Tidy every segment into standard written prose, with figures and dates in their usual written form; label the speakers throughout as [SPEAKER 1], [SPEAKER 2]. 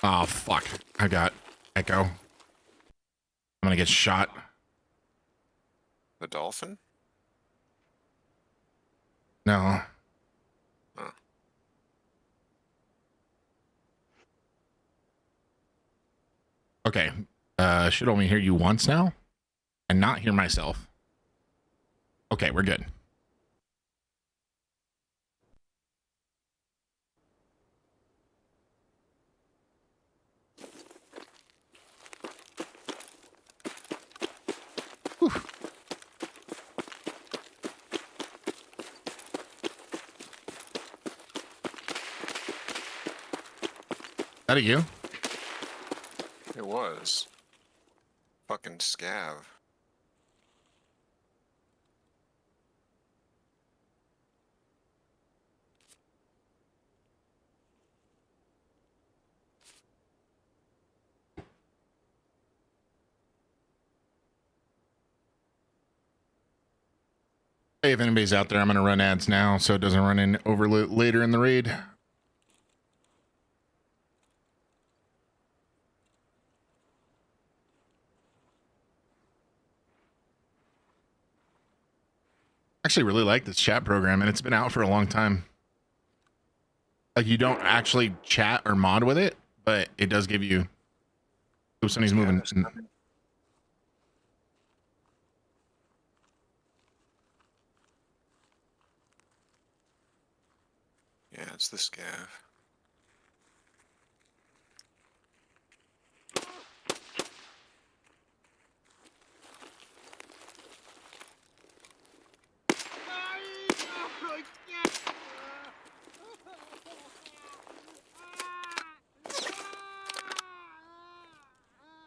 [SPEAKER 1] Oh, fuck. I got echo. I'm gonna get shot.
[SPEAKER 2] The dolphin?
[SPEAKER 1] No.
[SPEAKER 2] Oh.
[SPEAKER 1] Okay. Should only hear you once now and not hear myself. Okay, we're good. Whew. That a you?
[SPEAKER 2] It was. Fucking scav.
[SPEAKER 1] Hey, if anybody's out there, I'm gonna run ads now so it doesn't run in over later in the raid. Actually really like this chat program and it's been out for a long time. Like you don't actually chat or mod with it, but it does give you oops, and he's moving.
[SPEAKER 2] Yeah, it's the scav.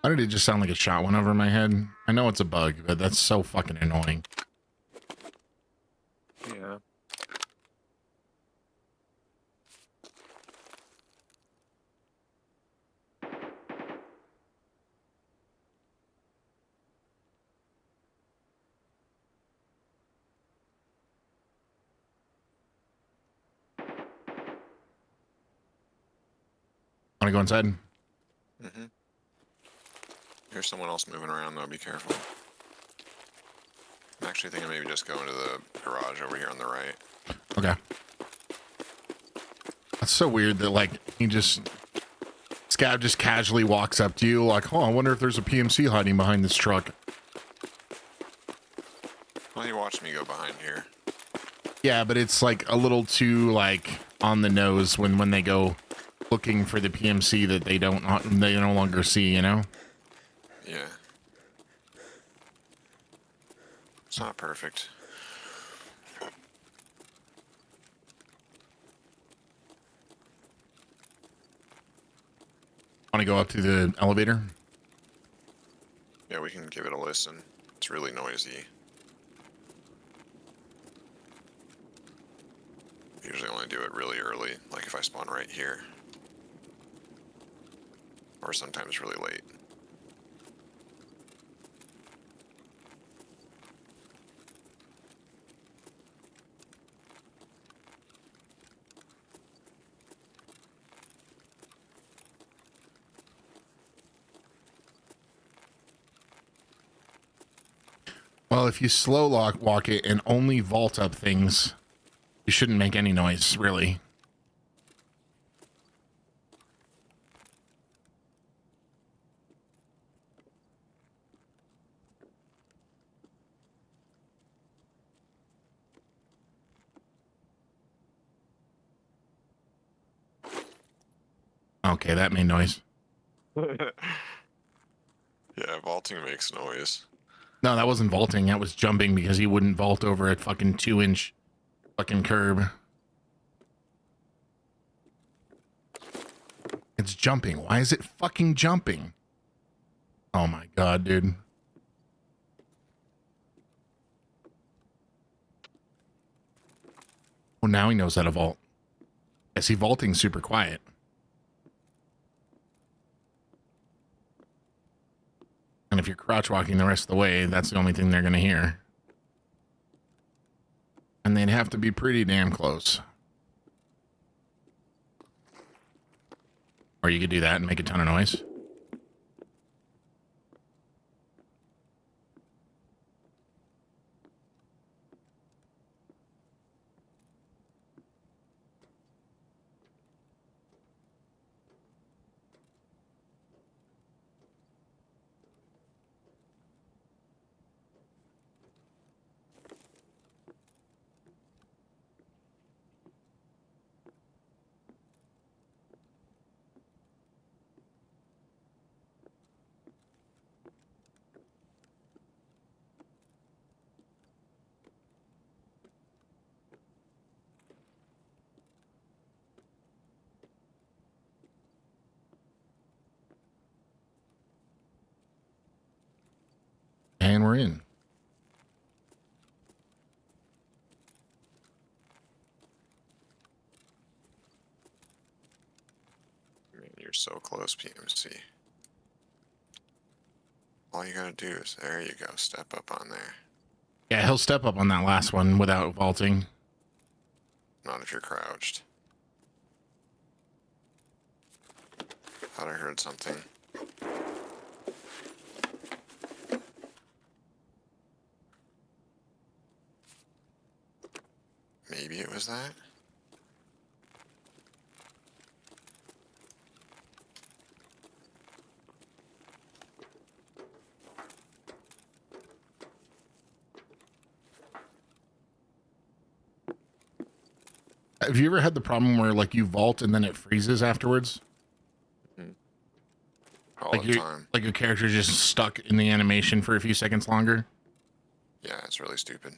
[SPEAKER 1] Why did it just sound like a shot went over my head? I know it's a bug, but that's so fucking annoying.
[SPEAKER 2] Yeah.
[SPEAKER 1] Want to go inside?
[SPEAKER 2] Mm-hmm. Here's someone else moving around though, be careful. I'm actually thinking maybe just go into the garage over here on the right.
[SPEAKER 1] Okay. That's so weird that like he just Scav just casually walks up to you like, oh, I wonder if there's a PMC hiding behind this truck.
[SPEAKER 2] Well, you watched me go behind here.
[SPEAKER 1] Yeah, but it's like a little too like on the nose when they go looking for the PMC that they no longer see, you know?
[SPEAKER 2] Yeah. It's not perfect.
[SPEAKER 1] Want to go up to the elevator?
[SPEAKER 2] Yeah, we can give it a listen. It's really noisy. Usually only do it really early, like if I spawn right here. Or sometimes really late.
[SPEAKER 1] Well, if you slow walk it and only vault up things, you shouldn't make any noise, really. Okay, that made noise.
[SPEAKER 2] Yeah, vaulting makes noise.
[SPEAKER 1] No, that wasn't vaulting. That was jumping because he wouldn't vault over a fucking 2-inch fucking curb. It's jumping. Why is it fucking jumping? Oh my god, dude. Well, now he knows how to vault. I see vaulting super quiet. And if you're crouch walking the rest of the way, that's the only thing they're going to hear. And they'd have to be pretty damn close. Or you could do that and make a ton of noise. And we're in.
[SPEAKER 2] I mean, you're so close, PMC. All you gotta do is, there you go, step up on there.
[SPEAKER 1] Yeah, he'll step up on that last one without vaulting.
[SPEAKER 2] Not if you're crouched. Thought I heard something. Maybe it was that?
[SPEAKER 1] Have you ever had the problem where like you vault and then it freezes afterwards?
[SPEAKER 2] All
[SPEAKER 1] Like
[SPEAKER 2] the time.
[SPEAKER 1] like your character's just stuck in the animation for a few seconds longer?
[SPEAKER 2] Yeah, it's really stupid.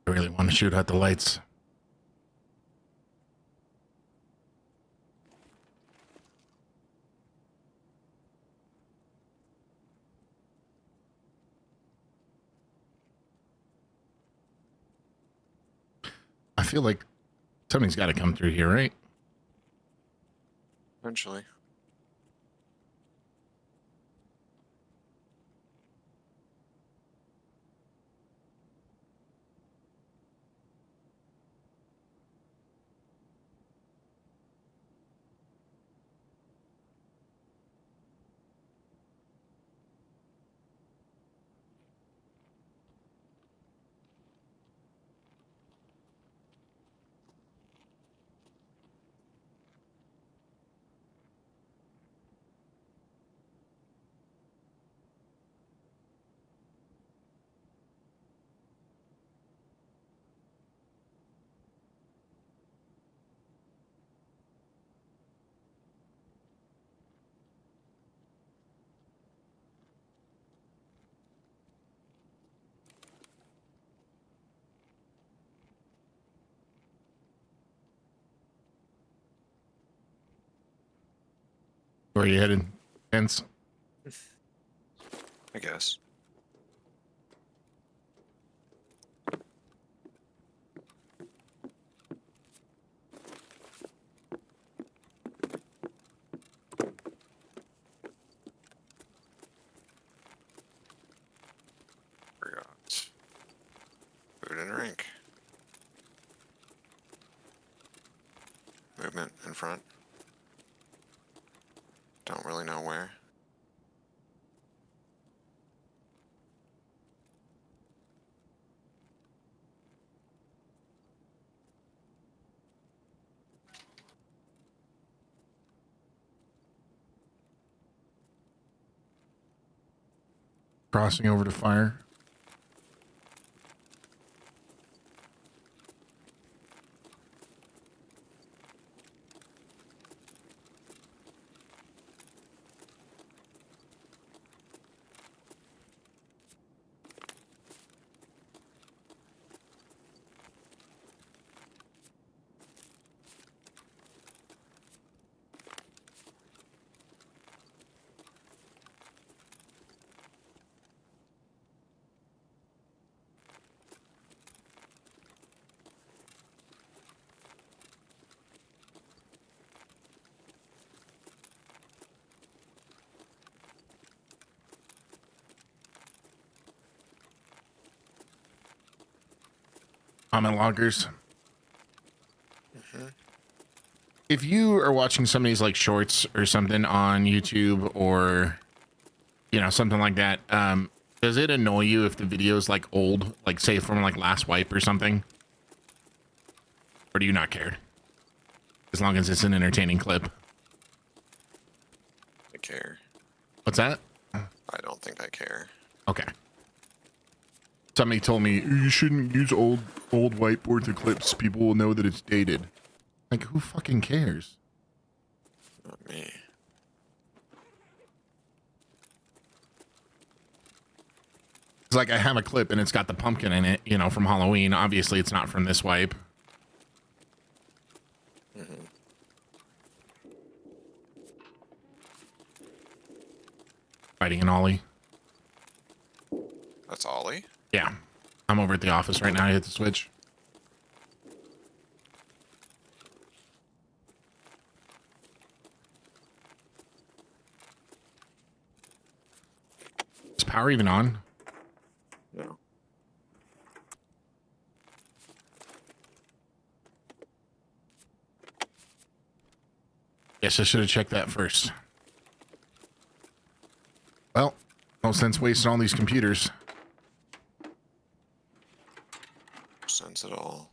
[SPEAKER 1] I really want to shoot out the lights. I feel like something's got to come through here, right?
[SPEAKER 2] Eventually.
[SPEAKER 1] Where are you headed, Vince?
[SPEAKER 2] I guess. Forgot. Food and drink. Movement in front. Don't really know where.
[SPEAKER 1] Crossing over to fire. comment loggers.
[SPEAKER 2] Mm-hmm.
[SPEAKER 1] If you are watching somebody's like shorts or something on YouTube or, you know, something like that, does it annoy you if the video's like old, like say from like last wipe or something? Or do you not care? As long as it's an entertaining clip.
[SPEAKER 2] I care.
[SPEAKER 1] What's that?
[SPEAKER 2] I don't think I care.
[SPEAKER 1] Okay. Somebody told me you shouldn't use old whiteboards or clips. People will know that it's dated. Like, who fucking cares?
[SPEAKER 2] Not me.
[SPEAKER 1] It's like I have a clip and it's got the pumpkin in it, you know, from Halloween. Obviously, it's not from this wipe.
[SPEAKER 2] Mm-hmm.
[SPEAKER 1] Fighting an ollie.
[SPEAKER 2] That's Ollie?
[SPEAKER 1] Yeah. I'm over at the office right now. I hit the switch. Is power even on?
[SPEAKER 2] No.
[SPEAKER 1] Yes, I should have checked that first. Well, no sense wasting all these computers.
[SPEAKER 2] Sense at all.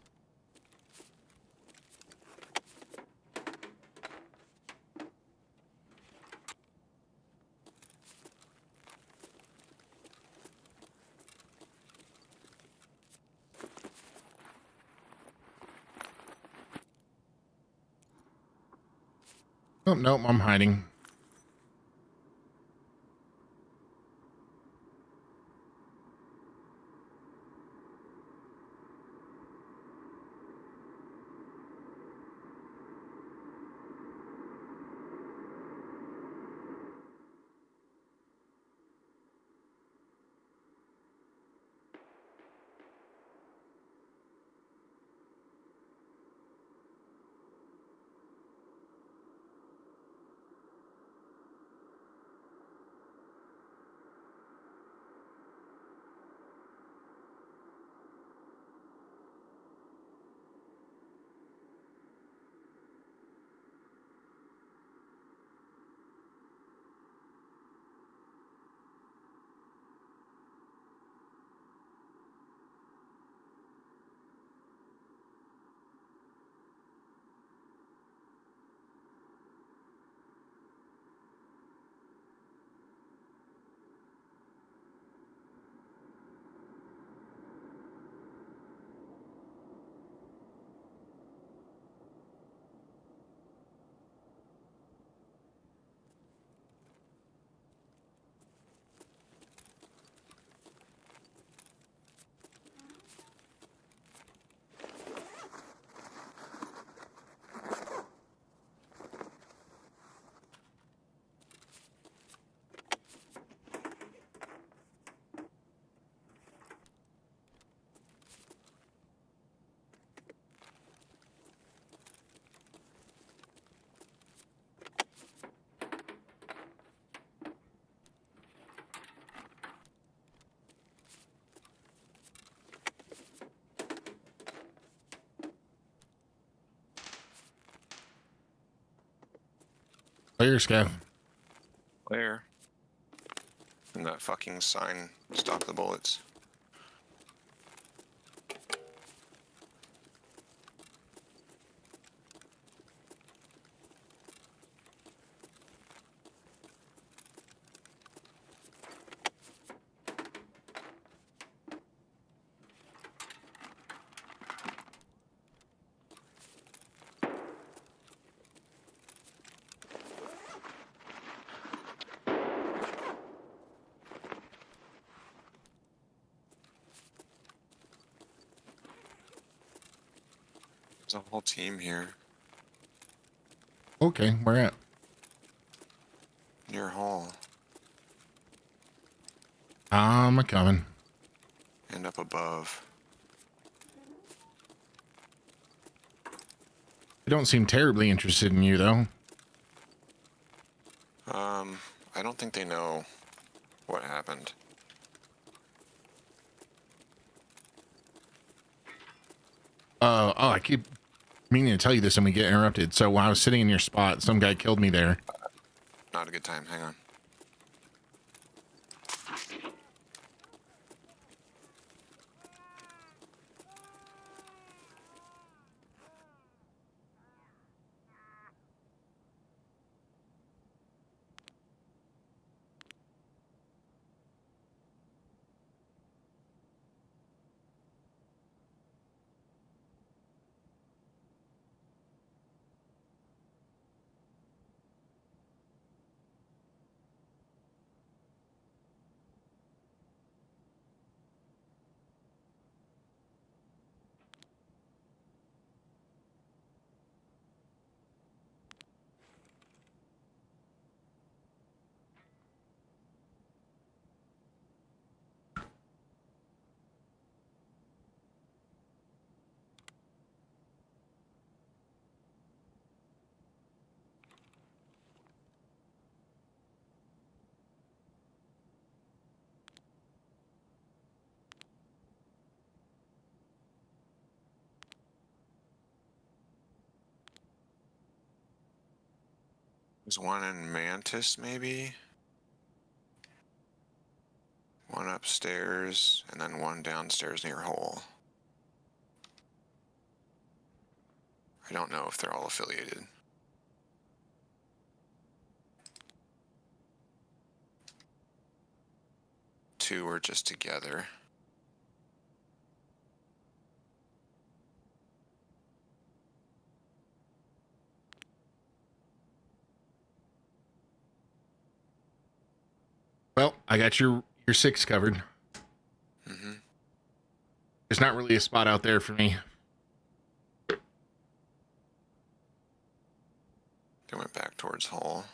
[SPEAKER 1] Oh, nope, I'm hiding. Clear, Scav.
[SPEAKER 2] Where? And that fucking sign, stop the bullets. There's a whole team here.
[SPEAKER 1] Okay, where at?
[SPEAKER 2] Near hall.
[SPEAKER 1] I'm coming.
[SPEAKER 2] And up above.
[SPEAKER 1] They don't seem terribly interested in you, though.
[SPEAKER 2] I don't think they know what happened.
[SPEAKER 1] Oh, I keep meaning to tell you this and we get interrupted. So when I was sitting in your spot, some guy killed me there.
[SPEAKER 2] Not a good time. Hang on. There's one in Mantis, maybe. One upstairs, and then one downstairs near Hole. I don't know if they're all affiliated. Two are just together.
[SPEAKER 1] Well, I got your 6 covered.
[SPEAKER 2] Mm-hmm.
[SPEAKER 1] There's not really a spot out there for me.
[SPEAKER 2] They went back towards Hole.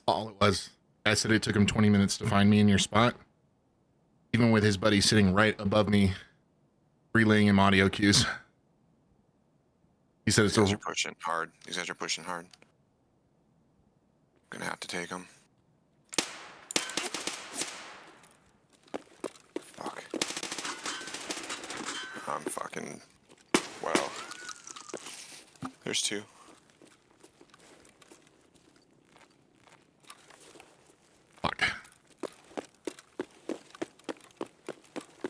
[SPEAKER 1] All it was, I said it took him 20 minutes to find me in your spot. Even with his buddy sitting right above me, relaying him audio cues. He said it's
[SPEAKER 2] These guys
[SPEAKER 1] over.
[SPEAKER 2] are pushing hard. These guys are pushing hard. Gonna have to take them. Fuck. I'm fucking... Wow. There's 2.
[SPEAKER 1] Fuck.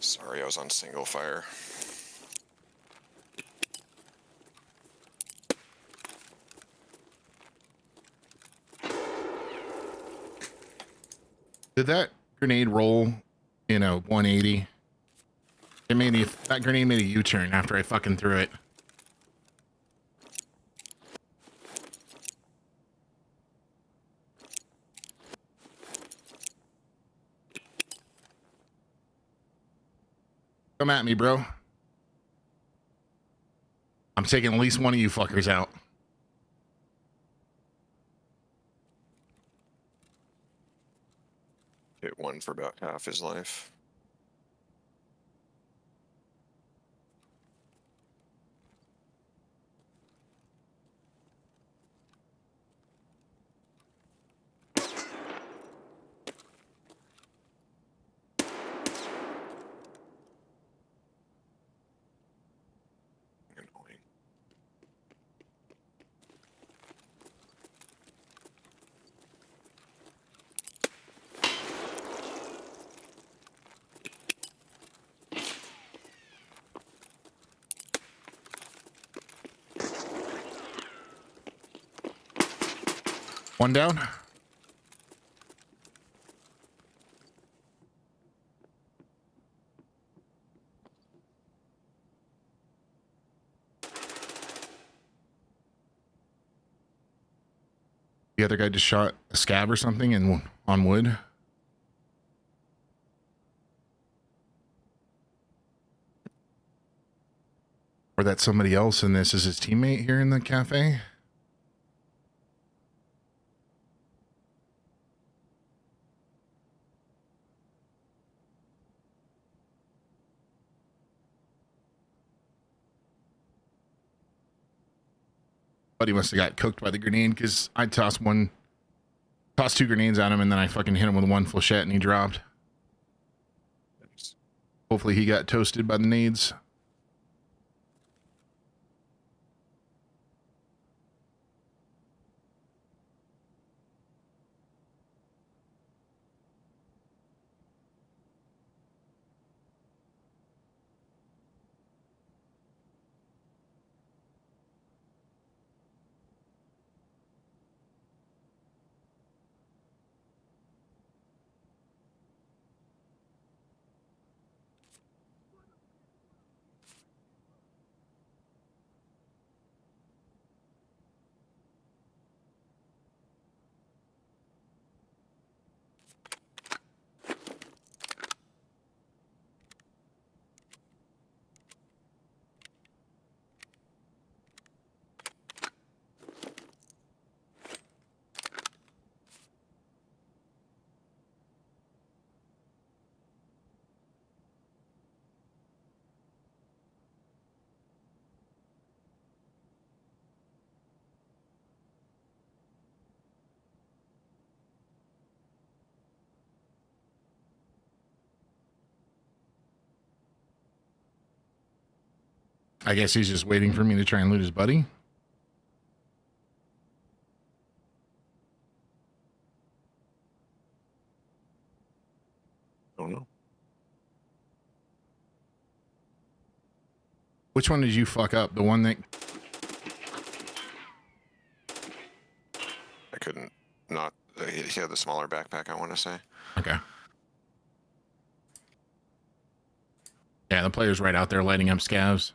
[SPEAKER 2] Sorry, I was on single fire.
[SPEAKER 1] Did that grenade roll in a 180? That grenade made a U-turn after I fucking threw it. Come at me, bro. I'm taking at least one of you fuckers out.
[SPEAKER 2] Hit one for about half his life. Annoying.
[SPEAKER 1] One down. The other guy just shot a scab or something and on wood. Or that somebody else and this is his teammate here in the cafe. Buddy must have got cooked by the grenade because I tossed one Tossed 2 grenades at him, and then I fucking hit him with 1 flechette, and he dropped. Hopefully he got toasted by the nades. I guess he's just waiting for me to try and loot his buddy.
[SPEAKER 2] Don't know.
[SPEAKER 1] Which one did you fuck up? The one that...
[SPEAKER 2] I couldn't not. He had the smaller backpack, I want to say.
[SPEAKER 1] Okay. Yeah, the player's right out there lighting up scavs.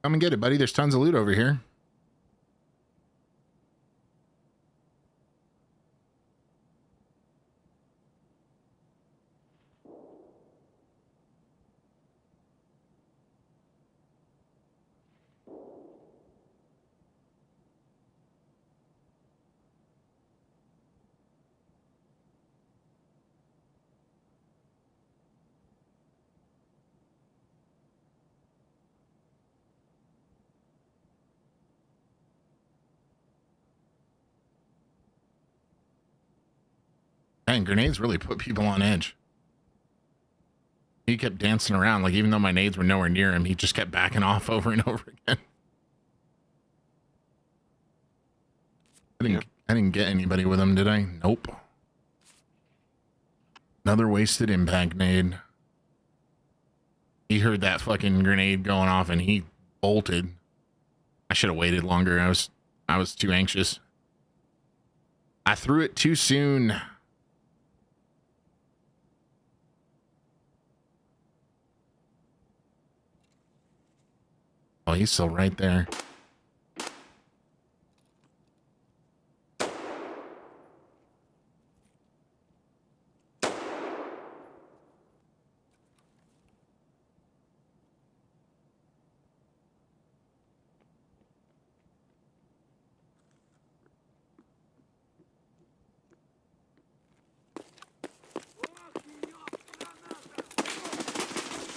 [SPEAKER 1] Come and get it, buddy. There's tons of loot over here. Dang, grenades really put people on edge. He kept dancing around, like even though my nades were nowhere near him, he just kept backing off over and over again. I didn't get anybody with him, did I? Nope. Another wasted impact nade. He heard that fucking grenade going off and he bolted. I should have waited longer. I was too anxious. I threw it too soon. Oh, he's still right there.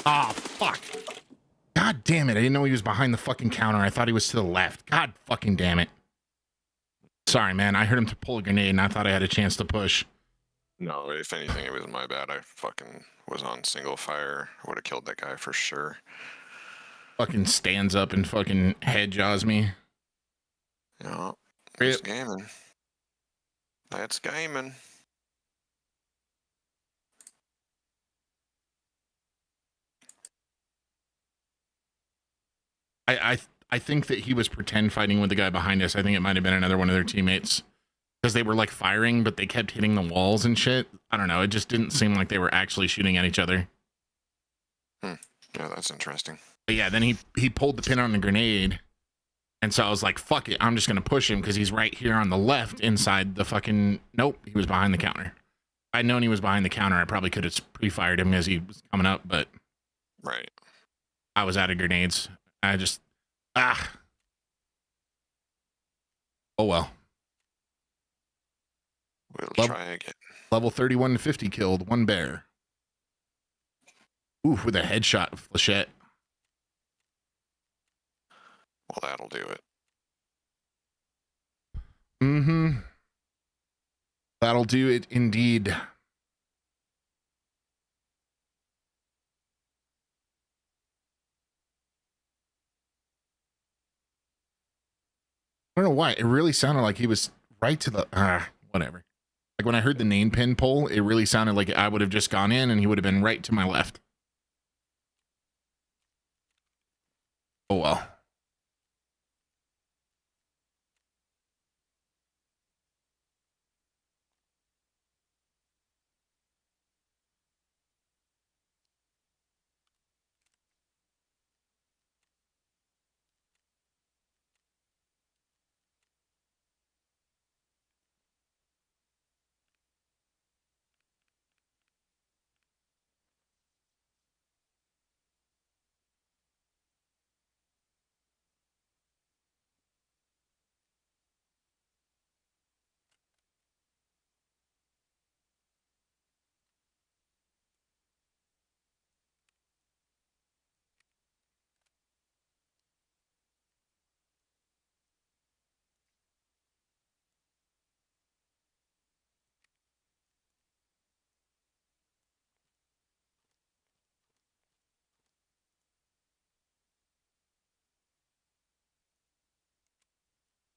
[SPEAKER 1] Oh, fuck. God damn it. I didn't know he was behind the fucking counter. I thought he was to the left. God fucking damn it. Sorry, man. I heard him to pull a grenade and I thought I had a chance to push.
[SPEAKER 2] No, if anything, it was my bad. I fucking was on single fire. Would have killed that guy for sure.
[SPEAKER 1] Fucking stands up and fucking head jaws me.
[SPEAKER 2] Yeah, it's gaming. That's gaming.
[SPEAKER 1] I think that he was pretend fighting with the guy behind us. I think it might have been another one of their teammates. Because they were like firing, but they kept hitting the walls and shit. I don't know. It just didn't seem like they were actually shooting at each other.
[SPEAKER 2] Yeah, that's interesting.
[SPEAKER 1] But yeah, then he pulled the pin on the grenade. And so I was like, fuck it. I'm just going to push him because he's right here on the left inside the fucking... Nope, he was behind the counter. If I'd known he was behind the counter, I probably could have pre-fired him as he was coming up, but...
[SPEAKER 2] Right.
[SPEAKER 1] I was out of grenades. I just... Ah. Oh, well.
[SPEAKER 2] We'll try again.
[SPEAKER 1] Level 31 to 50 killed. One bear. Ooh, with a headshot flechette.
[SPEAKER 2] Well, that'll do it.
[SPEAKER 1] Mm-hmm. That'll do it indeed. I don't know why. It really sounded like he was right to the... whatever. Like when I heard the name pin pull, it really sounded like I would have just gone in and he would have been right to my left. Oh, well.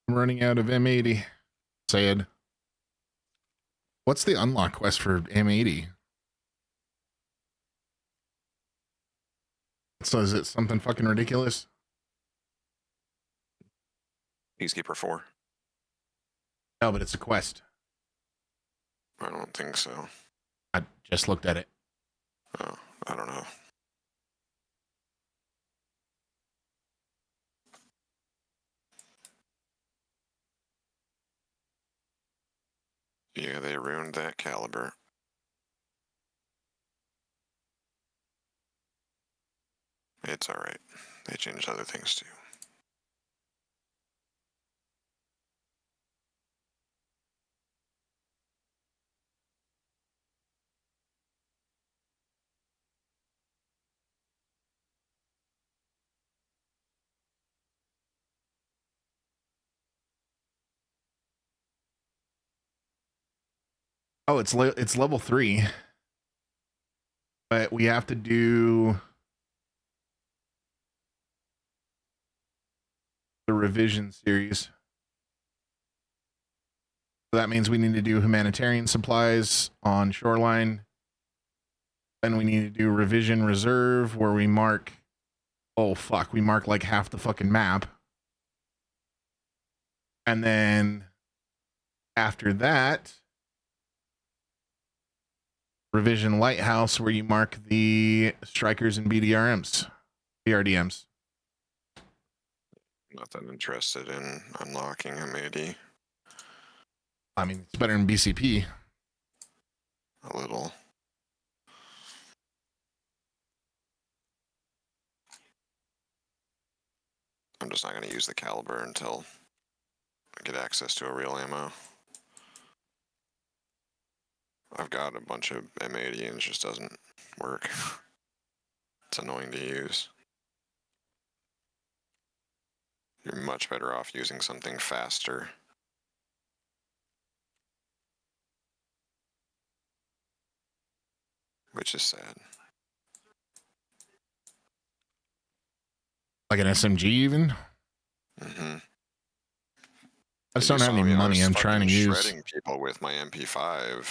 [SPEAKER 1] I'm running out of M80. Sad. What's the unlock quest for M80? So is it something fucking ridiculous?
[SPEAKER 2] Peacekeeper 4.
[SPEAKER 1] No, but it's a quest.
[SPEAKER 2] I don't think so.
[SPEAKER 1] I just looked at it.
[SPEAKER 2] Oh, I don't know. Yeah, they ruined that caliber. It's alright. They changed other things too.
[SPEAKER 1] Oh, it's level 3. But we have to do the revision series. So that means we need to do humanitarian supplies on shoreline. Then we need to do revision reserve where we mark... Oh, fuck. We mark like half the fucking map. And then after that... Revision Lighthouse, where you mark the strikers and BRDMs.
[SPEAKER 2] Not that interested in unlocking M80.
[SPEAKER 1] I mean, it's better than BCP.
[SPEAKER 2] A little. I'm just not going to use the caliber until I get access to a real ammo. I've got a bunch of M80 and it just doesn't work. It's annoying to use. You're much better off using something faster. Which is sad.
[SPEAKER 1] Like an SMG even?
[SPEAKER 2] Mm-hmm.
[SPEAKER 1] I just don't have any money. I'm trying to use...
[SPEAKER 2] shredding people with my MP5.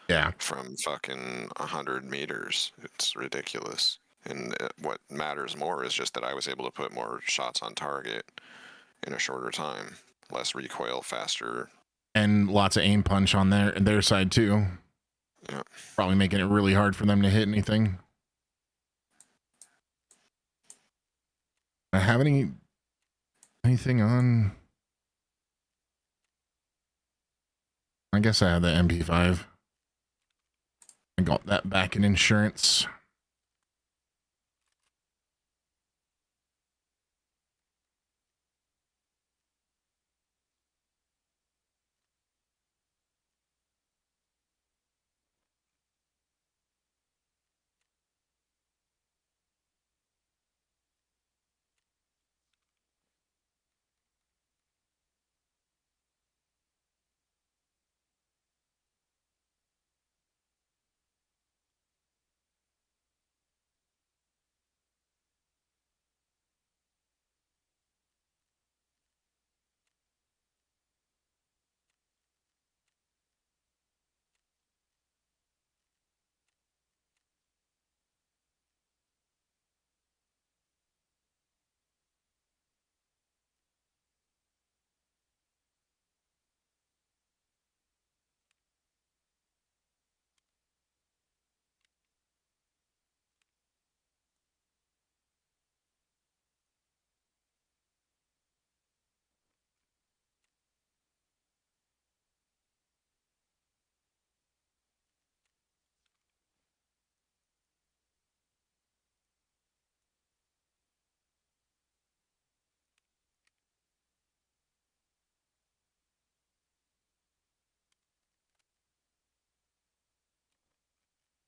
[SPEAKER 1] Yeah.
[SPEAKER 2] From fucking 100 meters. It's ridiculous. And what matters more is just that I was able to put more shots on target in a shorter time. Less recoil, faster.
[SPEAKER 1] And lots of aim punch on their side too.
[SPEAKER 2] Yeah.
[SPEAKER 1] Probably making it really hard for them to hit anything. I have anything on? I guess I have the MP5. I got that back in insurance.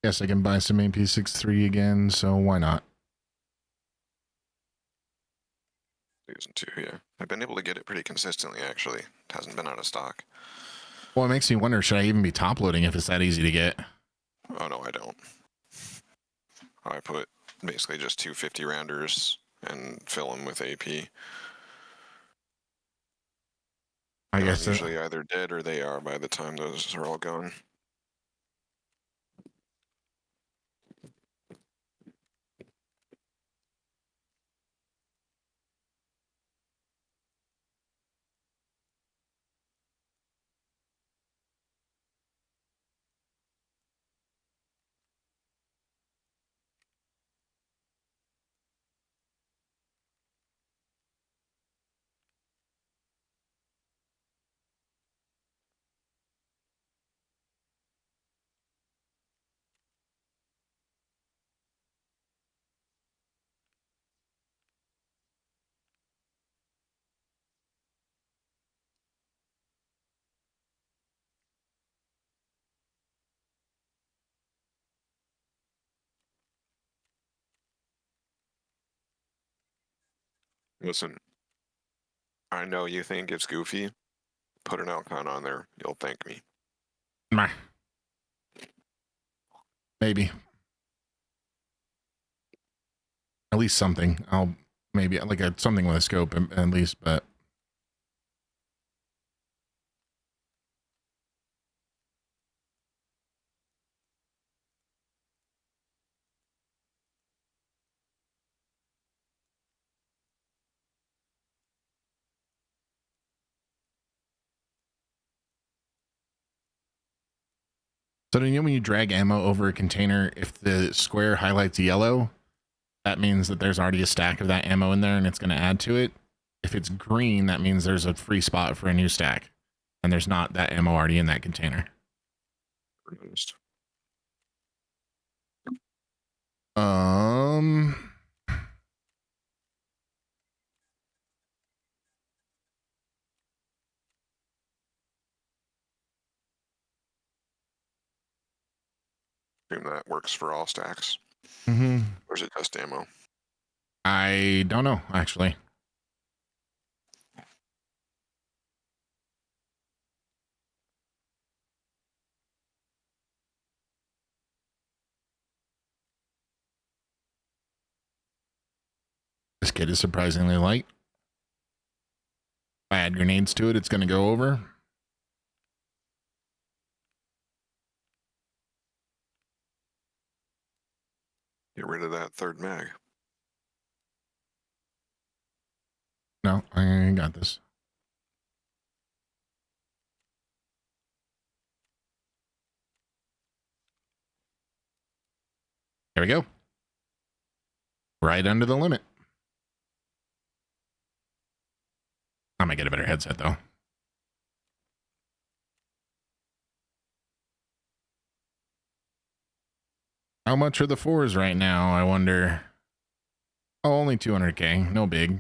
[SPEAKER 1] Guess I can buy some AP63 again, so why not?
[SPEAKER 2] Season 2, yeah. I've been able to get it pretty consistently, actually. It hasn't been out of stock.
[SPEAKER 1] Well, it makes me wonder, should I even be top loading if it's that easy to get?
[SPEAKER 2] Oh, no, I don't. I put basically just 250 rounders and fill them with AP.
[SPEAKER 1] I guess
[SPEAKER 2] I'm usually either dead or they are by the time those are all gone. Listen, I know you think it's goofy. Put an Alcon on there. You'll thank me.
[SPEAKER 1] Meh. Maybe. At least something. I'll maybe like something with a scope at least, but so you know when you drag ammo over a container, if the square highlights yellow, that means that there's already a stack of that ammo in there and it's going to add to it. If it's green, that means there's a free spot for a new stack and there's not that ammo already in that container. Um,
[SPEAKER 2] That works for all stacks.
[SPEAKER 1] mm-hmm.
[SPEAKER 2] Or is it just ammo?
[SPEAKER 1] I don't know, actually. This kit is surprisingly light. If I add grenades to it, it's going to go over.
[SPEAKER 2] Get rid of that third mag.
[SPEAKER 1] No, I got this. There we go. Right under the limit. I might get a better headset though. How much are the 4s right now? I wonder. Oh, only 200K. No big.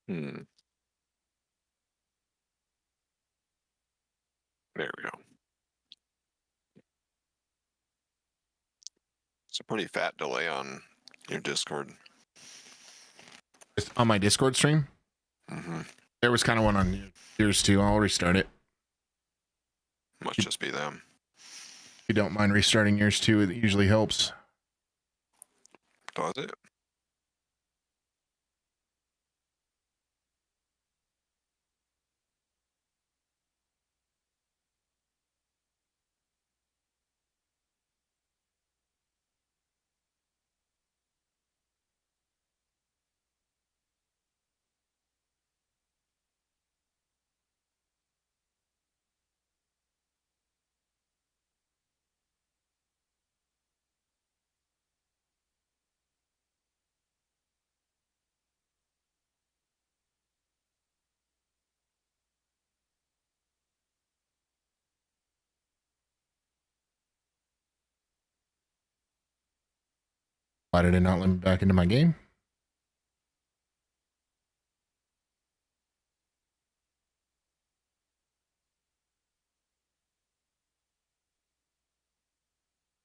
[SPEAKER 2] Hmm. There we go. It's a pretty fat delay on your Discord.
[SPEAKER 1] Just on my Discord stream?
[SPEAKER 2] Mm-hmm.
[SPEAKER 1] There was kind of one on yours too. I'll restart it.
[SPEAKER 2] Must just be them.
[SPEAKER 1] If you don't mind restarting yours too, it usually helps.
[SPEAKER 2] Does it?
[SPEAKER 1] Why did it not let me back into my game?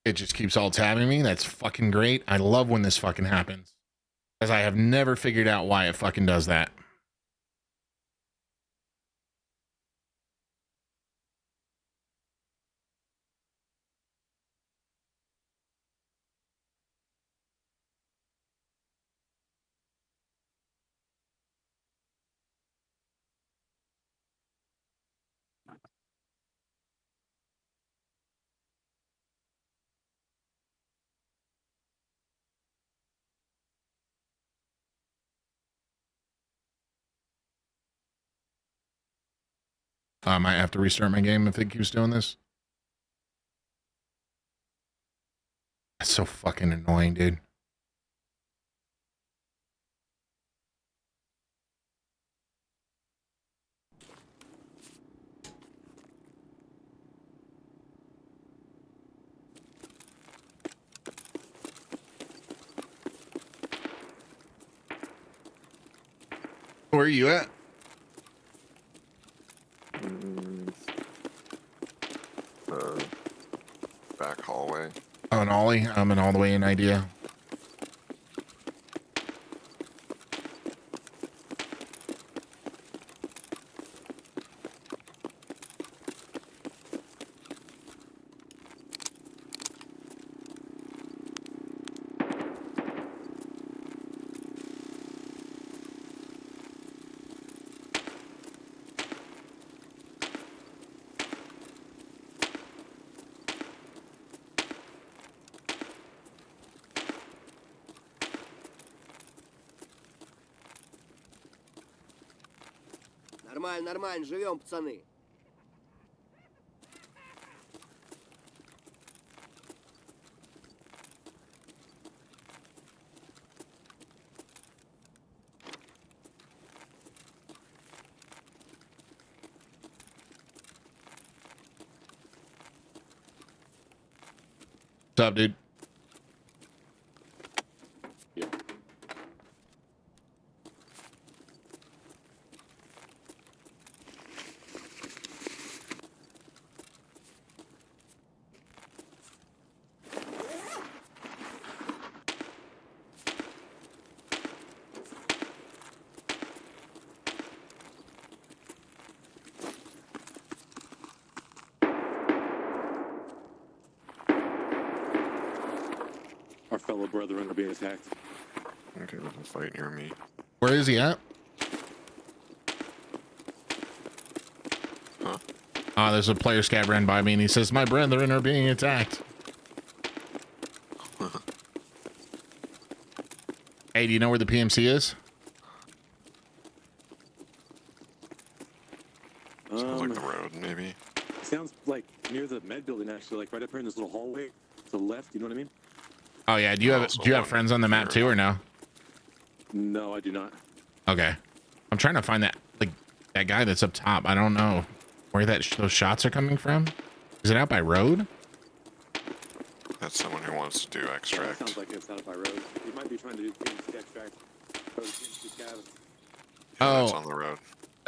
[SPEAKER 1] It just keeps all tabbing me. That's fucking great. I love when this fucking happens. Because I have never figured out why it fucking does that. I might have to restart my game if it keeps doing this. That's so fucking annoying, dude. Where are you at?
[SPEAKER 2] The back hallway.
[SPEAKER 1] Oh, an Ollie. I'm an all the way in idea.
[SPEAKER 3] Нормально, нормально, живем, пацаны.
[SPEAKER 1] What's up, dude?
[SPEAKER 4] Our fellow brethren are being attacked.
[SPEAKER 2] Okay, there's a fight near me.
[SPEAKER 1] Where is he at?
[SPEAKER 2] Huh?
[SPEAKER 1] There's a player scab ran by me and he says, my brethren are being attacked. Hey, do you know where the PMC is?
[SPEAKER 2] road, maybe.
[SPEAKER 4] Sounds like near the med building, actually, like right up here in this little hallway to the left. You know what I mean?
[SPEAKER 1] Oh yeah. Do
[SPEAKER 2] Also
[SPEAKER 1] you have
[SPEAKER 2] one
[SPEAKER 1] friends on the map
[SPEAKER 2] here.
[SPEAKER 1] too or no?
[SPEAKER 4] No, I do not.
[SPEAKER 1] Okay. I'm trying to find that guy that's up top. I don't know where those shots are coming from. Is it out by road?
[SPEAKER 2] That's someone who wants to do
[SPEAKER 4] Yeah, that
[SPEAKER 2] extract.
[SPEAKER 4] sounds like it's out by road. You might be trying to do PMC extract. Or PMC scav.
[SPEAKER 2] Yeah, that's
[SPEAKER 1] Oh.
[SPEAKER 2] on the road.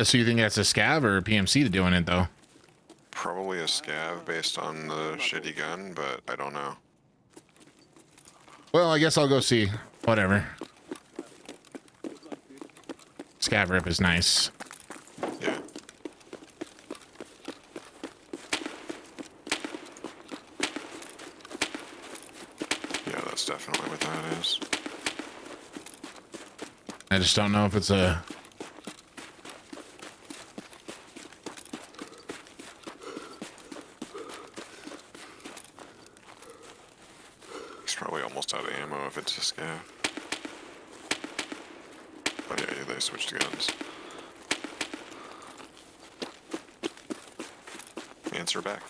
[SPEAKER 1] So you think that's a scav or a PMC doing it though?
[SPEAKER 2] Probably a scav based on the shitty gun, but I don't know.
[SPEAKER 1] Well, I guess I'll go see. Whatever. Scav rip is nice.
[SPEAKER 2] Yeah. Yeah, that's definitely what that is.
[SPEAKER 1] I just don't know if it's a...
[SPEAKER 2] He's probably almost out of ammo if it's a scav. Oh yeah, they switched guns. Answer back.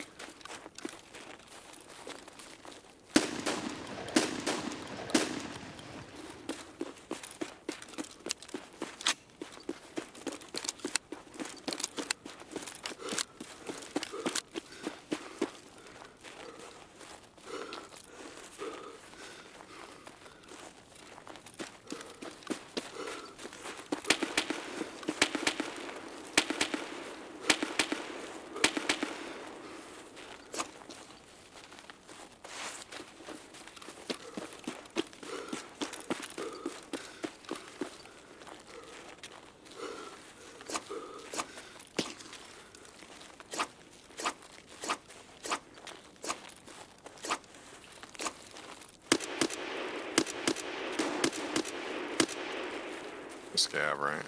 [SPEAKER 2] Scav, right?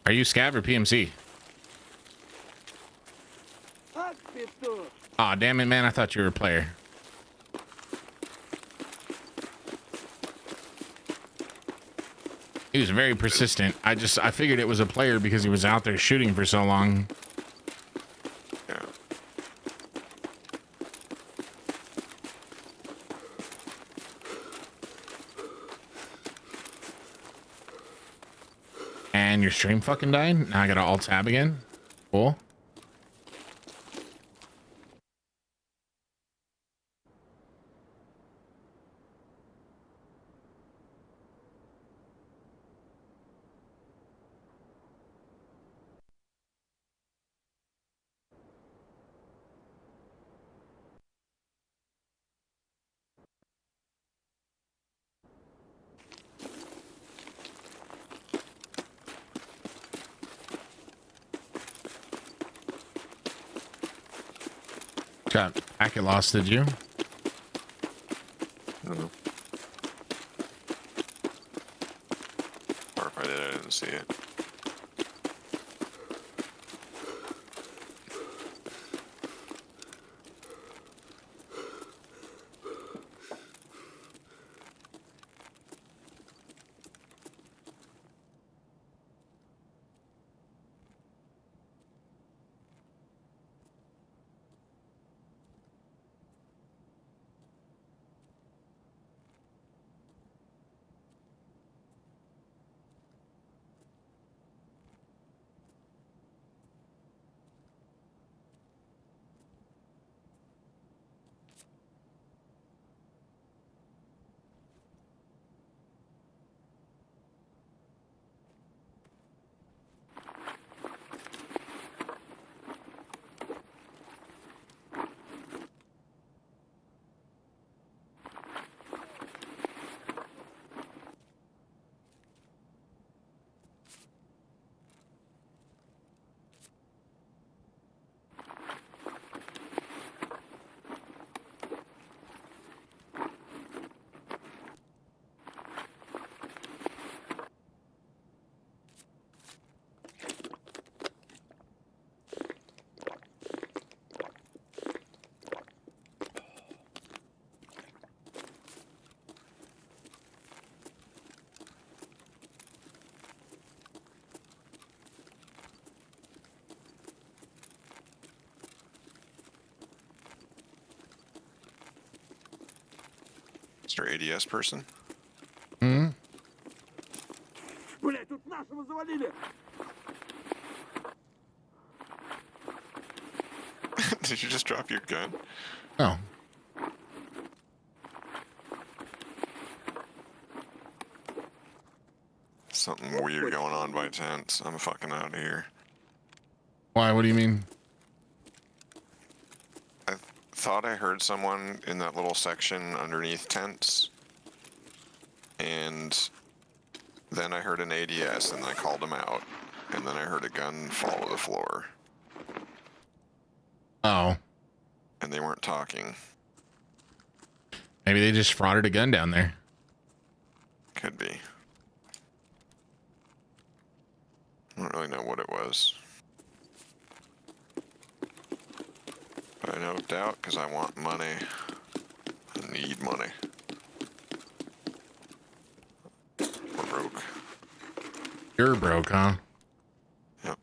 [SPEAKER 1] Are you scav or PMC?
[SPEAKER 3] Ах ты что!
[SPEAKER 1] Aw, damn it, man. I thought you were a player. He was very persistent. I figured it was a player because he was out there shooting for so long.
[SPEAKER 2] Yeah.
[SPEAKER 1] And your stream fucking died? Now I gotta alt tab again? Cool. Got packet lost, did you?
[SPEAKER 2] I don't know. Or if I did, I didn't see it. Mr. ADS person?
[SPEAKER 1] Hmm.
[SPEAKER 3] Блять, тут нашего завалили!
[SPEAKER 2] Did you just drop your gun?
[SPEAKER 1] Oh.
[SPEAKER 2] Something weird going on by tents. I'm fucking out of here.
[SPEAKER 1] Why? What do you mean?
[SPEAKER 2] I thought I heard someone in that little section underneath tents. And then I heard an ADS and I called him out. And then I heard a gun fall to the floor.
[SPEAKER 1] Oh.
[SPEAKER 2] And they weren't talking.
[SPEAKER 1] Maybe they just frauded a gun down there.
[SPEAKER 2] Could be. I don't really know what it was. But I no doubt because I want money. I need money. We're broke.
[SPEAKER 1] You're broke, huh?
[SPEAKER 2] Yep.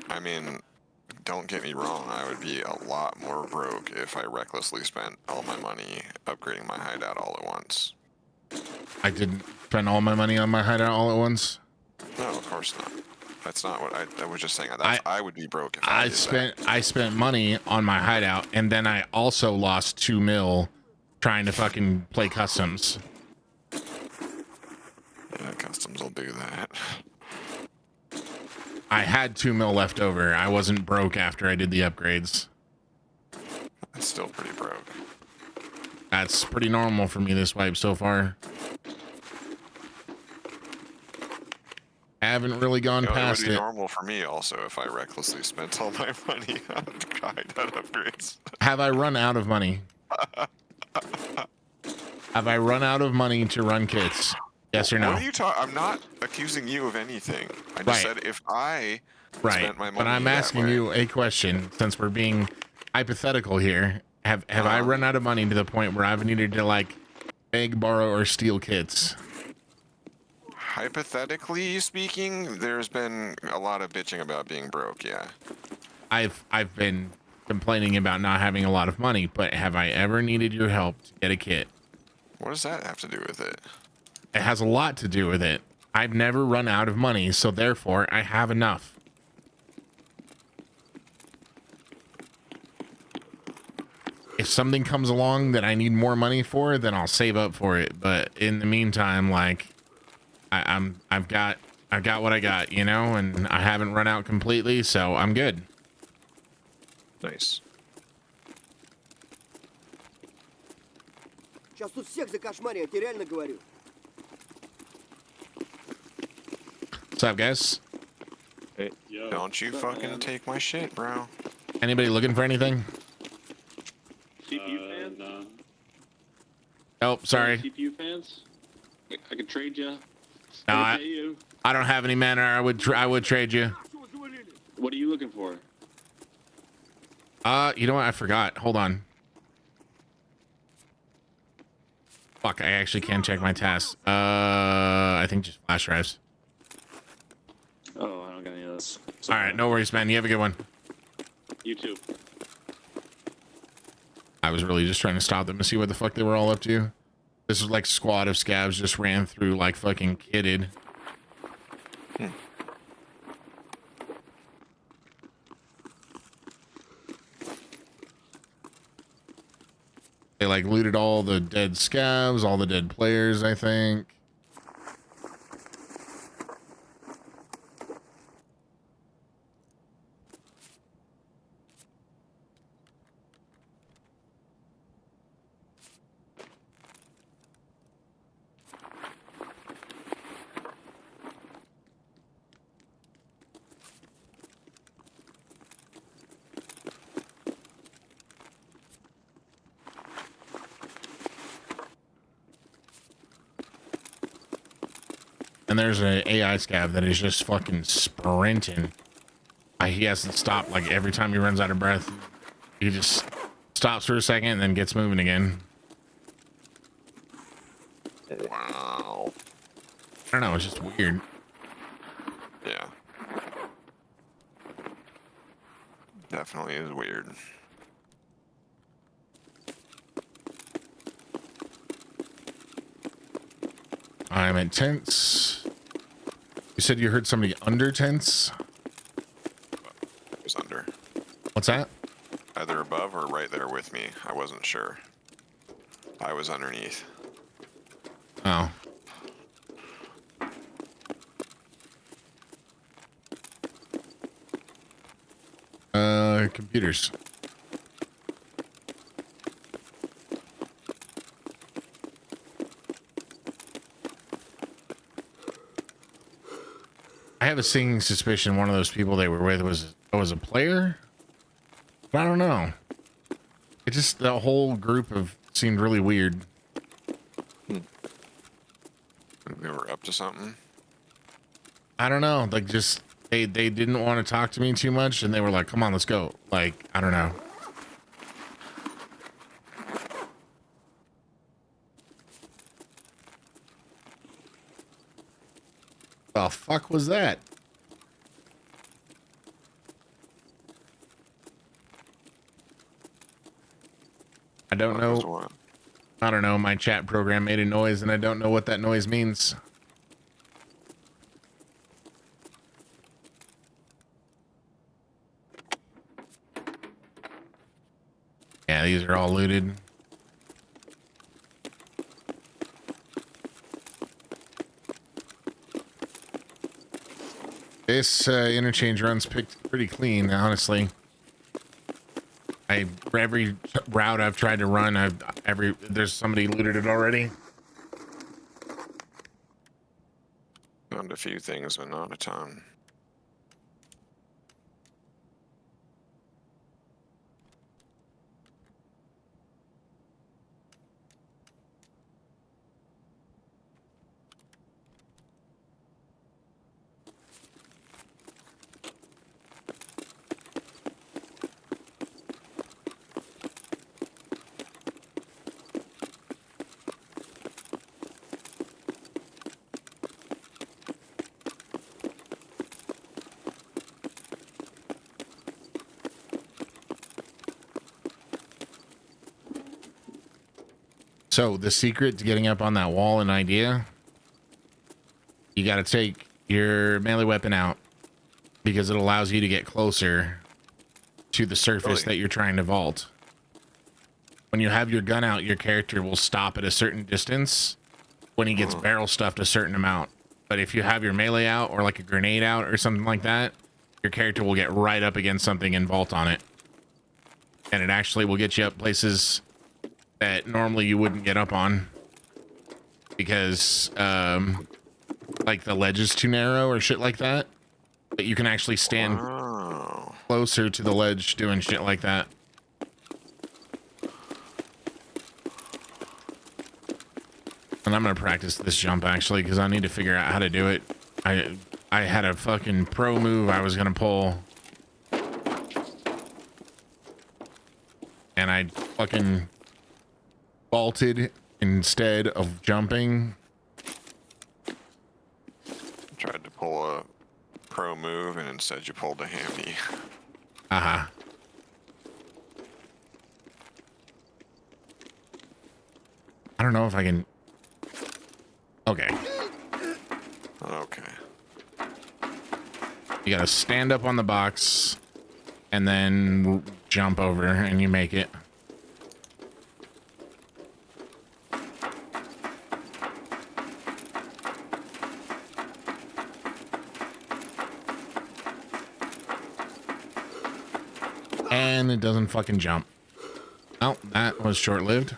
[SPEAKER 2] I mean, don't get me wrong, I would be a lot more broke if I recklessly spent all my money upgrading my hideout all at once.
[SPEAKER 1] I didn't spend all my money on my hideout all at once.
[SPEAKER 2] No, of course not. That's not what I was just saying. I would be broke if I did
[SPEAKER 1] I spent money on my hideout, and then I also lost 2 mil trying to fucking play customs.
[SPEAKER 2] that. Yeah, customs will do that.
[SPEAKER 1] I had 2 mil left over. I wasn't broke after I did the upgrades.
[SPEAKER 2] It's still pretty broke.
[SPEAKER 1] That's pretty normal for me this wipe so far. Haven't really gone past
[SPEAKER 2] it would be
[SPEAKER 1] it.
[SPEAKER 2] normal for me also if I recklessly spent all my money on hideout upgrades.
[SPEAKER 1] Have I run out of money? Have I run out of money to run kits? Yes or no?
[SPEAKER 2] What are you talking? I'm not accusing you of anything. I just said if I spent my money
[SPEAKER 1] But I'm
[SPEAKER 2] that
[SPEAKER 1] asking
[SPEAKER 2] way.
[SPEAKER 1] you a question since we're being hypothetical here. Have I run out of money to the point where I've needed to like beg, borrow, or steal kits?
[SPEAKER 2] Hypothetically speaking, there's been a lot of bitching about being broke. Yeah.
[SPEAKER 1] I've been complaining about not having a lot of money, but have I ever needed your help to get a kit?
[SPEAKER 2] What does that have to do with it?
[SPEAKER 1] It has a lot to do with it. I've never run out of money, so therefore I have enough. If something comes along that I need more money for, then I'll save up for it. But in the meantime, like I've got what I got, you know, and I haven't run out completely, so I'm good.
[SPEAKER 2] Nice.
[SPEAKER 3] Сейчас тут всех закошмарю, я тебе реально говорю.
[SPEAKER 1] What's up, guys?
[SPEAKER 4] Hey, yo.
[SPEAKER 2] Don't you fucking take my shit, bro.
[SPEAKER 1] Anybody looking for anything?
[SPEAKER 5] CPU fans?
[SPEAKER 4] No.
[SPEAKER 1] Oh, sorry.
[SPEAKER 5] CPU fans? I could trade you.
[SPEAKER 1] No,
[SPEAKER 5] Pay you.
[SPEAKER 1] I don't have any mana. I would trade you.
[SPEAKER 3] Нашего завалили!
[SPEAKER 5] What are you looking for?
[SPEAKER 1] You know what? I forgot. Hold on. Fuck, I actually can't check my tasks. I think just flash drives.
[SPEAKER 4] Oh, I don't got any of this.
[SPEAKER 1] All right, no worries, man. You have a good one.
[SPEAKER 5] You too.
[SPEAKER 1] I was really just trying to stop them to see what the fuck they were all up to. This was like squad of scabs just ran through like fucking kitted. They like looted all the dead scabs, all the dead players, I think. And there's an AI scab that is just fucking sprinting. He has to stop like every time he runs out of breath. He just stops for a second and then gets moving again.
[SPEAKER 2] Wow.
[SPEAKER 1] I don't know, it's just weird.
[SPEAKER 2] Yeah. Definitely is weird.
[SPEAKER 1] I'm at tents. You said you heard somebody under tents?
[SPEAKER 2] It was under.
[SPEAKER 1] What's that?
[SPEAKER 2] Either above or right there with me. I wasn't sure. I was underneath.
[SPEAKER 1] Oh. Computers. I have a singing suspicion one of those people they were with was a player. But I don't know. It just the whole group of seemed really weird.
[SPEAKER 2] They were up to something.
[SPEAKER 1] I don't know. Like just they didn't want to talk to me too much, and they were like, "Come on, let's go." Like I don't know. The fuck was that? I don't
[SPEAKER 2] What was
[SPEAKER 1] know.
[SPEAKER 2] what?
[SPEAKER 1] I don't know. My chat program made a noise, and I don't know what that noise means. Yeah, these are all looted. This interchange run's picked pretty clean, honestly. Every route I've tried to run, there's somebody looted it already.
[SPEAKER 2] Found a few things, but not a ton.
[SPEAKER 1] So the secret to getting up on that wall in idea, you got to take your melee weapon out because it allows you to get closer to the surface that you're trying to vault. When you have your gun out, your character will stop at a certain distance when he gets barrel stuffed a certain amount. But if you have your melee out or like a grenade out or something like that, your character will get right up against something and vault on it. And it actually will get you up places that normally you wouldn't get up on because like the ledge is too narrow or shit like that. But you can actually stand closer to the ledge doing shit like that. And I'm gonna practice this jump actually because I need to figure out how to do it. I had a fucking pro move I was gonna pull, and I fucking vaulted instead of jumping.
[SPEAKER 2] Tried to pull a pro move and instead you pulled a hammy.
[SPEAKER 1] Uh-huh. I don't know if I can. Okay.
[SPEAKER 2] Okay.
[SPEAKER 1] You gotta stand up on the box and then jump over and you make it. And it doesn't fucking jump. Oh, that was short-lived.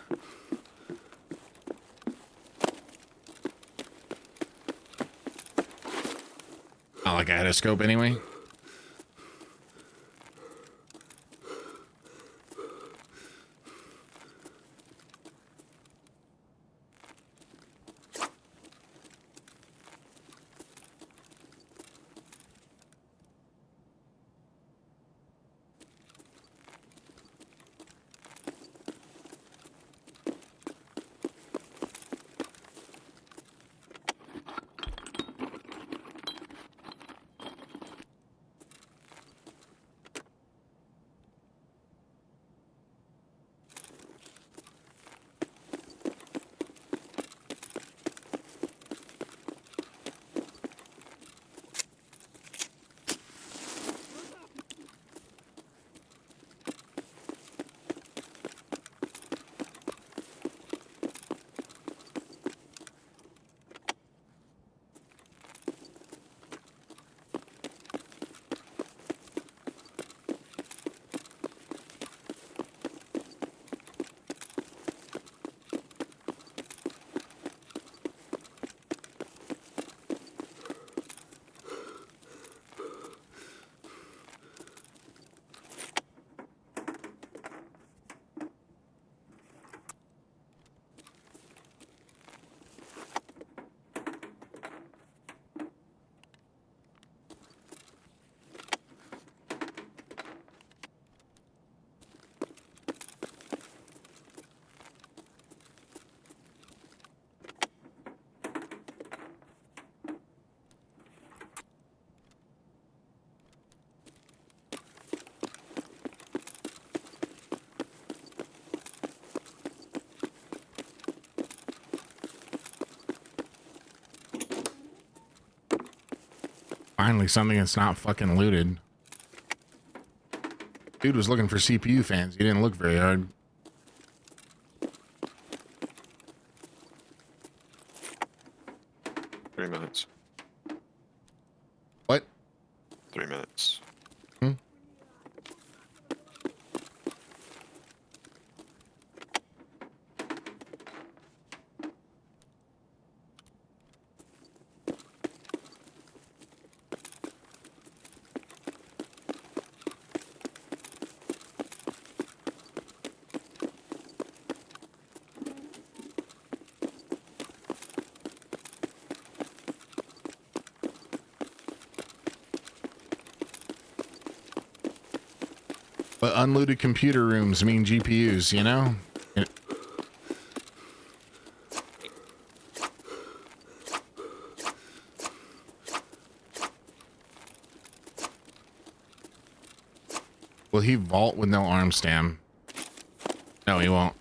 [SPEAKER 1] Not like I had a scope anyway. Finally, something that's not fucking looted. Dude was looking for CPU fans. He didn't look very hard.
[SPEAKER 2] Three minutes.
[SPEAKER 1] What?
[SPEAKER 2] 3 minutes.
[SPEAKER 1] Hmm? But unlooted computer rooms mean GPUs, you know? Will he vault with no arm stam? No, he won't.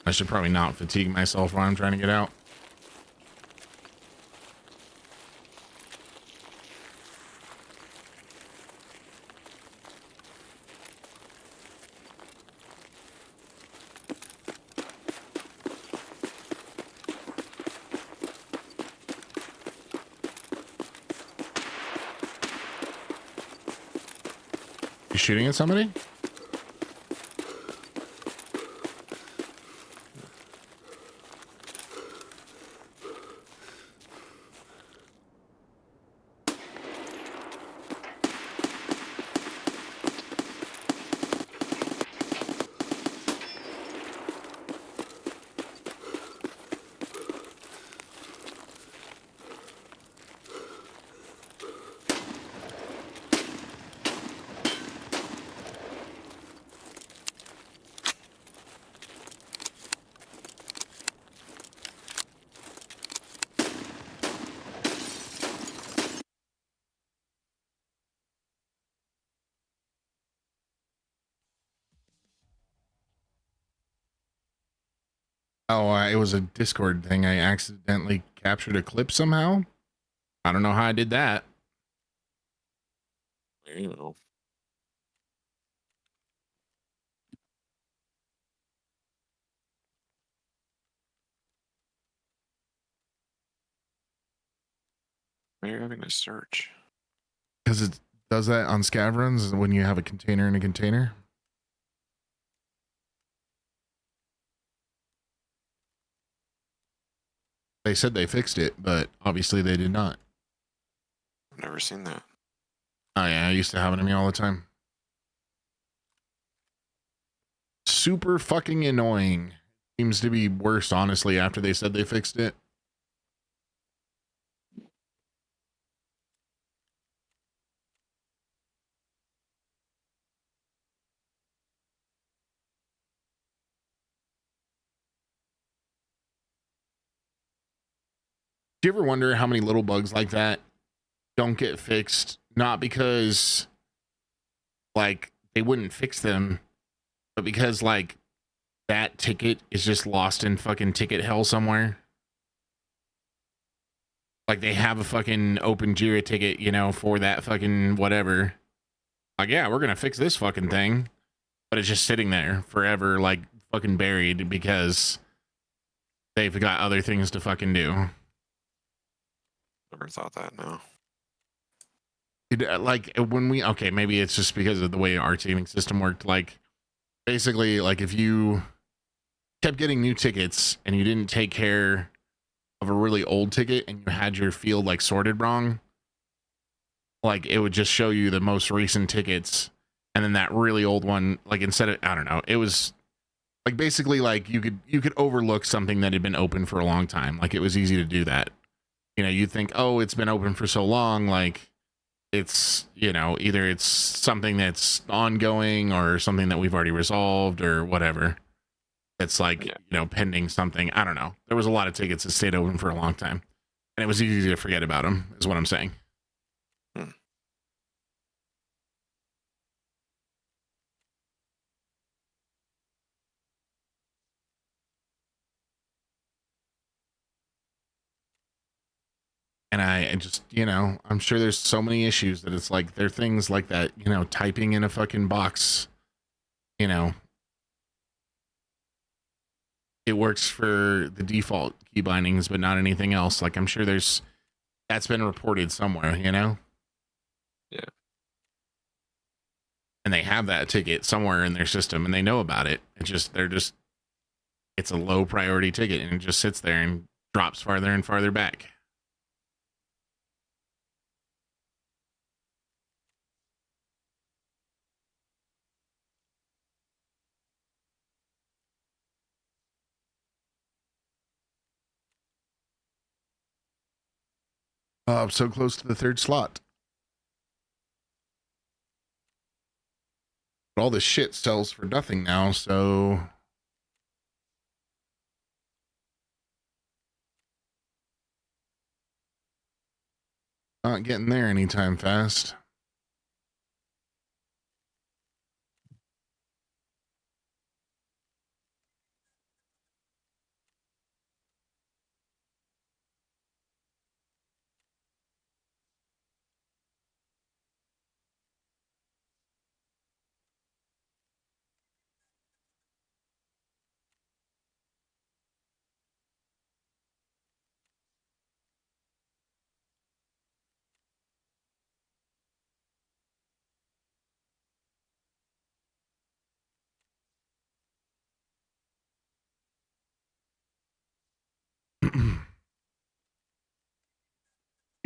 [SPEAKER 1] I should probably not fatigue myself while I'm trying to get out. You shooting at somebody? Oh, it was a Discord thing. I accidentally captured a clip somehow. I don't know how I did that.
[SPEAKER 2] You know. Why are you having to search?
[SPEAKER 1] Because it does that on scav runs when you have a container in a container. They said they fixed it, but obviously they did not.
[SPEAKER 2] I've never seen that.
[SPEAKER 1] Oh yeah, I used to have it in me all the time. Super fucking annoying. Seems to be worse, honestly, after they said they fixed it. Do you ever wonder how many little bugs like that don't get fixed? Not because, like, they wouldn't fix them, but because, like, that ticket is just lost in fucking ticket hell somewhere. Like, they have a fucking open Jira ticket, you know, for that fucking whatever. Like, yeah, we're gonna fix this fucking thing, but it's just sitting there forever, like, fucking buried because they've got other things to fucking do.
[SPEAKER 2] Never thought that, no.
[SPEAKER 1] Like, when we, okay, maybe it's just because of the way our teaming system worked. Like, basically, like, if you kept getting new tickets and you didn't take care of a really old ticket and you had your field, like, sorted wrong, like, it would just show you the most recent tickets, and then that really old one, like, instead of, I don't know, it was like, basically, like, you could overlook something that had been open for a long time. Like, it was easy to do that. You know, you'd think, oh, it's been open for so long, like, it's, you know, either it's something that's ongoing or something that we've already resolved or whatever. It's like,
[SPEAKER 2] Yeah.
[SPEAKER 1] you know, pending something. I don't know. There was a lot of tickets that stayed open for a long time, and it was easy to forget about them, is what I'm saying. And I just, you know, I'm sure there's so many issues that it's like, there are things like that, you know, typing in a fucking box, you know, it works for the default key bindings, but not anything else. Like, I'm sure that's been reported somewhere, you know?
[SPEAKER 2] Yeah.
[SPEAKER 1] And they have that ticket somewhere in their system and they know about it. It's a low priority ticket and it just sits there and drops farther and farther back. I'm so close to the third slot. But all this shit sells for nothing now, so not getting there anytime fast.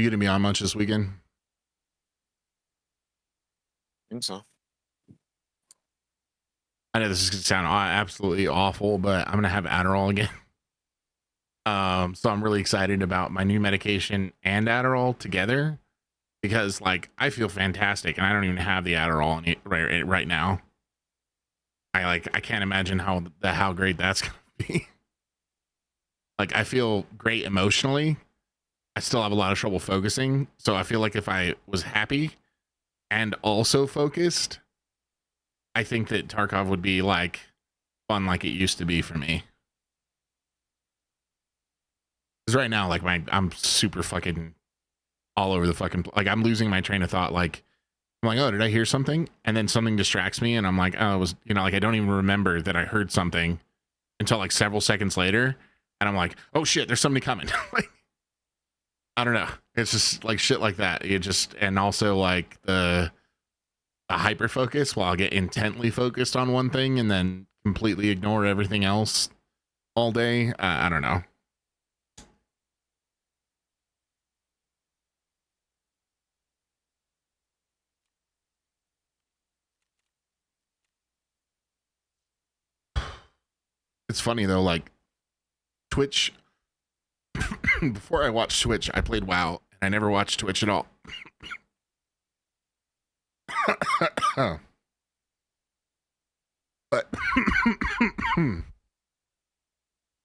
[SPEAKER 1] You gonna be on much this weekend?
[SPEAKER 2] I think so.
[SPEAKER 1] I know this is gonna sound absolutely awful, but I'm gonna have Adderall again. So I'm really excited about my new medication and Adderall together because, like, I feel fantastic, and I don't even have the Adderall right now. I can't imagine how great that's gonna be. Like, I feel great emotionally. I still have a lot of trouble focusing, so I feel like if I was happy and also focused, I think that Tarkov would be like fun like it used to be for me. Because right now, like, I'm super fucking all over the fucking, like, I'm losing my train of thought. Like, I'm like, oh, did I hear something? And then something distracts me, and I'm like, oh, it was, you know, like, I don't even remember that I heard something until like several seconds later, and I'm like, oh shit, there's somebody coming. Like, I don't know. It's just like shit like that. It just, and also like the hyper focus while I get intently focused on one thing and then completely ignore everything else all day. I don't know. It's funny though, like Twitch, before I watched Twitch, I played WoW and I never watched Twitch at all. But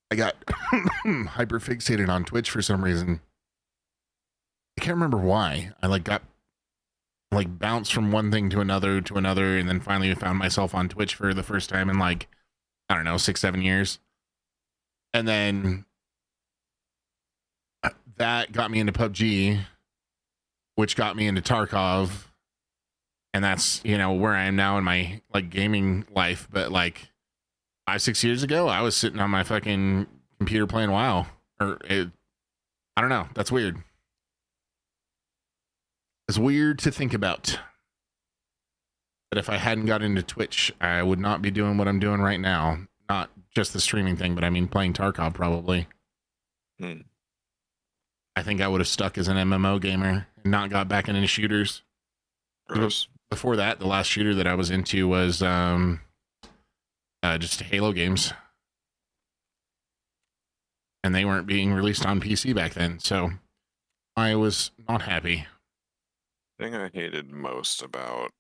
[SPEAKER 1] I got hyper fixated on Twitch for some reason. I can't remember why. I like got like bounced from one thing to another, and then finally found myself on Twitch for the first time in like, I don't know, 6-7 years. And then that got me into PUBG, which got me into Tarkov. And that's, you know, where I am now in my like gaming life. But like 5-6 years ago, I was sitting on my fucking computer playing WoW. I don't know. That's weird. It's weird to think about. But if I hadn't got into Twitch, I would not be doing what I'm doing right now. Not just the streaming thing, but I mean playing Tarkov probably. I think I would have stuck as an MMO gamer and not got back into shooters.
[SPEAKER 2] Gross.
[SPEAKER 1] Before that, the last shooter that I was into was just Halo games. And they weren't being released on PC back then, so I was not happy.
[SPEAKER 2] The thing I hated most about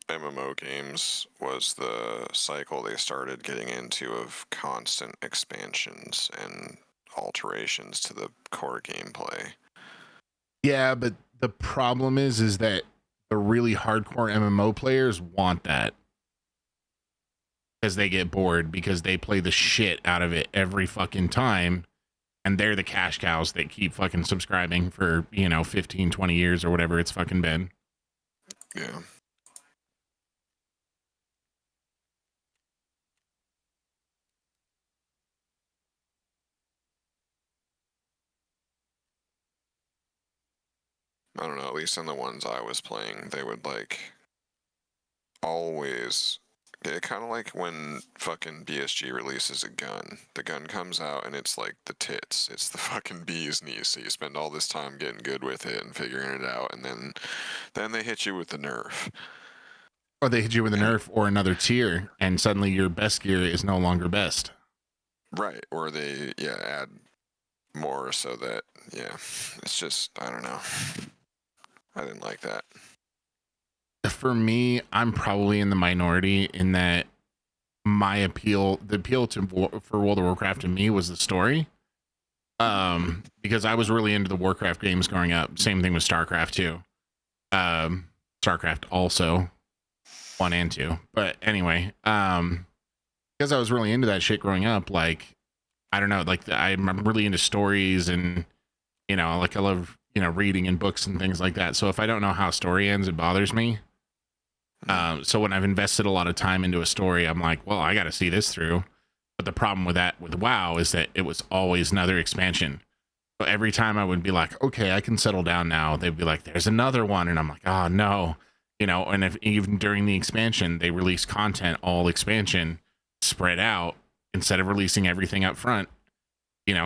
[SPEAKER 2] MMO games was the cycle they started getting into of constant expansions and alterations to the core gameplay.
[SPEAKER 1] Yeah, but the problem is that the really hardcore MMO players want that. Because they get bored because they play the shit out of it every fucking time. and they're the cash cows that keep fucking subscribing for, 15, 20 years or whatever it's fucking been.
[SPEAKER 2] Yeah. I don't know, at least in the ones I was playing, they would like always. Kind of like when fucking BSG releases a gun. The gun comes out and it's like the tits. It's the fucking bee's knees. So you spend all this time getting good with it and figuring it out, and then they hit you with the nerf.
[SPEAKER 1] Or they hit you with a nerf or another tier, and suddenly your best gear is no longer best.
[SPEAKER 2] Right. Or they add more so that it's just, I don't know. I didn't like that.
[SPEAKER 1] For me, I'm probably in the minority in that the appeal for World of Warcraft to me was the story. Because I was really into the Warcraft games growing up. Same thing with StarCraft too. StarCraft also 1 and 2. But anyway, because I was really into that shit growing up, like, I don't know, like I'm really into stories, and like I love reading and books and things like that. So if I don't know how a story ends, it bothers me. So when I've invested a lot of time into a story, I'm like, well, I got to see this through. But the problem with that with WoW is that it was always another expansion. So every time I would be like, okay, I can settle down now, they'd be like, there's another one, and I'm like, oh no, And if even during the expansion they release content, all expansion spread out instead of releasing everything up front,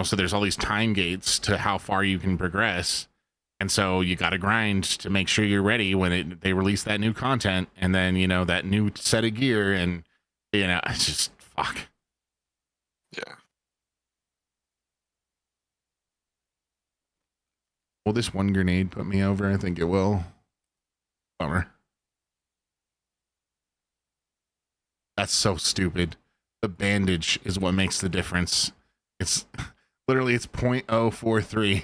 [SPEAKER 1] So there's all these time gates to how far you can progress. And so you got to grind to make sure you're ready when they release that new content, and then, that new set of gear, and, it's just fuck.
[SPEAKER 2] Yeah.
[SPEAKER 1] Will this one grenade put me over? I think it will. Bummer. That's so stupid. The bandage is what makes the difference. It's literally, it's 0.043.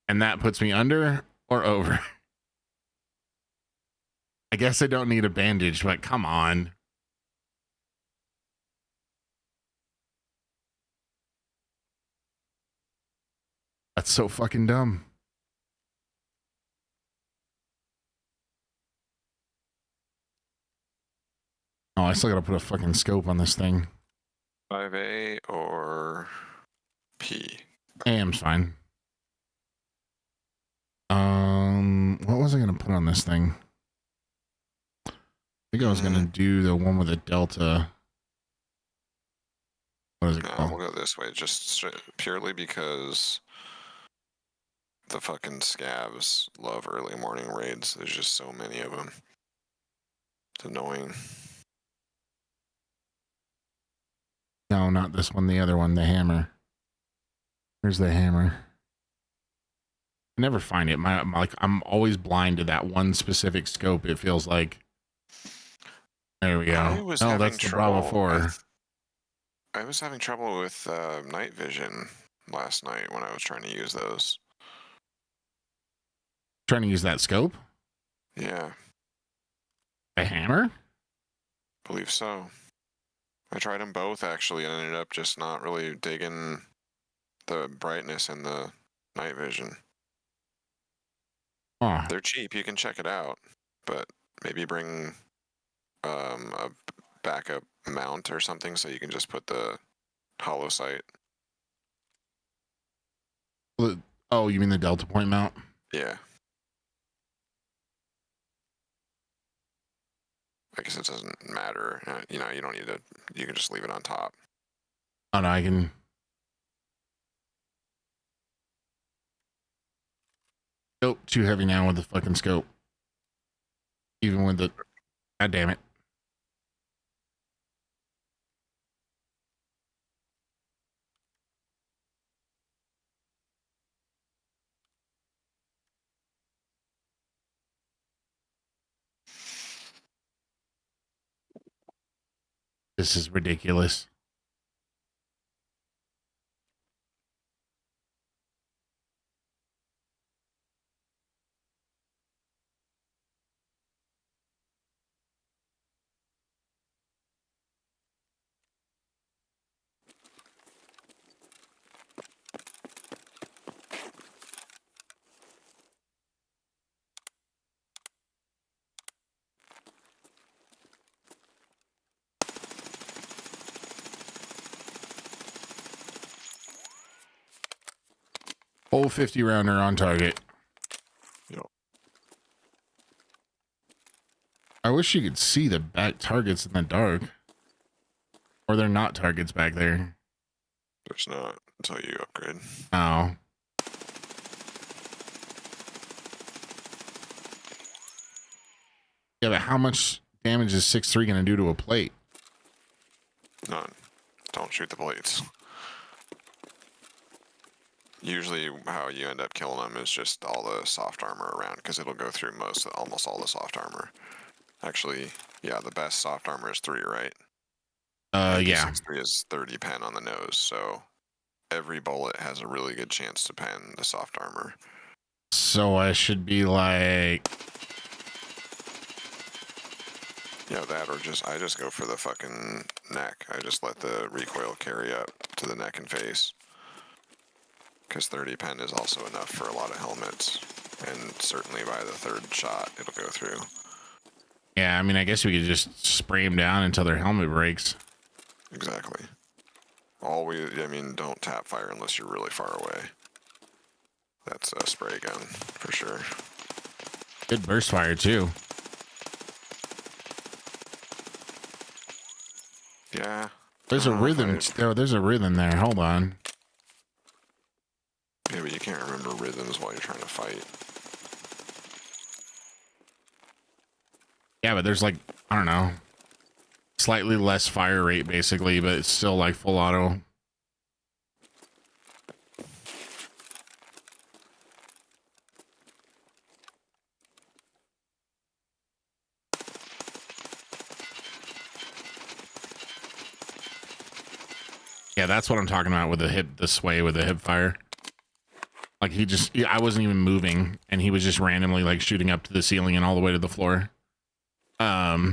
[SPEAKER 1] And that puts me under or over. I guess I don't need a bandage, but come on. That's so fucking dumb. Oh, I still gotta put a fucking scope on this thing.
[SPEAKER 2] 5A or P?
[SPEAKER 1] AM's fine. What was I gonna put on this thing? I think I was gonna do the one with the delta. What is it
[SPEAKER 2] No,
[SPEAKER 1] called?
[SPEAKER 2] we'll go this way, just purely because the fucking scavs love early morning raids. There's just so many of them. It's annoying.
[SPEAKER 1] No, not this one. The other one, the hammer. Here's the hammer. I never find it. Like, I'm always blind to that one specific scope. It feels like. There we go. Oh, that's the Bravo 4.
[SPEAKER 2] I was having trouble with night vision last night when I was trying to use those.
[SPEAKER 1] Trying to use that scope?
[SPEAKER 2] Yeah.
[SPEAKER 1] A hammer?
[SPEAKER 2] Believe so. I tried them both actually, and ended up just not really digging the brightness and the night vision.
[SPEAKER 1] Oh.
[SPEAKER 2] They're cheap. You can check it out, but maybe bring a backup mount or something so you can just put the hollow sight.
[SPEAKER 1] Oh, you mean the Delta Point mount?
[SPEAKER 2] Yeah. I guess it doesn't matter. You don't need to. You can just leave it on top.
[SPEAKER 1] Oh no, I can. Nope, too heavy now with the fucking scope. Even with the. God damn it. This is ridiculous. Whole 50 rounder on target.
[SPEAKER 2] Yep.
[SPEAKER 1] I wish you could see the back targets in the dark. Or they're not targets back there.
[SPEAKER 2] There's not until you upgrade.
[SPEAKER 1] Oh. Yeah, but how much damage is 6.3 going to do to a plate?
[SPEAKER 2] None. Don't shoot the plates. Usually how you end up killing them is just all the soft armor around, because it'll go through almost all the soft armor. Actually, yeah, the best soft armor is 3, right?
[SPEAKER 1] Yeah.
[SPEAKER 2] 6.3 is 30 pen on the nose, so every bullet has a really good chance to pen the soft armor.
[SPEAKER 1] So I should be like...
[SPEAKER 2] Yeah, that, or I just go for the fucking neck. I just let the recoil carry up to the neck and face. Because 30 pen is also enough for a lot of helmets. And certainly by the third shot, it'll go through.
[SPEAKER 1] Yeah, I mean, I guess we could just spray them down until their helmet breaks.
[SPEAKER 2] Exactly. I mean, don't tap fire unless you're really far away. That's a spray gun, for sure.
[SPEAKER 1] Good burst fire, too.
[SPEAKER 2] Yeah.
[SPEAKER 1] There's a rhythm. There's a rhythm there. Hold on.
[SPEAKER 2] Yeah, but you can't remember rhythms while you're trying to fight.
[SPEAKER 1] Yeah, but there's like, I don't know, slightly less fire rate basically, but it's still like full auto. Yeah, that's what I'm talking about with the sway with the hip fire. Like I wasn't even moving and he was just randomly like shooting up to the ceiling and all the way to the floor. But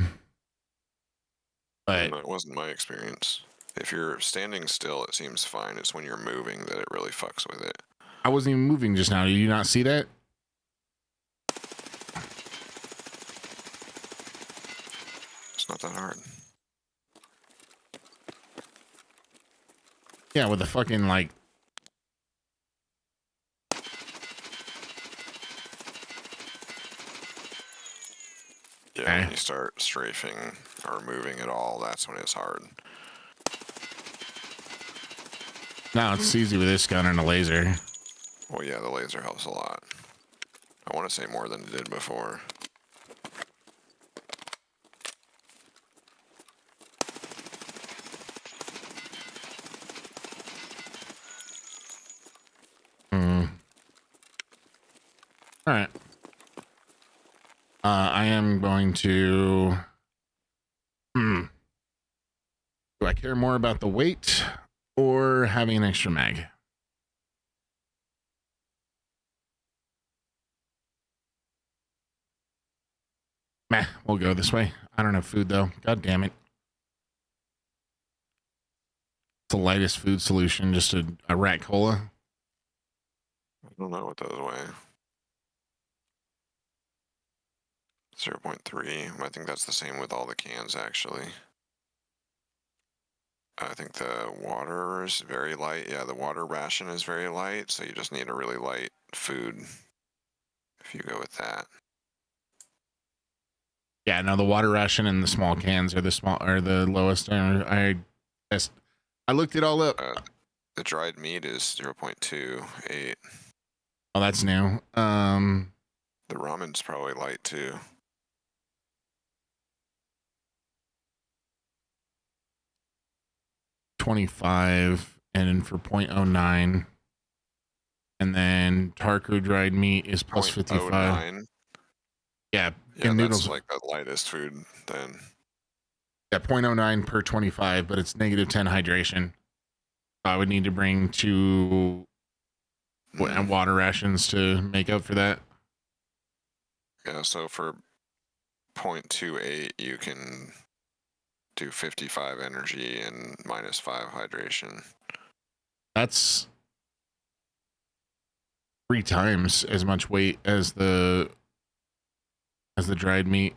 [SPEAKER 2] That wasn't my experience. If you're standing still, it seems fine. It's when you're moving that it really fucks with it.
[SPEAKER 1] I wasn't even moving just now. Did you not see that?
[SPEAKER 2] It's not that hard.
[SPEAKER 1] Yeah, with the fucking like.
[SPEAKER 2] Yeah,
[SPEAKER 1] Okay.
[SPEAKER 2] when you start strafing or moving at all, that's when it's hard.
[SPEAKER 1] No, it's easy with this gun and a laser.
[SPEAKER 2] Well, yeah, the laser helps a lot. I want to say more than it did before.
[SPEAKER 1] All right. I am going to. Do I care more about the weight or having an extra mag? Meh, we'll go this way. I don't have food though. God damn it. It's the lightest food solution, just a rat cola.
[SPEAKER 2] I don't know what those weigh. 0.3. I think that's the same with all the cans, actually. I think the water is very light. Yeah, the water ration is very light, so you just need a really light food if you go with that.
[SPEAKER 1] Yeah, no, the water ration and the small cans are the lowest. I looked it all up.
[SPEAKER 2] The dried meat is 0.28.
[SPEAKER 1] Oh, that's new.
[SPEAKER 2] The ramen's probably light too.
[SPEAKER 1] $25 and then for 0.09, and then Tarko dried meat is plus 55.
[SPEAKER 2] 0.09.
[SPEAKER 1] Yeah,
[SPEAKER 2] Yeah,
[SPEAKER 1] and
[SPEAKER 2] that's
[SPEAKER 1] noodles
[SPEAKER 2] like the lightest food then.
[SPEAKER 1] Yeah, 0.09 per 25, but it's -10 hydration. I would need to bring 2 water rations to make up for that.
[SPEAKER 2] Yeah, so for 0.28 you can do 55 energy and -5 hydration.
[SPEAKER 1] That's 3 times as much weight as the dried meat.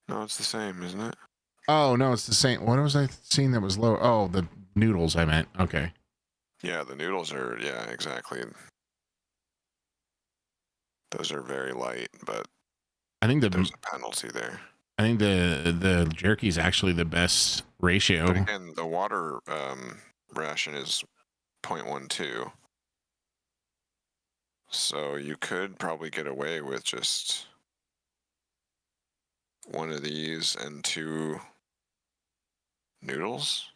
[SPEAKER 2] No, it's the same, isn't it?
[SPEAKER 1] Oh no, it's the same. What was I seeing that was low? Oh, the Noodles, I meant. Okay.
[SPEAKER 2] Yeah, the noodles are, yeah, exactly. Those are very light, but
[SPEAKER 1] I think
[SPEAKER 2] there's a penalty there.
[SPEAKER 1] the jerky is actually the best ratio.
[SPEAKER 2] But again, the water ration is 0.12. So you could probably get away with just one of these and 2 noodles?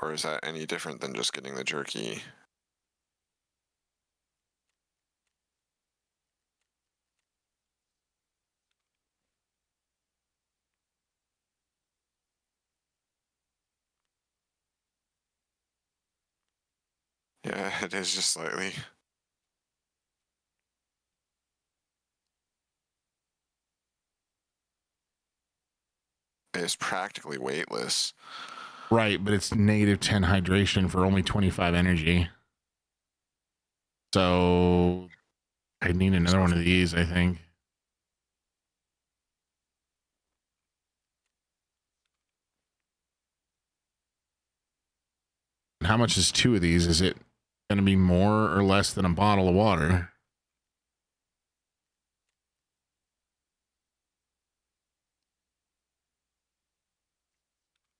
[SPEAKER 2] Or is that any different than just getting the jerky? Yeah, it is just slightly. It's practically weightless.
[SPEAKER 1] Right, but it's -10 hydration for only 25 energy. So I need another one of these, I think. And how much is 2 of these? Is it going to be more or less than a bottle of water?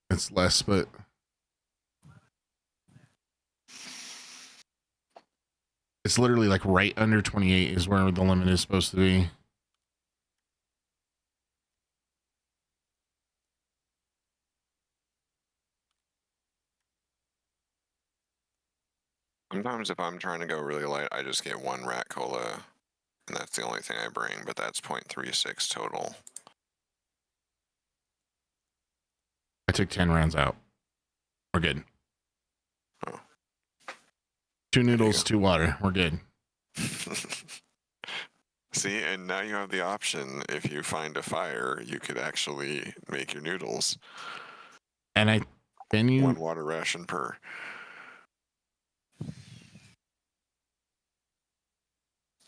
[SPEAKER 1] It's less, but it's literally like right under 28 is where the limit is supposed to be.
[SPEAKER 2] Sometimes if I'm trying to go really light, I just get 1 rat cola, and that's the only thing I bring, but that's 0.36 total.
[SPEAKER 1] I took 10 rounds out. We're good.
[SPEAKER 2] Oh.
[SPEAKER 1] 2 noodles, 2 water. We're good.
[SPEAKER 2] See, and now you have the option. If you find a fire, you could actually make your noodles.
[SPEAKER 1] And then you
[SPEAKER 2] 1 water ration per.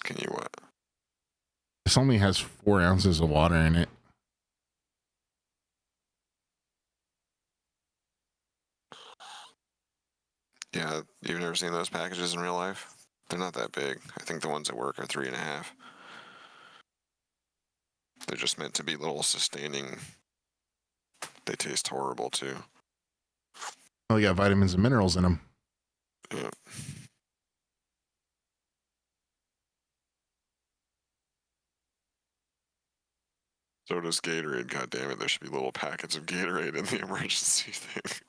[SPEAKER 2] Can you what?
[SPEAKER 1] This only has 4 ounces of water in it.
[SPEAKER 2] Yeah, you've never seen those packages in real life? They're not that big. I think the ones at work are 3.5. They're just meant to be little sustaining. They taste horrible too.
[SPEAKER 1] Oh, you got vitamins and minerals in them.
[SPEAKER 2] Yeah. So does Gatorade. God damn it! There should be little packets of Gatorade in the emergency thing.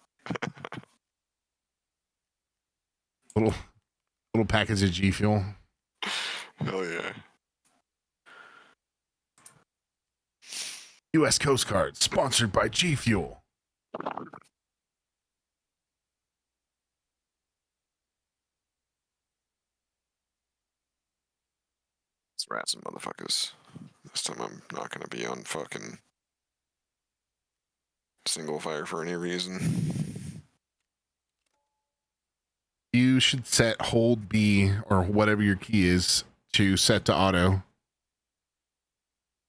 [SPEAKER 1] Little packets of G Fuel.
[SPEAKER 2] Hell yeah.
[SPEAKER 1] U.S. Coast Guard, sponsored by G Fuel.
[SPEAKER 2] Let's rat some motherfuckers. This time I'm not gonna be on fucking single fire for any reason.
[SPEAKER 1] You should set hold B or whatever your key is to set to auto.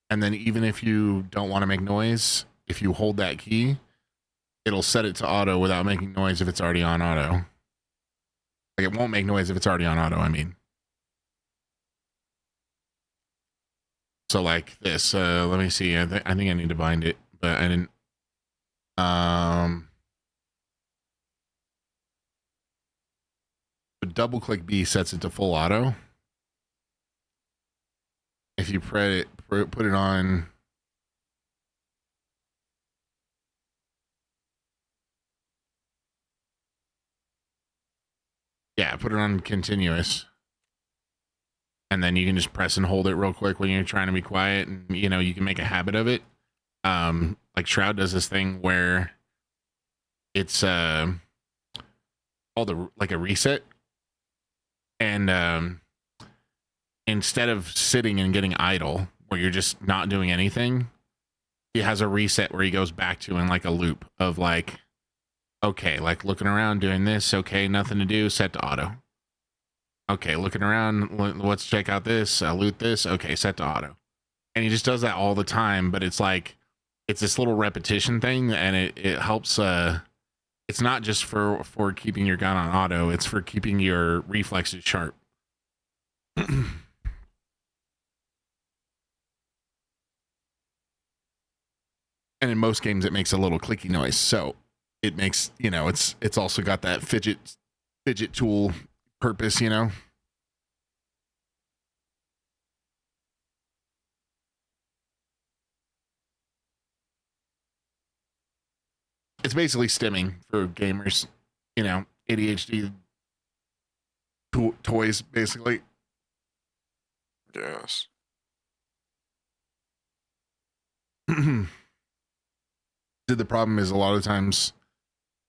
[SPEAKER 1] And then even if you don't want to make noise, if you hold that key, it'll set it to auto without making noise if it's already on auto. Like it won't make noise if it's already on auto, I mean. So like this, let me see. I think I need to bind it, but I didn't. Double click B sets it to full auto. If you put it on. Yeah, put it on continuous. And then you can just press and hold it real quick when you're trying to be quiet, and you know, you can make a habit of it. Like Shroud does this thing where it's called like a reset. And instead of sitting and getting idle, where you're just not doing anything, he has a reset where he goes back to in like a loop of like, okay, like looking around, doing this, okay, nothing to do, set to auto. Okay, looking around, let's check out this, loot this, okay, set to auto. And he just does that all the time, but it's like, it's this little repetition thing, and it helps It's not just for keeping your gun on auto, it's for keeping your reflexes sharp. And in most games it makes a little clicky noise, so it makes, you know, it's also got that fidget tool purpose, you know. It's basically stimming for gamers, you know, ADHD toys, basically.
[SPEAKER 2] Yes.
[SPEAKER 1] The problem is a lot of times,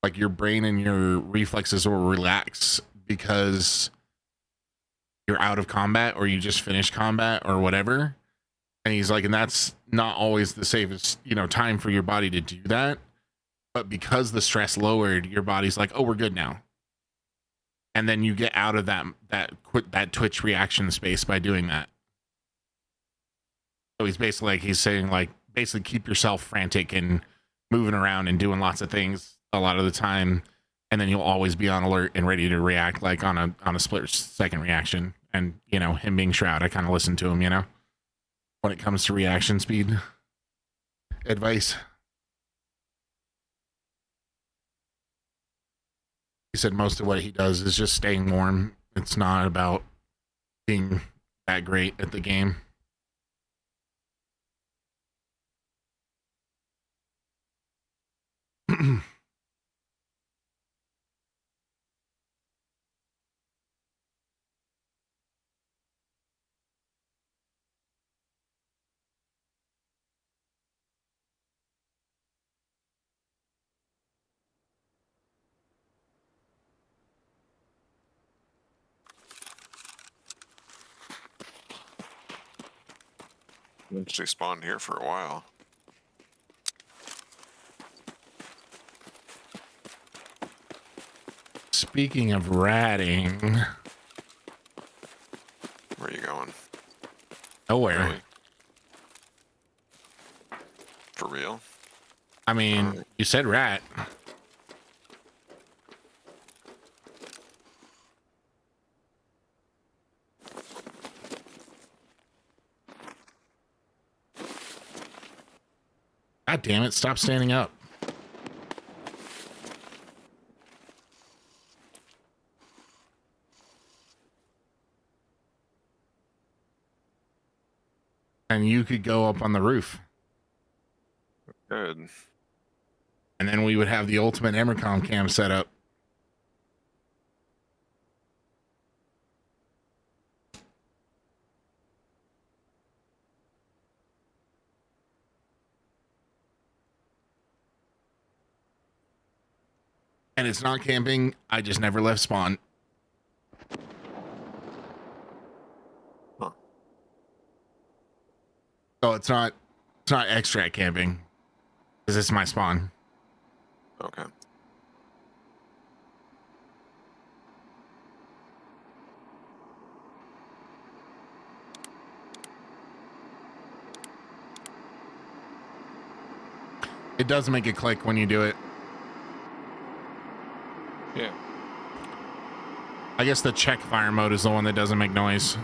[SPEAKER 1] like, your brain and your reflexes will relax because you're out of combat or you just finished combat or whatever. And he's like, and that's not always the safest, you know, time for your body to do that. But because the stress lowered, your body's like, oh, we're good now. And then you get out of that twitch reaction space by doing that. So he's basically like, he's saying, like, basically keep yourself frantic and moving around and doing lots of things a lot of the time, and then you'll always be on alert and ready to react, like on a split second reaction. And, you know, him being Shroud, I kind of listen to him, you know, when it comes to reaction speed advice. He said most of what he does is just staying warm. It's not about being that great at the game.
[SPEAKER 2] Actually spawned here for a while.
[SPEAKER 1] Speaking of ratting,
[SPEAKER 2] Where are you going?
[SPEAKER 1] nowhere.
[SPEAKER 2] Really? For real?
[SPEAKER 1] I mean, you said rat. God damn it, stop standing up. And you could go up on the roof.
[SPEAKER 2] Good.
[SPEAKER 1] And then we would have the ultimate Emercom cam set up. And it's not camping. I just never left spawn.
[SPEAKER 2] Huh.
[SPEAKER 1] So it's not extract camping. Because it's my spawn.
[SPEAKER 2] Okay.
[SPEAKER 1] It does make it click when you do it.
[SPEAKER 2] Yeah.
[SPEAKER 1] I guess the check fire mode is the one that doesn't make noise.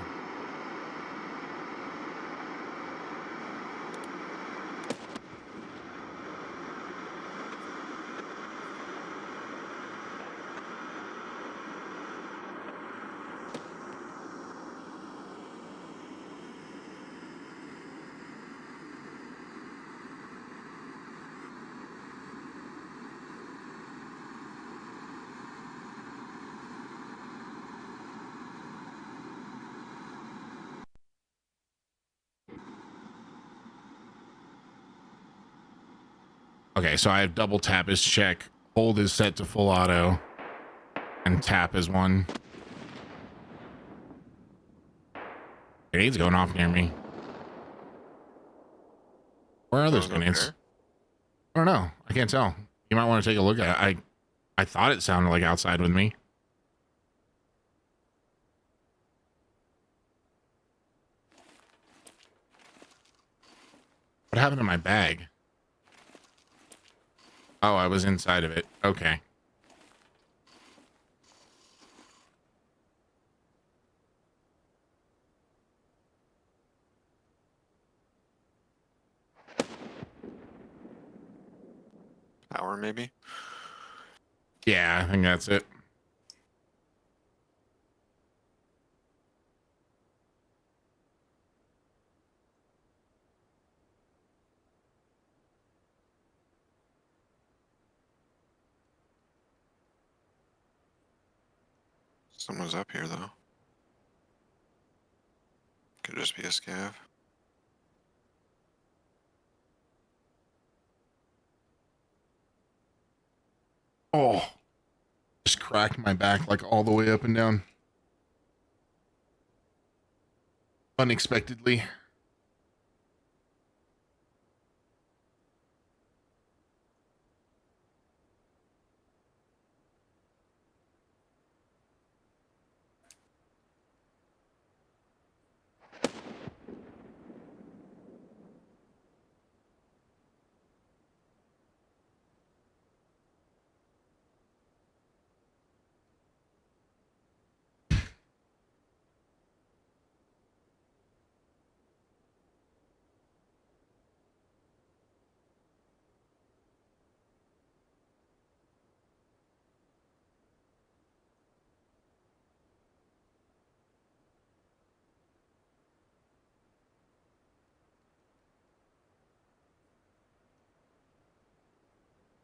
[SPEAKER 1] Okay, so I have double tap is check, hold is set to full auto, and tap is one. Grenades going off near me. Where are those
[SPEAKER 2] Those up
[SPEAKER 1] grenades?
[SPEAKER 2] there?
[SPEAKER 1] I don't know. I can't tell. You might want to take a look at it. I thought it sounded like outside with me. What happened to my bag? Oh, I was inside of it. Okay.
[SPEAKER 2] Hour, maybe?
[SPEAKER 1] Yeah, I think that's it.
[SPEAKER 2] Someone's up here, though. Could just be a scav.
[SPEAKER 1] Oh, just cracked my back like all the way up and down. Unexpectedly.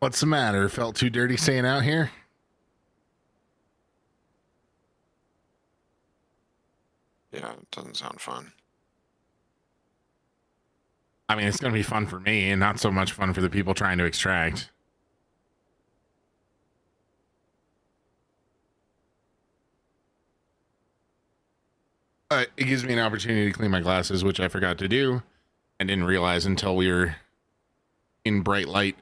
[SPEAKER 1] What's the matter? Felt too dirty staying out here?
[SPEAKER 2] Yeah, it doesn't sound fun.
[SPEAKER 1] I mean, it's going to be fun for me and not so much fun for the people trying to extract. But it gives me an opportunity to clean my glasses, which I forgot to do and didn't realize until we were in bright light.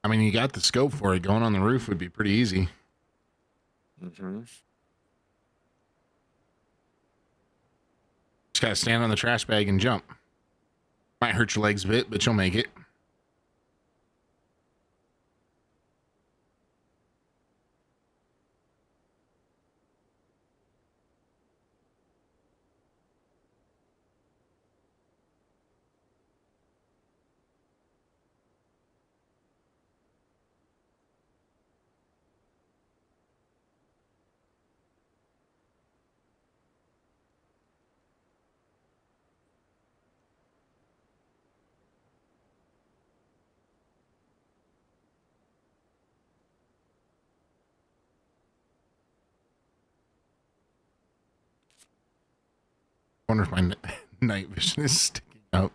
[SPEAKER 1] I mean, you got the scope for it. Going on the roof would be pretty easy.
[SPEAKER 2] Mm-hmm.
[SPEAKER 1] Just got to stand on the trash bag and jump. Might hurt your legs a bit, but you'll make it. I wonder if my night vision is sticking out.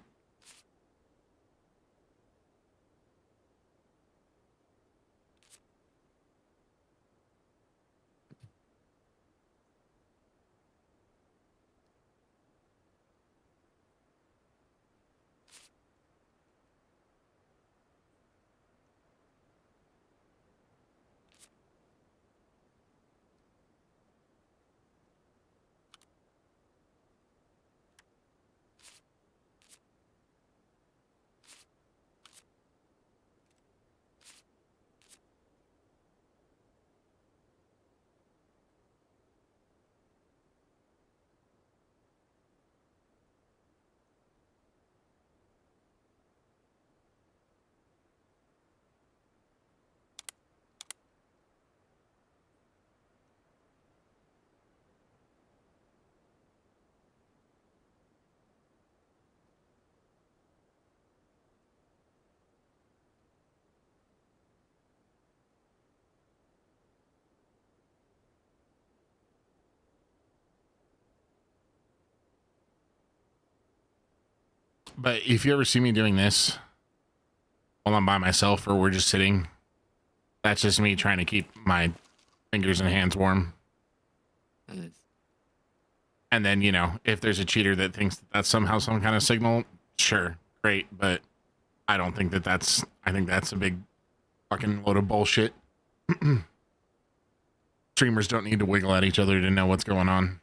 [SPEAKER 1] But if you ever see me doing this while I'm by myself or we're just sitting, that's just me trying to keep my fingers and hands warm.
[SPEAKER 2] Mm.
[SPEAKER 1] And then, you know, if there's a cheater that thinks that that's somehow some kind of signal, sure, great. But I don't think that's. I think that's a big fucking load of bullshit. Streamers don't need to wiggle at each other to know what's going on.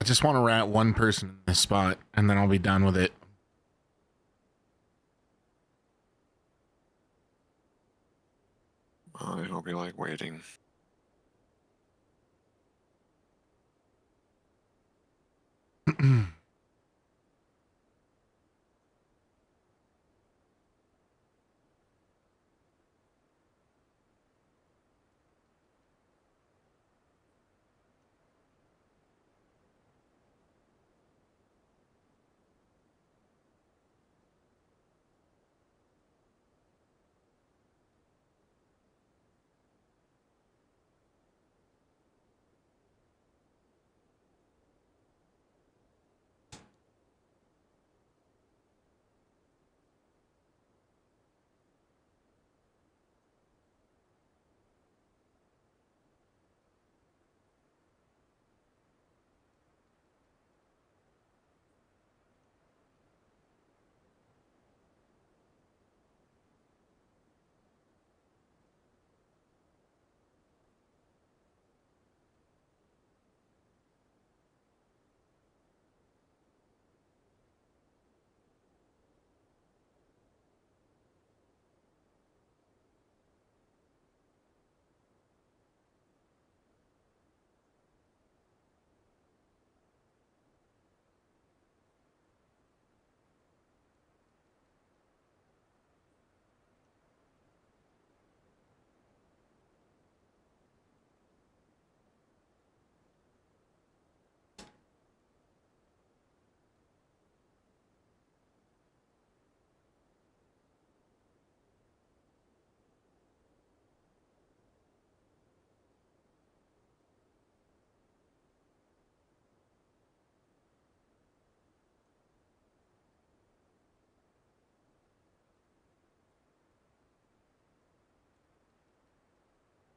[SPEAKER 1] I just want to rat one person in this spot, and then I'll be done with it.
[SPEAKER 2] It'll be like waiting.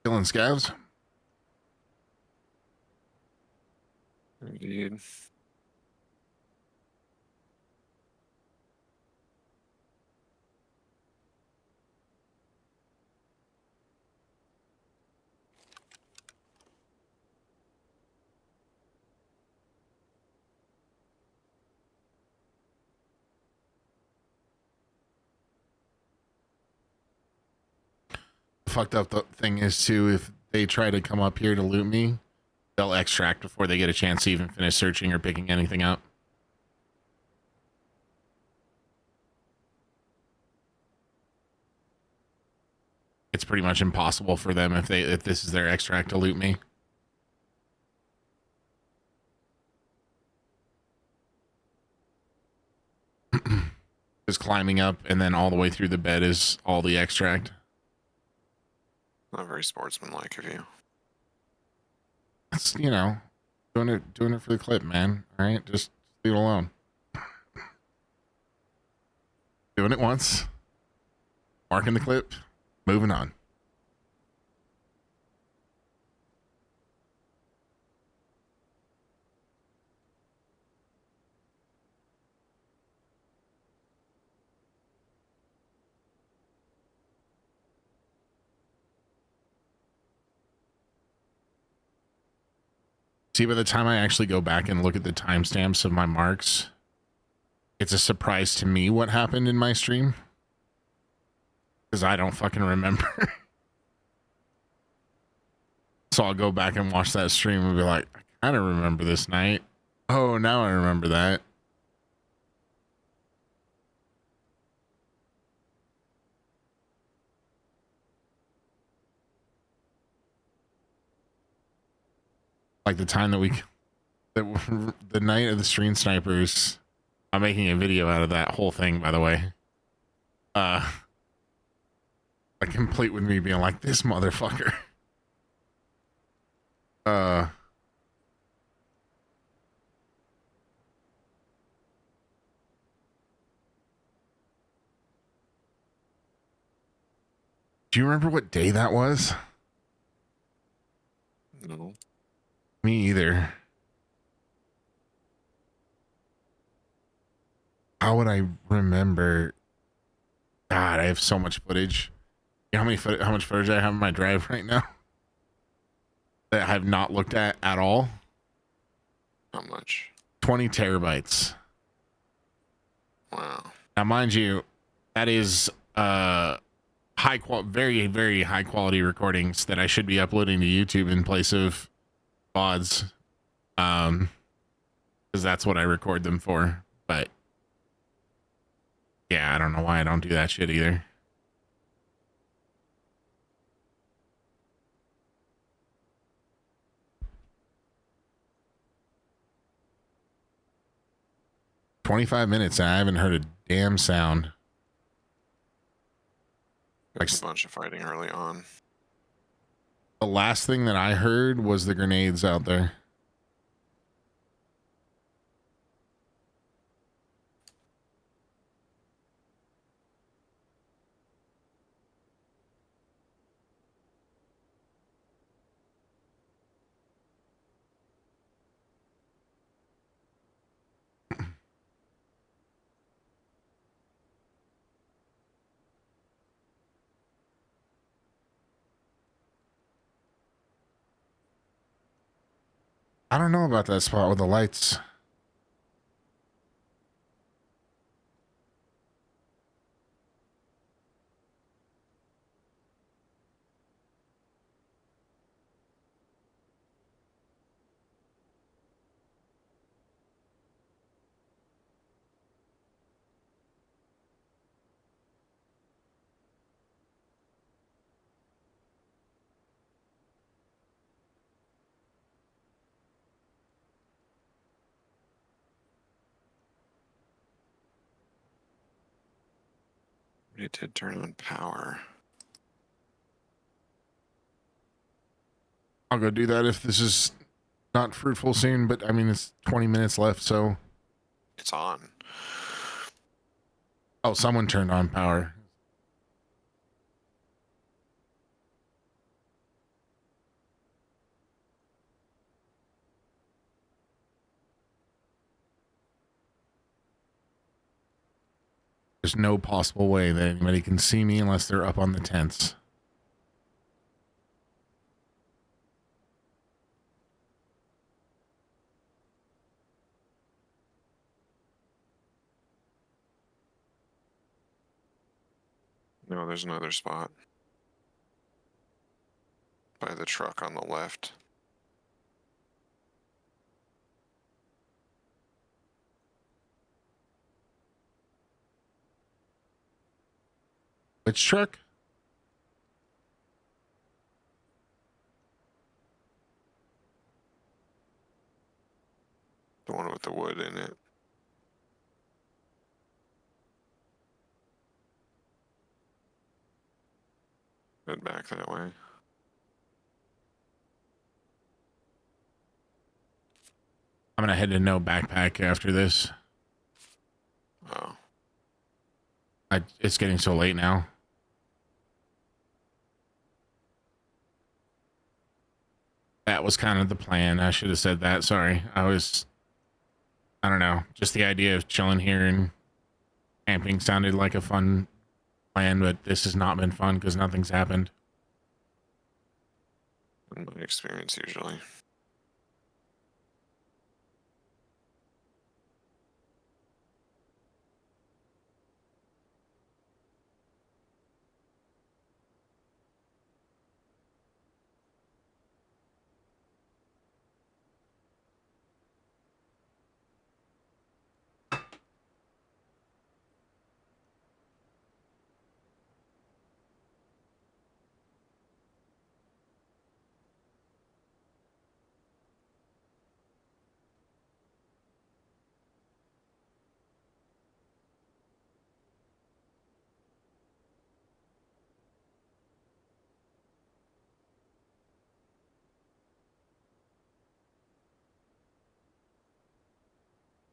[SPEAKER 1] Killing scavs.
[SPEAKER 2] Indeed.
[SPEAKER 1] Fucked up the thing is too, if they try to come up here to loot me, they'll extract before they get a chance to even finish searching or picking anything up. It's pretty much impossible for them if this is their extract to loot me. Just climbing up and then all the way through the bed is all the extract.
[SPEAKER 2] Not very sportsmanlike of you.
[SPEAKER 1] It's, you know, doing it for the clip, man. All right, just leave it alone. Doing it once, marking the clip, moving on. See, by the time I actually go back and look at the timestamps of my marks, it's a surprise to me what happened in my stream. Because I don't fucking remember. So I'll go back and watch that stream and be like, I kind of remember this night. Oh, now I remember that. Like the time that the night of the stream snipers. I'm making a video out of that whole thing, by the way. Like complete with me being like, this motherfucker. Do you remember what day that was?
[SPEAKER 2] No.
[SPEAKER 1] Me either. How would I remember? God, I have so much footage. You know how much footage I have in my drive right now that I have not looked at all?
[SPEAKER 2] How much?
[SPEAKER 1] 20 terabytes.
[SPEAKER 2] Wow.
[SPEAKER 1] Now, mind you, that is very, very high quality recordings that I should be uploading to YouTube in place of VODs. Because that's what I record them for. But yeah, I don't know why I don't do that shit either. "25 minutes and I haven't heard a damn sound."
[SPEAKER 2] There's a bunch of fighting early on.
[SPEAKER 1] The last thing that I heard was the grenades out there. I don't know about that spot with the lights.
[SPEAKER 2] It did turn on power.
[SPEAKER 1] I'll go do that if this is not fruitful soon, but I mean, it's 20 minutes left, so.
[SPEAKER 2] It's on.
[SPEAKER 1] Oh, someone turned on power. There's no possible way that anybody can see me unless they're up on the tents.
[SPEAKER 2] No, there's another spot. By the truck on the left.
[SPEAKER 1] Which truck?
[SPEAKER 2] The one with the wood in it. Head back that way.
[SPEAKER 1] I'm gonna head to no backpack after this.
[SPEAKER 2] Oh.
[SPEAKER 1] It's getting so late now. That was kind of the plan. I should have said that. Sorry. I don't know. Just the idea of chilling here and camping sounded like a fun plan, but this has not been fun because nothing's happened.
[SPEAKER 2] In my experience, usually.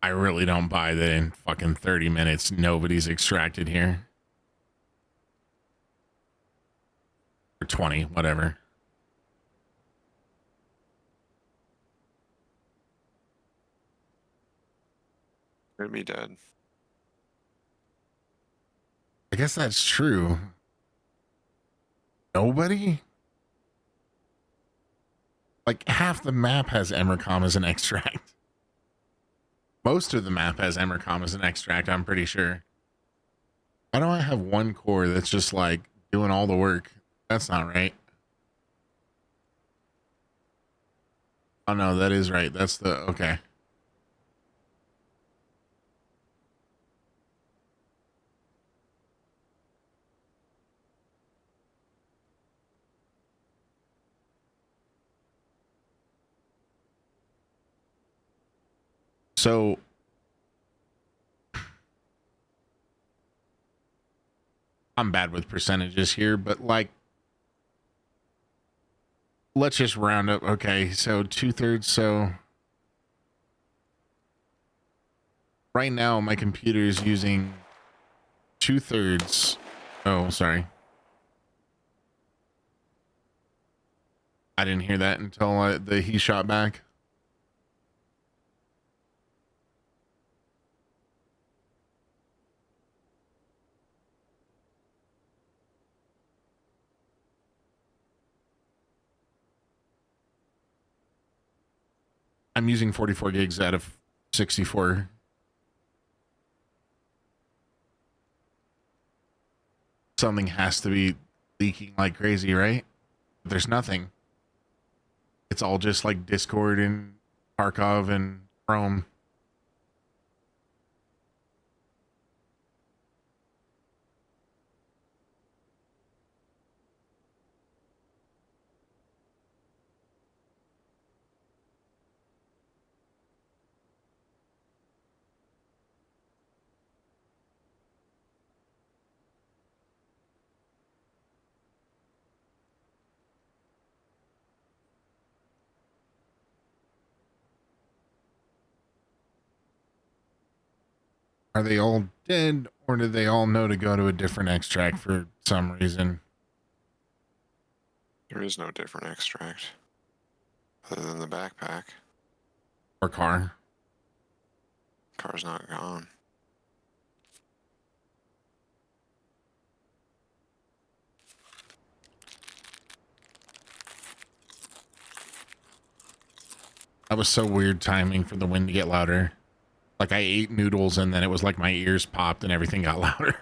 [SPEAKER 1] I really don't buy that in fucking 30 minutes nobody's extracted here. Or 20, whatever.
[SPEAKER 2] Could be dead.
[SPEAKER 1] I guess that's true. Nobody? Like half the map has Emercom as an extract. Most of the map has Emercom as an extract, I'm pretty sure. Why do I have one core that's just like doing all the work? That's not right. Oh no, that is right. That's the, okay. So I'm bad with percentages here, but like, let's just round up. Okay, so 2/3. So right now my computer is using 2/3. Oh, sorry. I didn't hear that until he shot back. I'm using 44 gigs out of 64. Something has to be leaking like crazy, right? But there's nothing. It's all just like Discord and Tarkov and Chrome. Are they all dead, or do they all know to go to a different extract for some reason?
[SPEAKER 2] There is no different extract other than the backpack.
[SPEAKER 1] Or car?
[SPEAKER 2] Car's not gone.
[SPEAKER 1] That was so weird timing for the wind to get louder. Like I ate noodles and then it was like my ears popped and everything got louder.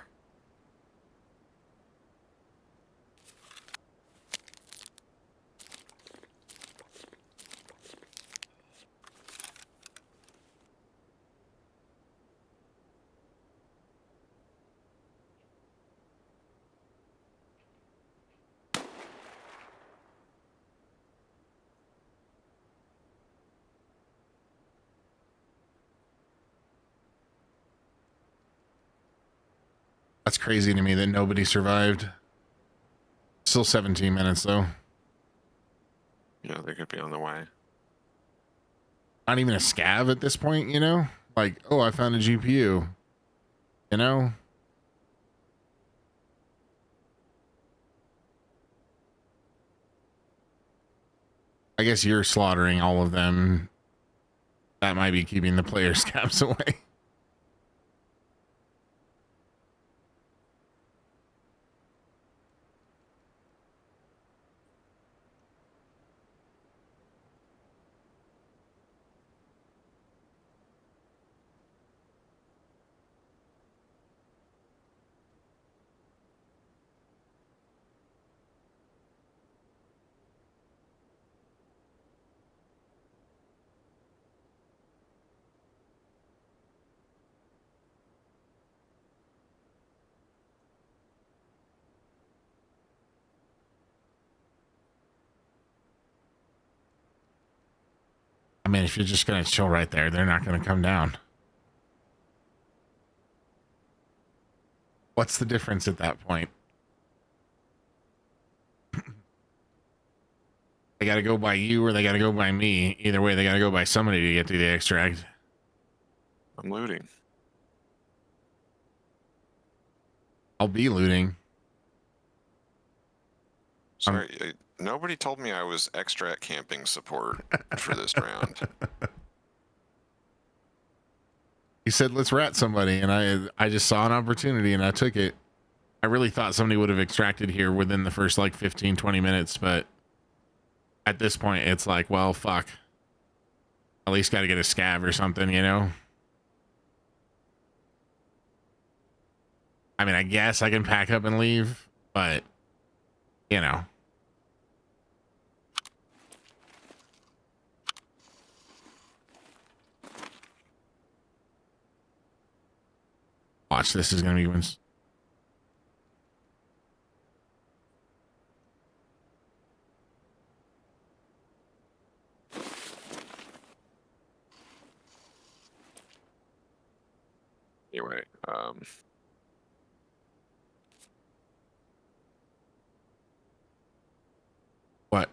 [SPEAKER 1] That's crazy to me that nobody survived. Still 17 minutes though.
[SPEAKER 2] You know, they could be on the way.
[SPEAKER 1] Not even a scav at this point, you know? Like, oh, I found a GPU. You know? I guess you're slaughtering all of them. That might be keeping the player scavs away. I mean, if you're just going to chill right there, they're not going to come down. What's the difference at that point? They got to go by you or they got to go by me. Either way, they got to go by somebody to get to the extract.
[SPEAKER 2] I'm looting.
[SPEAKER 1] I'll be looting.
[SPEAKER 2] Sorry, nobody told me I was extra at camping support for this round.
[SPEAKER 1] He said, let's rat somebody. And I just saw an opportunity and I took it. I really thought somebody would have extracted here within the first like 15, 20 minutes. But at this point, it's like, well, fuck. At least got to get a scav or something, you know? I mean, I guess I can pack up and leave, but, you know. Watch, this is going to be when...
[SPEAKER 2] Anyway,
[SPEAKER 1] What?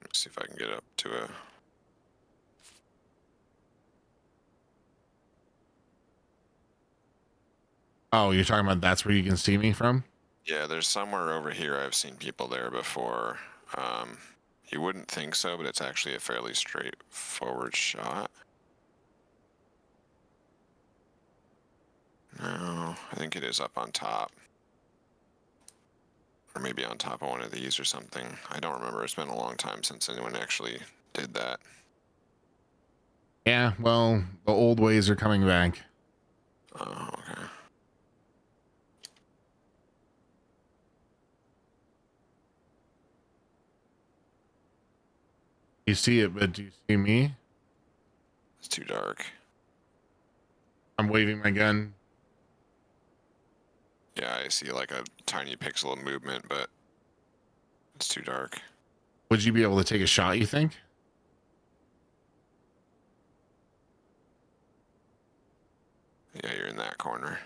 [SPEAKER 2] let's see if I can get up to a...
[SPEAKER 1] Oh, you're talking about that's where you can see me from?
[SPEAKER 2] Yeah, there's somewhere over here. I've seen people there before. You wouldn't think so, but it's actually a fairly straightforward shot. No, I think it is up on top. Or maybe on top of one of these or something. I don't remember. It's been a long time since anyone actually did that.
[SPEAKER 1] Yeah, well, the old ways are coming back.
[SPEAKER 2] Oh, okay.
[SPEAKER 1] You see it, but do you see me?
[SPEAKER 2] It's too dark.
[SPEAKER 1] I'm waving my gun.
[SPEAKER 2] Yeah, I see like a tiny pixel of movement, but it's too dark.
[SPEAKER 1] Would you be able to take a shot, you think?
[SPEAKER 2] Yeah, you're in that corner.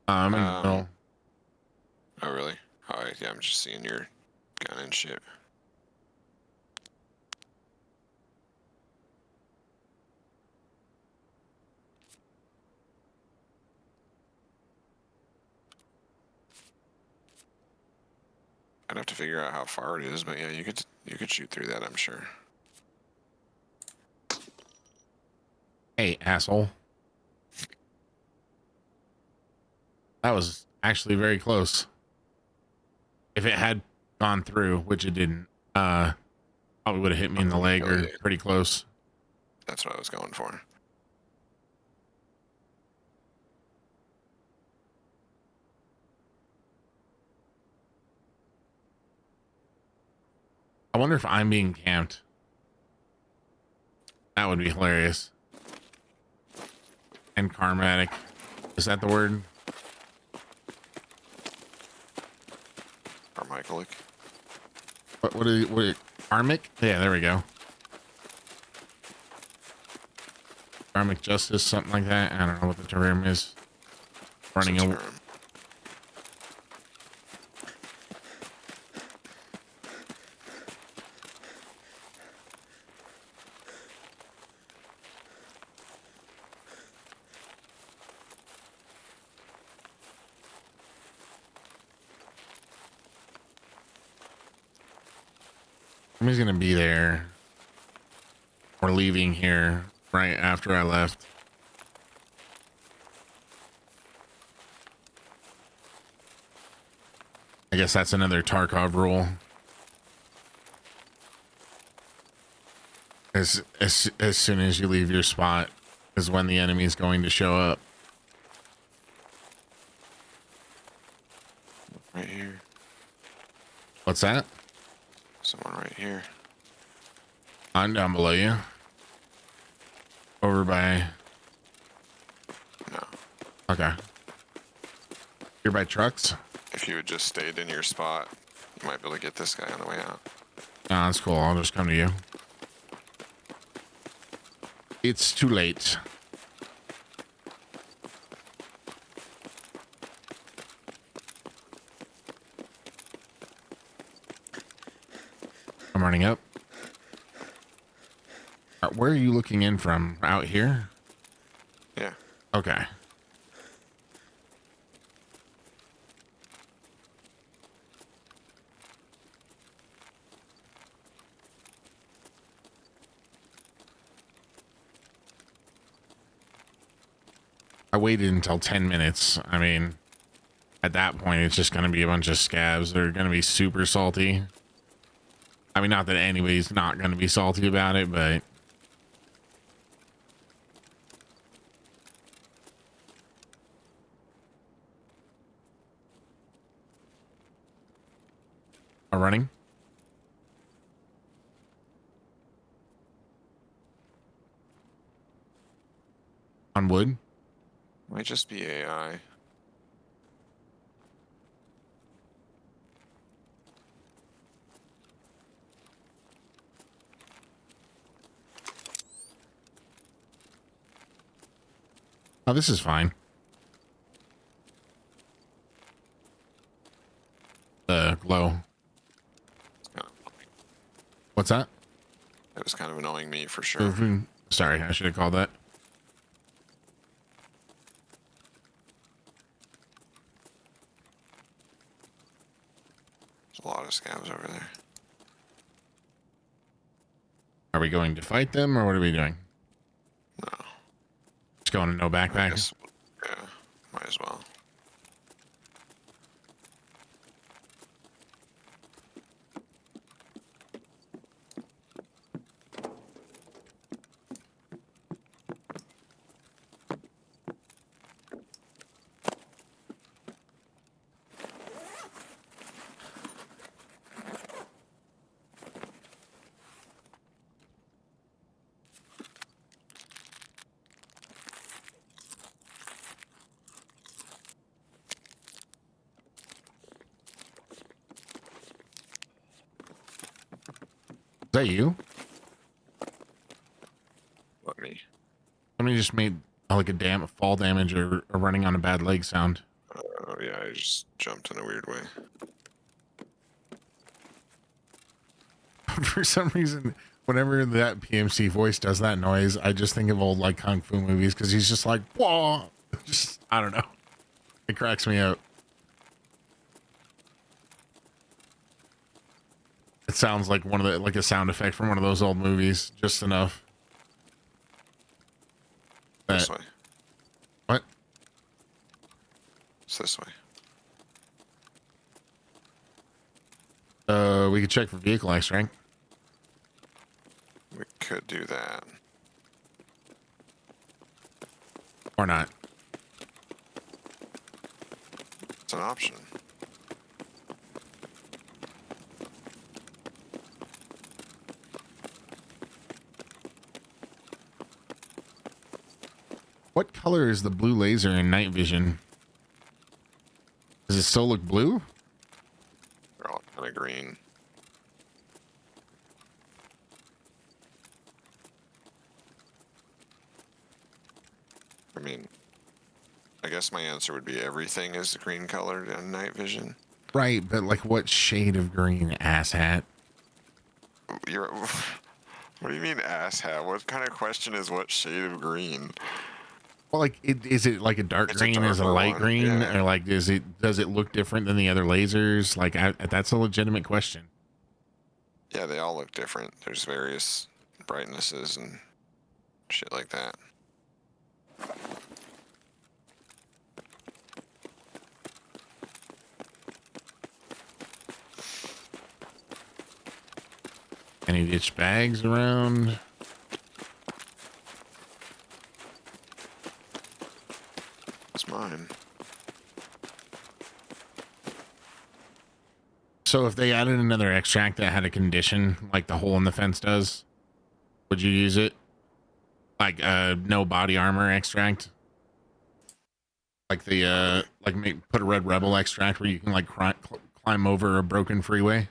[SPEAKER 1] I'm in the middle.
[SPEAKER 2] Oh, really? Oh, yeah, I'm just seeing your gun and shit. I'd have to figure out how far it is, but yeah, you could shoot through that, I'm sure.
[SPEAKER 1] Hey, asshole. That was actually very close. If it had gone through, which it didn't, probably would have hit me in the leg or pretty close.
[SPEAKER 2] That's what I was going for.
[SPEAKER 1] I wonder if I'm being camped. That would be hilarious. And karmatic. Is that the word?
[SPEAKER 2] Carmichaelic.
[SPEAKER 1] What is karmic? Yeah, there we go. Karmic justice, something like that. I don't know what the term is. Running a... Somebody's gonna be there. We're leaving here right after I left. I guess that's another Tarkov rule. As soon as you leave your spot is when the enemy's going to show up.
[SPEAKER 2] Right here.
[SPEAKER 1] What's that?
[SPEAKER 2] Someone right here.
[SPEAKER 1] I'm down below you. Over by...
[SPEAKER 2] No.
[SPEAKER 1] Okay. You're by trucks?
[SPEAKER 2] If you had just stayed in your spot, you might be able to get this guy on the way out.
[SPEAKER 1] Nah, that's cool. I'll just come to you. It's too late. I'm running up. Where are you looking in from? Out here? Okay. I waited until 10 minutes. I mean, at that point, it's just going to be a bunch of scabs. They're going to be super salty. I mean, not that anybody's not going to be salty about it, but... Are running? On wood?
[SPEAKER 2] Might just be AI.
[SPEAKER 1] Oh, this is fine. Glow. What's that?
[SPEAKER 2] It was kind of annoying me for sure.
[SPEAKER 1] Mhm. Sorry, I should have called that.
[SPEAKER 2] There's a lot of scabs over there.
[SPEAKER 1] Are we going to fight them, or what are we doing?
[SPEAKER 2] No.
[SPEAKER 1] Just going to no
[SPEAKER 2] I
[SPEAKER 1] backpack?
[SPEAKER 2] guess, yeah, might as well.
[SPEAKER 1] Is that you?
[SPEAKER 2] Let me.
[SPEAKER 1] Somebody just made like a fall damage or running on a bad leg sound.
[SPEAKER 2] Oh yeah, I just jumped in a weird way.
[SPEAKER 1] For some reason, whenever that PMC voice does that noise, I just think of old like kung fu movies because he's just like, whoa, just I don't know. It cracks me up. It sounds like one of the like a sound effect from one of those old movies, just enough.
[SPEAKER 2] This
[SPEAKER 1] That-
[SPEAKER 2] way.
[SPEAKER 1] What?
[SPEAKER 2] It's this way.
[SPEAKER 1] We could check for vehicle extract.
[SPEAKER 2] We could do that.
[SPEAKER 1] Or not.
[SPEAKER 2] It's an option.
[SPEAKER 1] What color is the blue laser in night vision? Does it still look blue?
[SPEAKER 2] They're all kind of green. I mean, I guess my answer would be everything is green colored in night vision.
[SPEAKER 1] Right, but like what shade of green, asshat?
[SPEAKER 2] You're. What do you mean, asshat? What kind of question is what shade of green?
[SPEAKER 1] Well, like, is it like a dark
[SPEAKER 2] It's a
[SPEAKER 1] green? Is it a
[SPEAKER 2] darker
[SPEAKER 1] light
[SPEAKER 2] one,
[SPEAKER 1] green?
[SPEAKER 2] yeah.
[SPEAKER 1] Or like, does it look different than the other lasers? Like, that's a legitimate question.
[SPEAKER 2] Yeah, they all look different. There's various brightnesses and shit like that.
[SPEAKER 1] Any ditch bags around?
[SPEAKER 2] It's mine.
[SPEAKER 1] So if they added another extract that had a condition like the hole in the fence does, would you use it? Like no body armor extract? Like the put a red rebel extract where you can like climb over a broken freeway?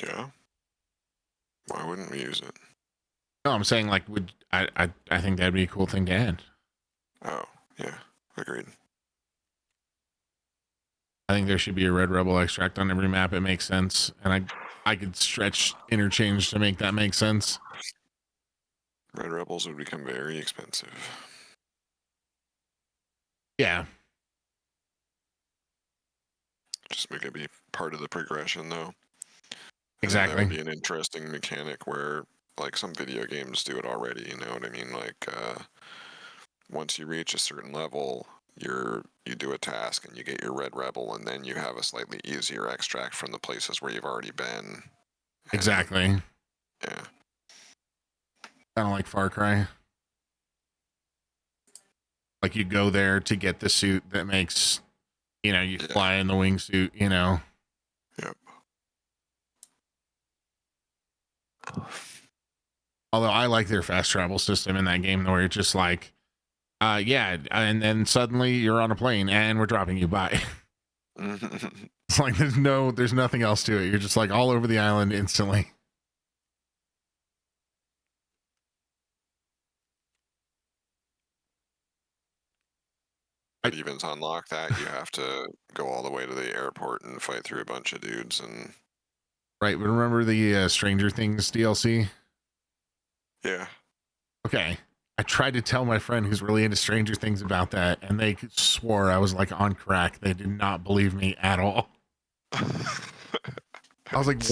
[SPEAKER 2] Yeah. Why wouldn't we use it?
[SPEAKER 1] No, I'm saying like I think that'd be a cool thing to add.
[SPEAKER 2] Oh, yeah. Agreed.
[SPEAKER 1] I think there should be a red rebel extract on every map. It makes sense, and I could stretch interchange to make that make sense.
[SPEAKER 2] Red Rebels would become very expensive.
[SPEAKER 1] Yeah.
[SPEAKER 2] Just make it be part of the progression, though. And then that
[SPEAKER 1] Exactly.
[SPEAKER 2] would be an interesting mechanic where, like, some video games do it already. You know what I mean? Like, once you reach a certain level, you do a task and you get your Red Rebel, and then you have a slightly easier extract from the places where you've already been. And,
[SPEAKER 1] Exactly.
[SPEAKER 2] yeah.
[SPEAKER 1] Kind of like Far Cry. Like you go there to get the suit that makes, you know, you fly in the wingsuit, you know.
[SPEAKER 2] Yep.
[SPEAKER 1] Although I like their fast travel system in that game where it's just like, yeah, and then suddenly you're on a plane and we're dropping you by. It's like there's nothing else to it. You're just like all over the island instantly.
[SPEAKER 2] But even to unlock that, you have to go all the way to the airport and fight through a bunch of dudes. And
[SPEAKER 1] Right, but remember the Stranger Things DLC?
[SPEAKER 2] yeah.
[SPEAKER 1] Okay. I tried to tell my friend who's really into Stranger Things about that, and they swore I was like on crack. They did not believe me at all. I was like,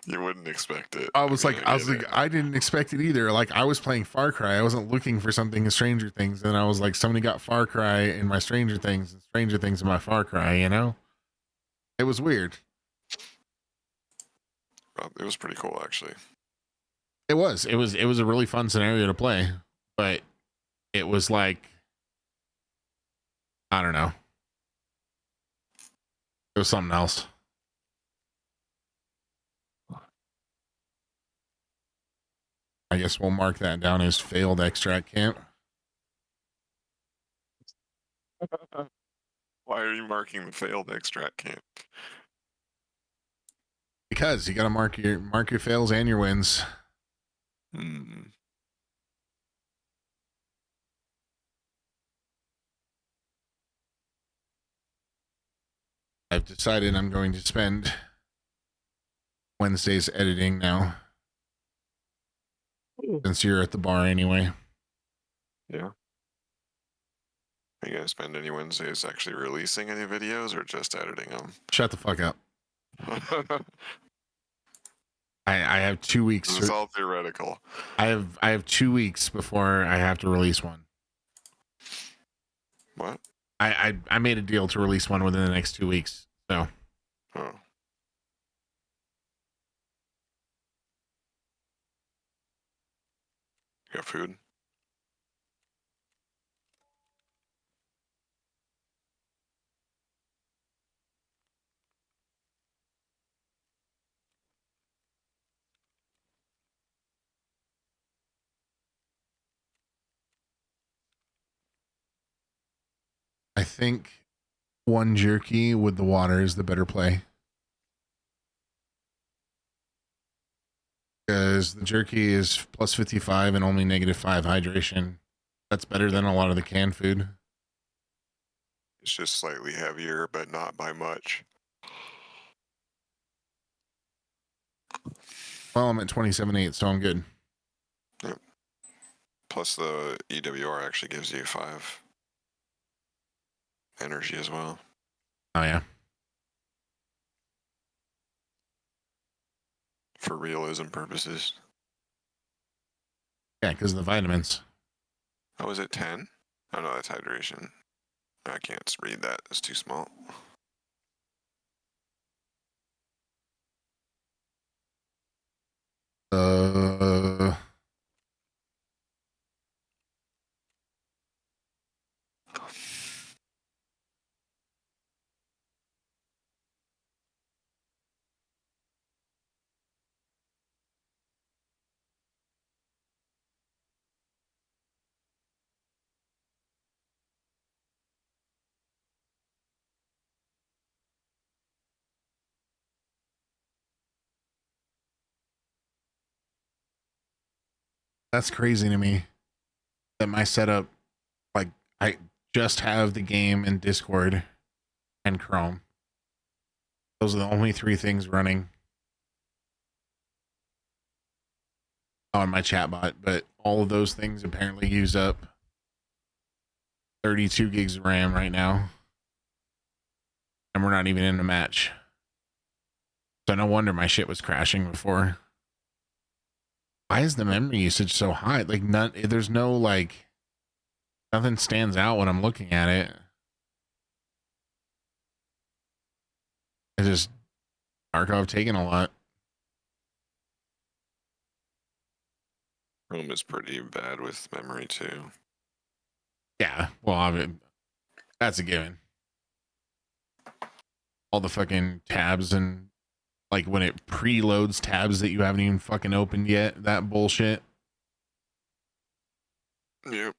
[SPEAKER 2] you wouldn't expect it.
[SPEAKER 1] I was like, I didn't expect it either. Like, I was playing Far Cry. I wasn't looking for something in Stranger Things, and I was like, somebody got Far Cry in my Stranger Things, and Stranger Things in my Far Cry. You know, it was weird.
[SPEAKER 2] It was pretty cool, actually.
[SPEAKER 1] It was a really fun scenario to play, but it was like, I don't know. It was something else. I guess we'll mark that down as failed extract camp.
[SPEAKER 2] Why are you marking the failed extract camp?
[SPEAKER 1] Because you got to mark your fails and your wins. I've decided I'm going to spend Wednesdays editing now. Since you're at the bar anyway.
[SPEAKER 2] Yeah. Are you going to spend any Wednesdays actually releasing any videos or just editing them?
[SPEAKER 1] Shut the fuck up. I have 2 weeks.
[SPEAKER 2] It's all theoretical.
[SPEAKER 1] I have 2 weeks before I have to release one.
[SPEAKER 2] What?
[SPEAKER 1] I made a deal to release one within the next 2 weeks. So.
[SPEAKER 2] Oh. You got food?
[SPEAKER 1] I think one jerky with the water is the better play. Because the jerky is plus 55 and only -5 hydration. That's better than a lot of the canned food.
[SPEAKER 2] It's just slightly heavier, but not by much.
[SPEAKER 1] Well, I'm at 27.8, so I'm good.
[SPEAKER 2] Yep. Plus the EWR actually gives you 5 energy as well.
[SPEAKER 1] Oh, yeah.
[SPEAKER 2] For realism purposes.
[SPEAKER 1] Yeah, because of the vitamins.
[SPEAKER 2] Oh, is it 10? Oh, no, that's hydration. I can't read that. It's too small.
[SPEAKER 1] That's crazy to me that my setup, like, I just have the game in Discord and Chrome. Those are the only 3 things running. on my chatbot, but all of those things apparently use up 32 gigs of RAM right now. And we're not even in a match. So no wonder my shit was crashing before. Why is the memory usage so high? Like there's no like, nothing stands out when I'm looking at it. It's just Tarkov taking a lot.
[SPEAKER 2] Chrome is pretty bad with memory too.
[SPEAKER 1] Yeah, well, that's a given. All the fucking tabs and like when it preloads tabs that you haven't even fucking opened yet, that bullshit.
[SPEAKER 2] Yep.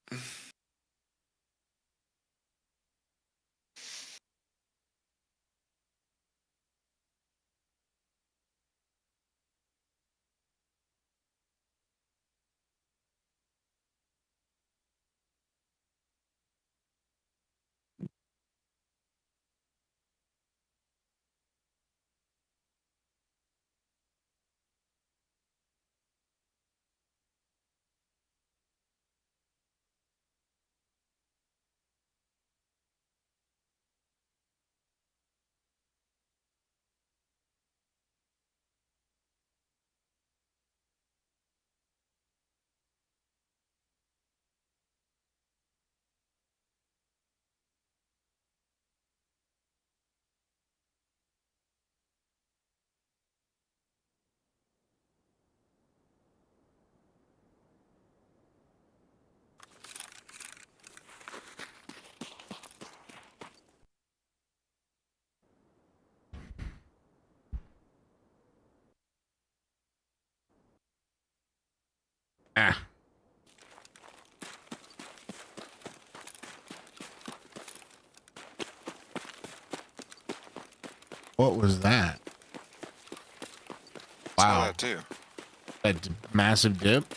[SPEAKER 1] Ah. What was that?
[SPEAKER 2] Saw
[SPEAKER 1] Wow.
[SPEAKER 2] that too.
[SPEAKER 1] That massive dip?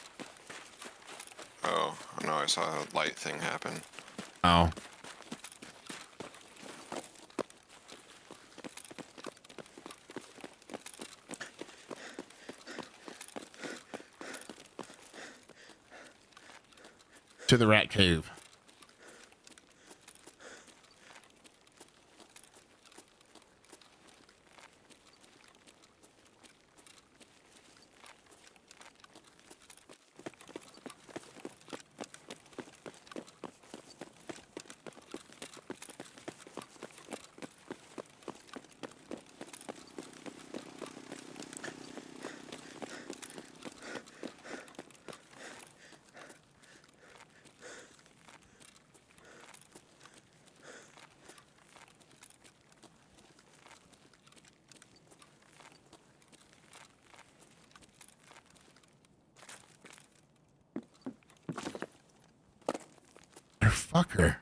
[SPEAKER 2] Oh, no, I saw a light thing happen.
[SPEAKER 1] Oh. To the rat cave. Fucker.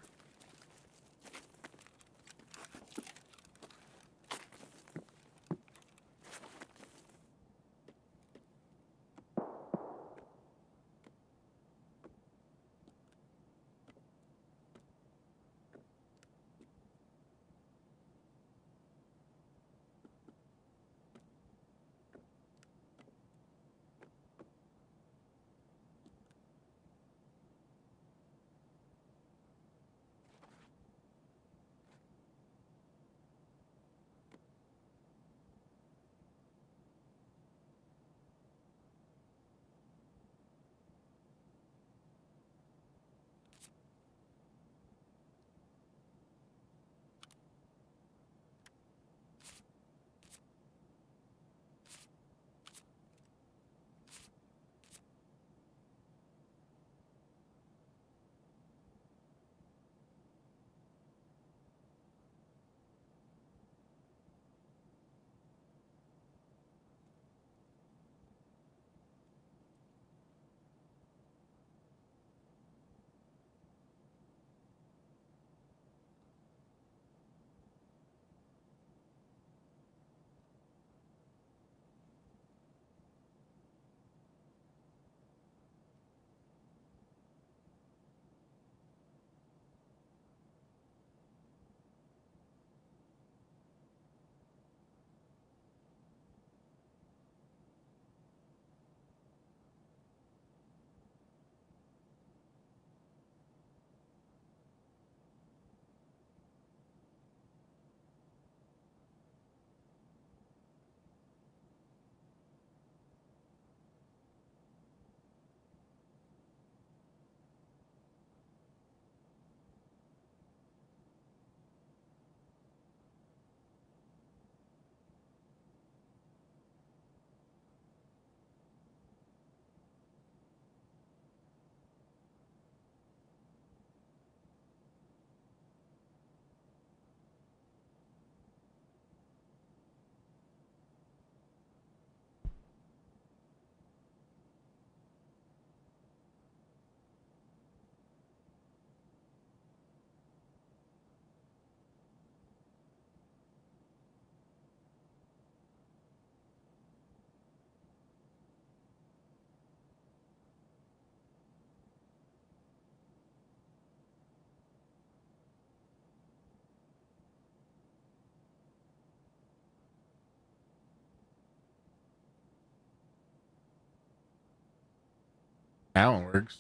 [SPEAKER 1] How it works.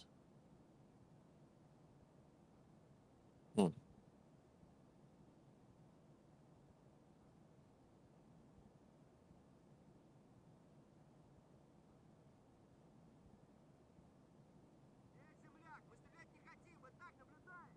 [SPEAKER 2] Hmm.
[SPEAKER 3] Земляк, мы стрелять не хотим, мы так наблюдаем.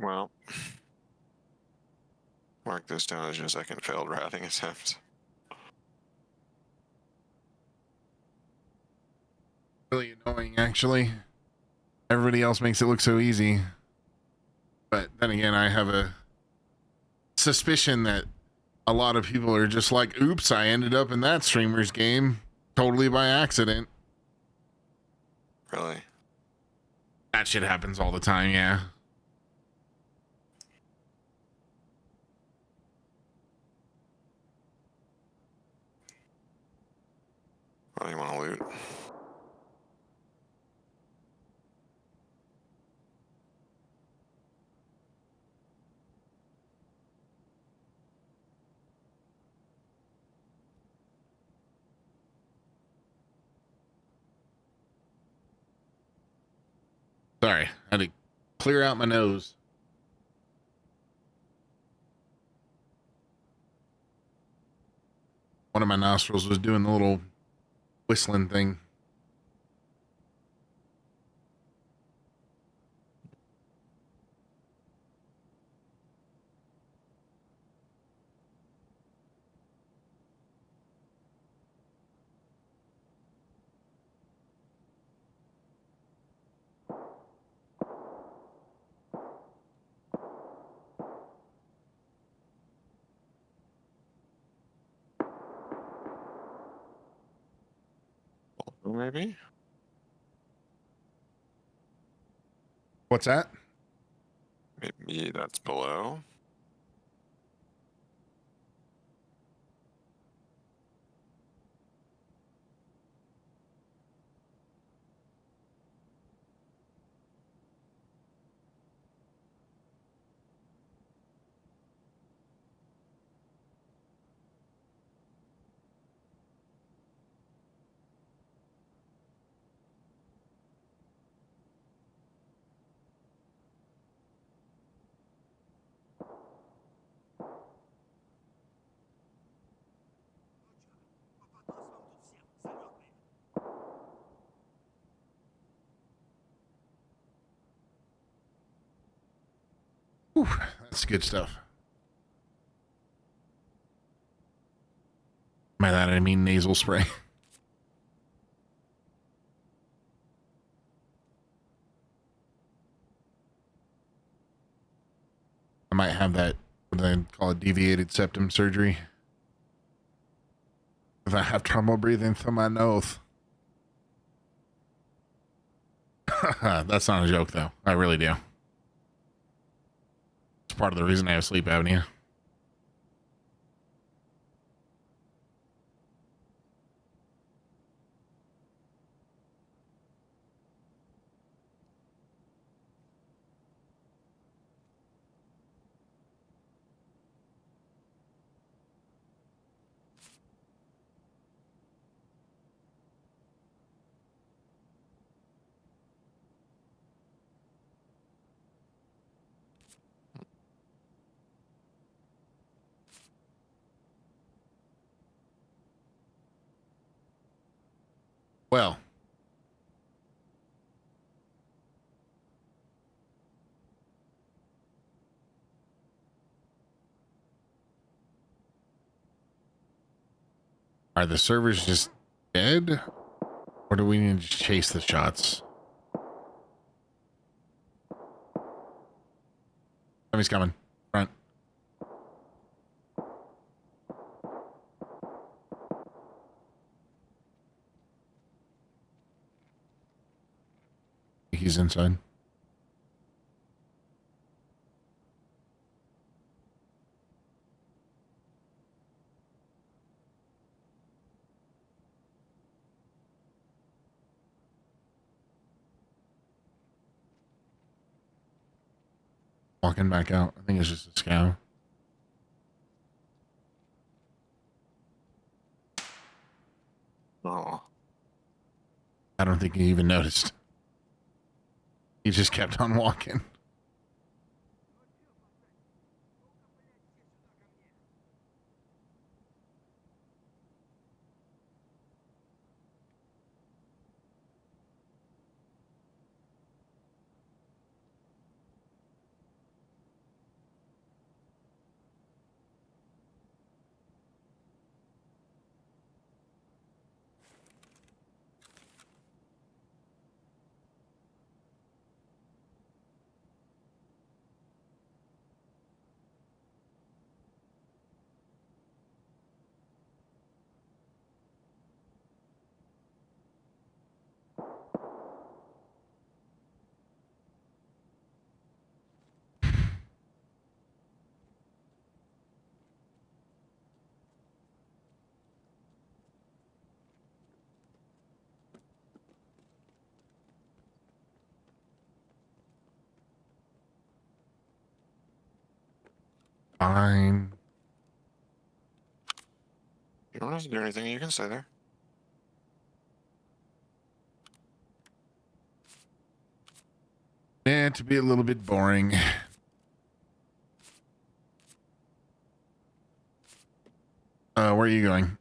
[SPEAKER 2] Well, mark this down as your second failed routing attempt.
[SPEAKER 1] Really annoying, actually. Everybody else makes it look so easy. But then again, I have a suspicion that a lot of people are just like, oops, I ended up in that streamer's game totally by accident.
[SPEAKER 2] Really?
[SPEAKER 1] That shit happens all the time, yeah.
[SPEAKER 2] What do you want to loot?
[SPEAKER 1] Sorry, I had to clear out my nose. One of my nostrils was doing the little whistling thing.
[SPEAKER 2] Maybe?
[SPEAKER 1] What's that?
[SPEAKER 2] Maybe that's below.
[SPEAKER 1] Whew, that's good stuff. By that I mean nasal spray. I might have that, what they call it, deviated septum surgery. If I have trouble breathing through my nose. That's not a joke, though. I really do. It's part of the reason I have sleep apnea. Well, are the servers just dead? Or do we need to chase the shots? Somebody's coming. Front. He's inside. Walking back out. I think it's just a scout.
[SPEAKER 2] Oh.
[SPEAKER 1] I don't think he even noticed. He just kept on walking. Fine.
[SPEAKER 2] You don't have to do anything. You can stay there.
[SPEAKER 1] Yeah, to be a little bit boring. Where are you going?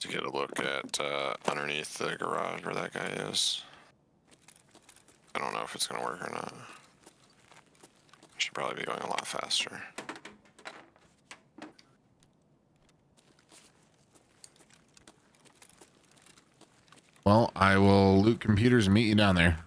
[SPEAKER 2] To get a look at underneath the garage where that guy is. I don't know if it's going to work or not. I should probably be going a lot faster.
[SPEAKER 1] Well, I will loot computers and meet you down there.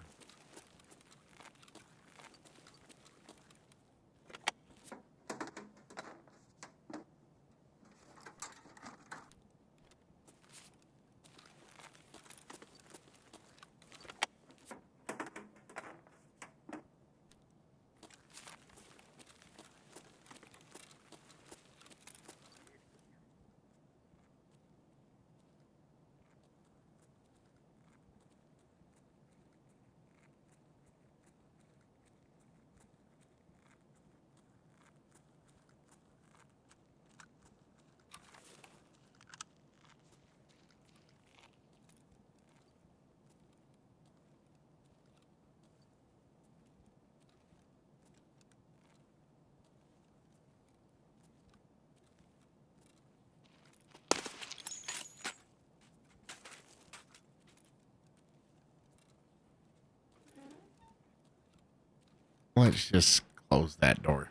[SPEAKER 1] Let's just close that door.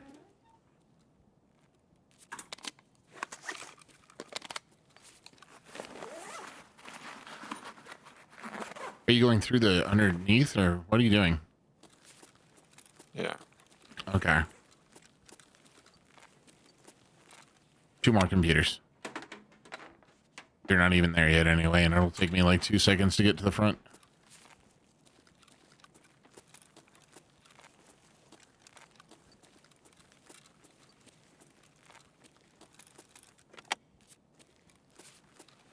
[SPEAKER 1] Are you going through the underneath, or what are you doing?
[SPEAKER 2] Yeah.
[SPEAKER 1] Okay. 2 more computers. You're not even there yet anyway, and it'll take me like 2 seconds to get to the front.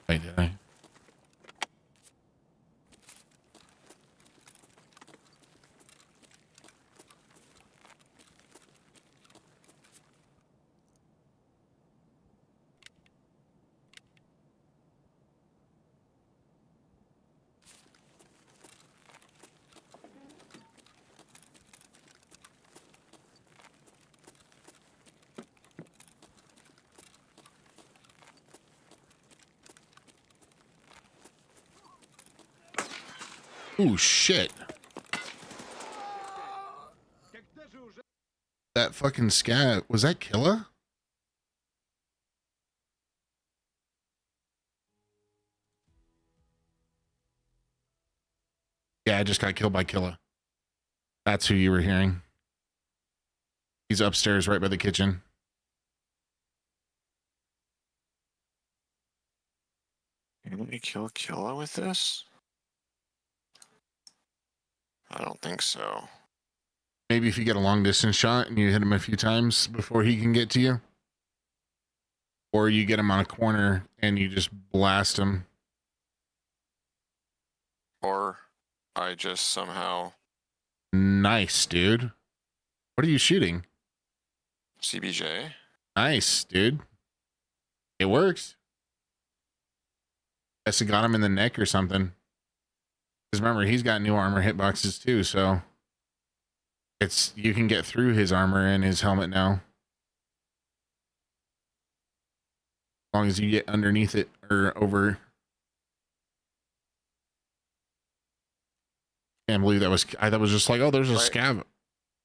[SPEAKER 1] Wait, did I? Oh shit. That fucking scat, was that Killa? Yeah, I just got killed by Killa. That's who you were hearing. He's upstairs right by the kitchen.
[SPEAKER 2] Can we kill Killa with this? I don't think so.
[SPEAKER 1] Maybe if you get a long distance shot and you hit him a few times before he can get to you. Or you get him on a corner and you just blast him.
[SPEAKER 2] Or I just somehow
[SPEAKER 1] Nice, dude. What are you shooting?
[SPEAKER 2] CBJ.
[SPEAKER 1] Nice, dude. It works. Guess it got him in the neck or something. Because remember, he's got new armor hitboxes too, so it's you can get through his armor and his helmet now. As long as you get underneath it or over. Can't believe that was I thought it was just like, oh, there's a
[SPEAKER 2] Right.
[SPEAKER 1] scav.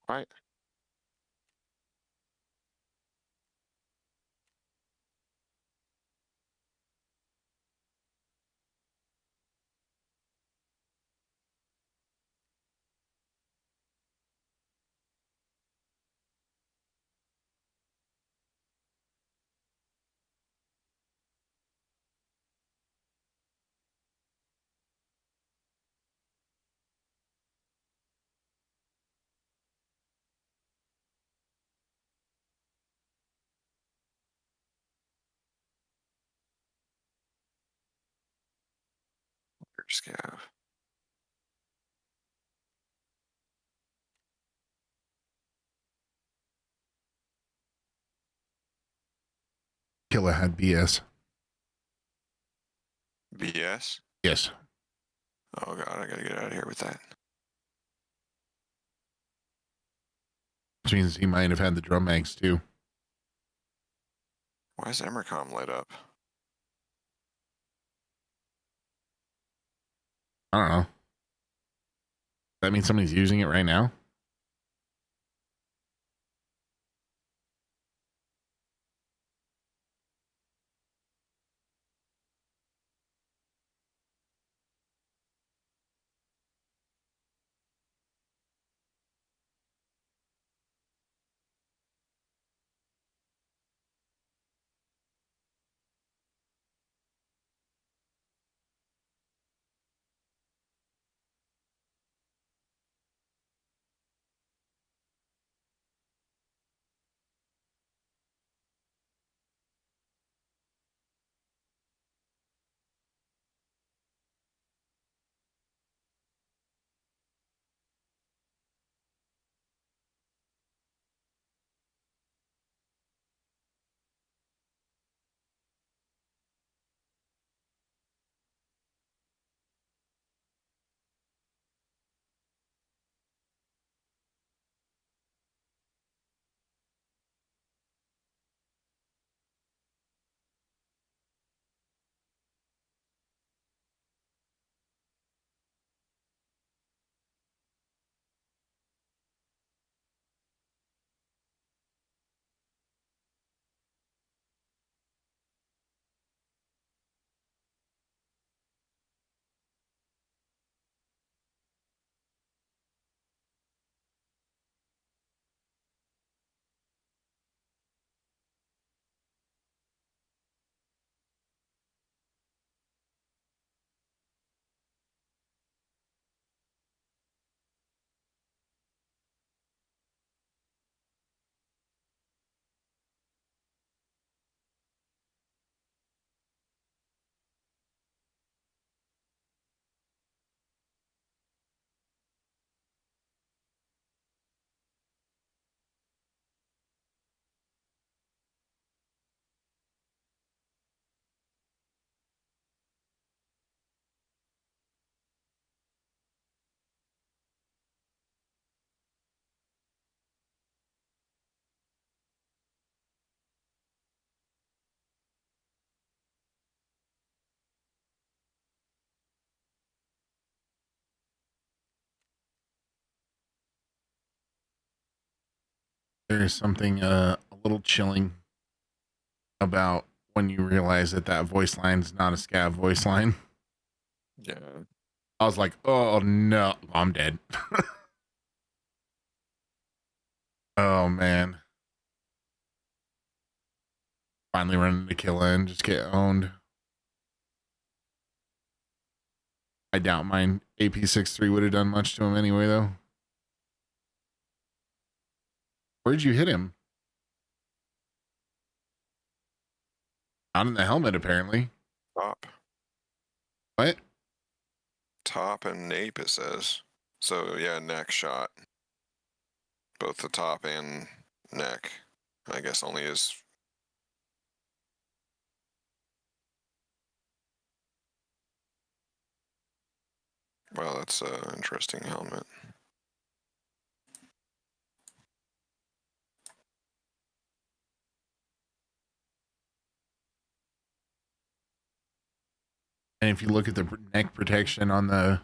[SPEAKER 2] Right. Scav.
[SPEAKER 1] Killa had BS.
[SPEAKER 2] BS.
[SPEAKER 1] Yes.
[SPEAKER 2] Oh god, I gotta get out of here with that.
[SPEAKER 1] Which means he might have had the drum mags too.
[SPEAKER 2] Why is Emercom lit up?
[SPEAKER 1] I don't know. That means somebody's using it right now. There is something a little chilling about when you realize that that voice line is not a scav voice line.
[SPEAKER 2] Yeah.
[SPEAKER 1] I was like, oh no, I'm dead. Oh man. Finally run into Killa and just get owned. I doubt mine AP63 would have done much to him anyway, though. Where'd you hit him? Not in the helmet, apparently.
[SPEAKER 2] Top.
[SPEAKER 1] What?
[SPEAKER 2] Top and nape, it says. So, yeah, neck shot. Both the top and neck. I guess only his. Well, that's an interesting helmet.
[SPEAKER 1] And if you look at the neck protection on the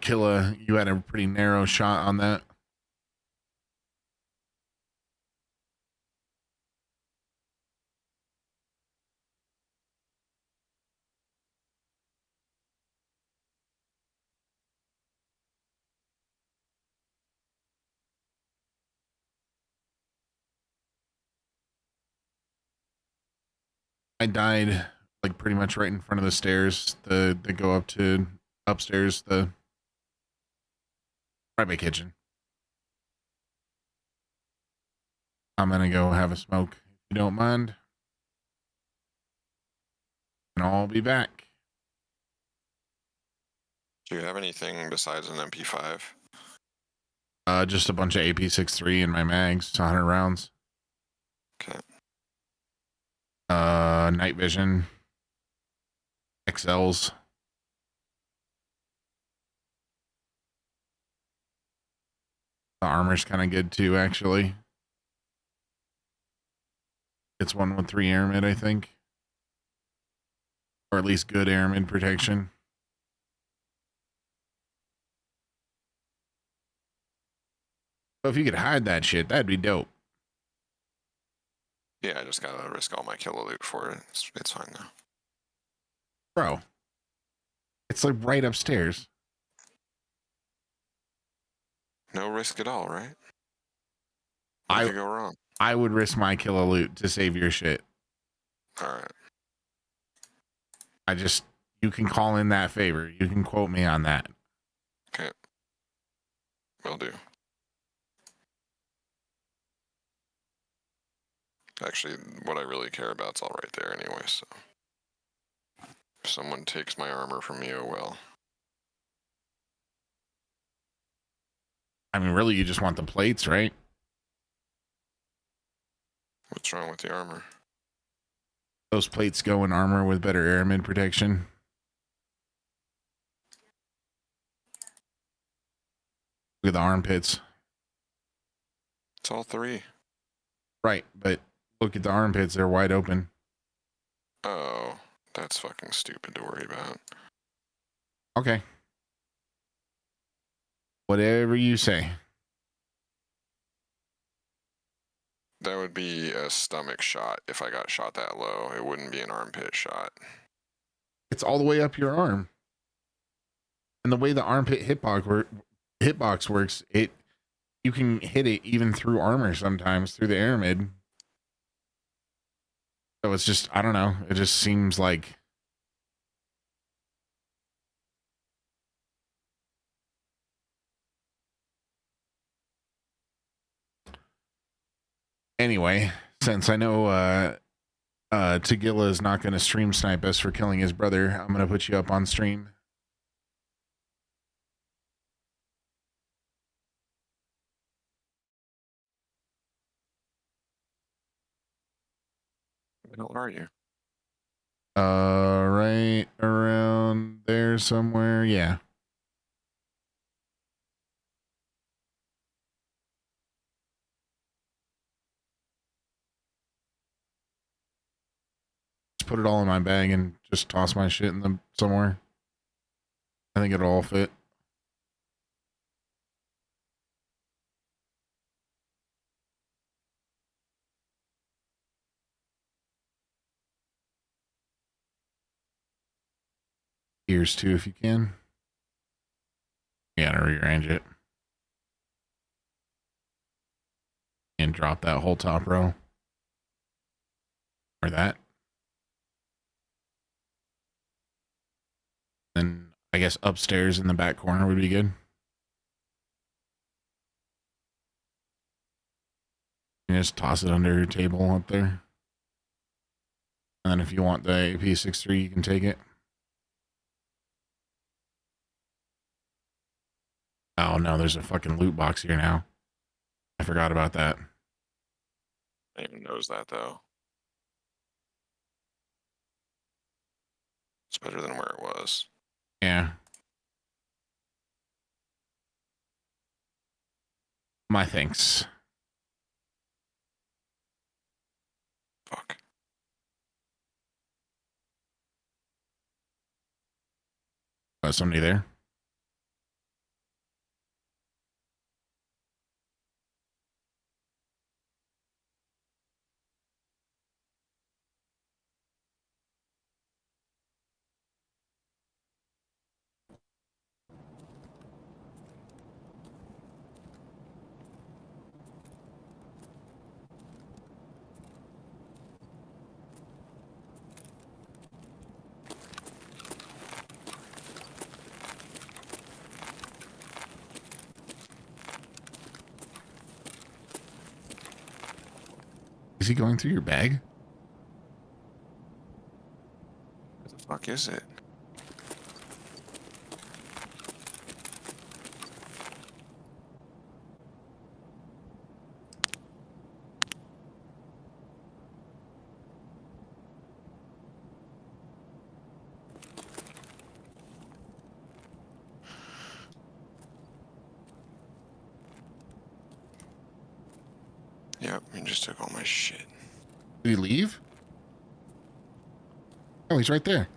[SPEAKER 1] Killa, you had a pretty narrow shot on that. I died like pretty much right in front of the stairs that go up to upstairs, the right by kitchen. I'm gonna go have a smoke if you don't mind. And I'll be back.
[SPEAKER 2] Do you have anything besides an MP5?
[SPEAKER 1] Just a bunch of AP63 in my mags, 100 rounds.
[SPEAKER 2] Okay.
[SPEAKER 1] Night vision, XLs. The armor's kind of good too, actually. It's one with 3 airmid, I think. Or at least good airmid protection. So if you could hide that shit, that'd be dope.
[SPEAKER 2] Yeah, I just gotta risk all my killer loot for it. It's fine now.
[SPEAKER 1] Bro. It's like right upstairs.
[SPEAKER 2] No risk at all, right? What could go wrong?
[SPEAKER 1] I would risk my killer loot to save your shit.
[SPEAKER 2] Alright.
[SPEAKER 1] You can call in that favor. You can quote me on that.
[SPEAKER 2] Okay. Will do. Actually, what I really care about's all right there anyway, so. If someone takes my armor from me, oh well.
[SPEAKER 1] I mean, really, you just want the plates, right?
[SPEAKER 2] What's wrong with the armor?
[SPEAKER 1] Those plates go in armor with better airmid protection. Look at the armpits.
[SPEAKER 2] It's all 3.
[SPEAKER 1] Right, but look at the armpits. They're wide open.
[SPEAKER 2] Oh, that's fucking stupid to worry about.
[SPEAKER 1] Okay. Whatever you say.
[SPEAKER 2] That would be a stomach shot if I got shot that low. It wouldn't be an armpit shot.
[SPEAKER 1] It's all the way up your arm. And the way the armpit hitbox works, you can hit it even through armor sometimes, through the airmid. So it's just, I don't know. It just seems like anyway, since I know Tagilla is not going to stream snipe us for killing his brother, I'm going to put you up on stream.
[SPEAKER 2] Where the hell are you?
[SPEAKER 1] Right around there somewhere. Yeah. Just put it all in my bag and just toss my shit in them somewhere. I think it'll all fit. ears too if you can. You gotta rearrange it. And drop that whole top row. Or that. Then I guess upstairs in the back corner would be good. You just toss it under your table up there. And then if you want the AP63, you can take it. Oh no, there's a fucking loot box here now. I forgot about that.
[SPEAKER 2] I didn't even notice that though. It's better than where it was.
[SPEAKER 1] Yeah. My thanks.
[SPEAKER 2] Fuck.
[SPEAKER 1] Somebody there? Is he going through your bag?
[SPEAKER 2] What the fuck is it? Yep, he just took all my shit.
[SPEAKER 1] Did he leave? Oh, he's right there.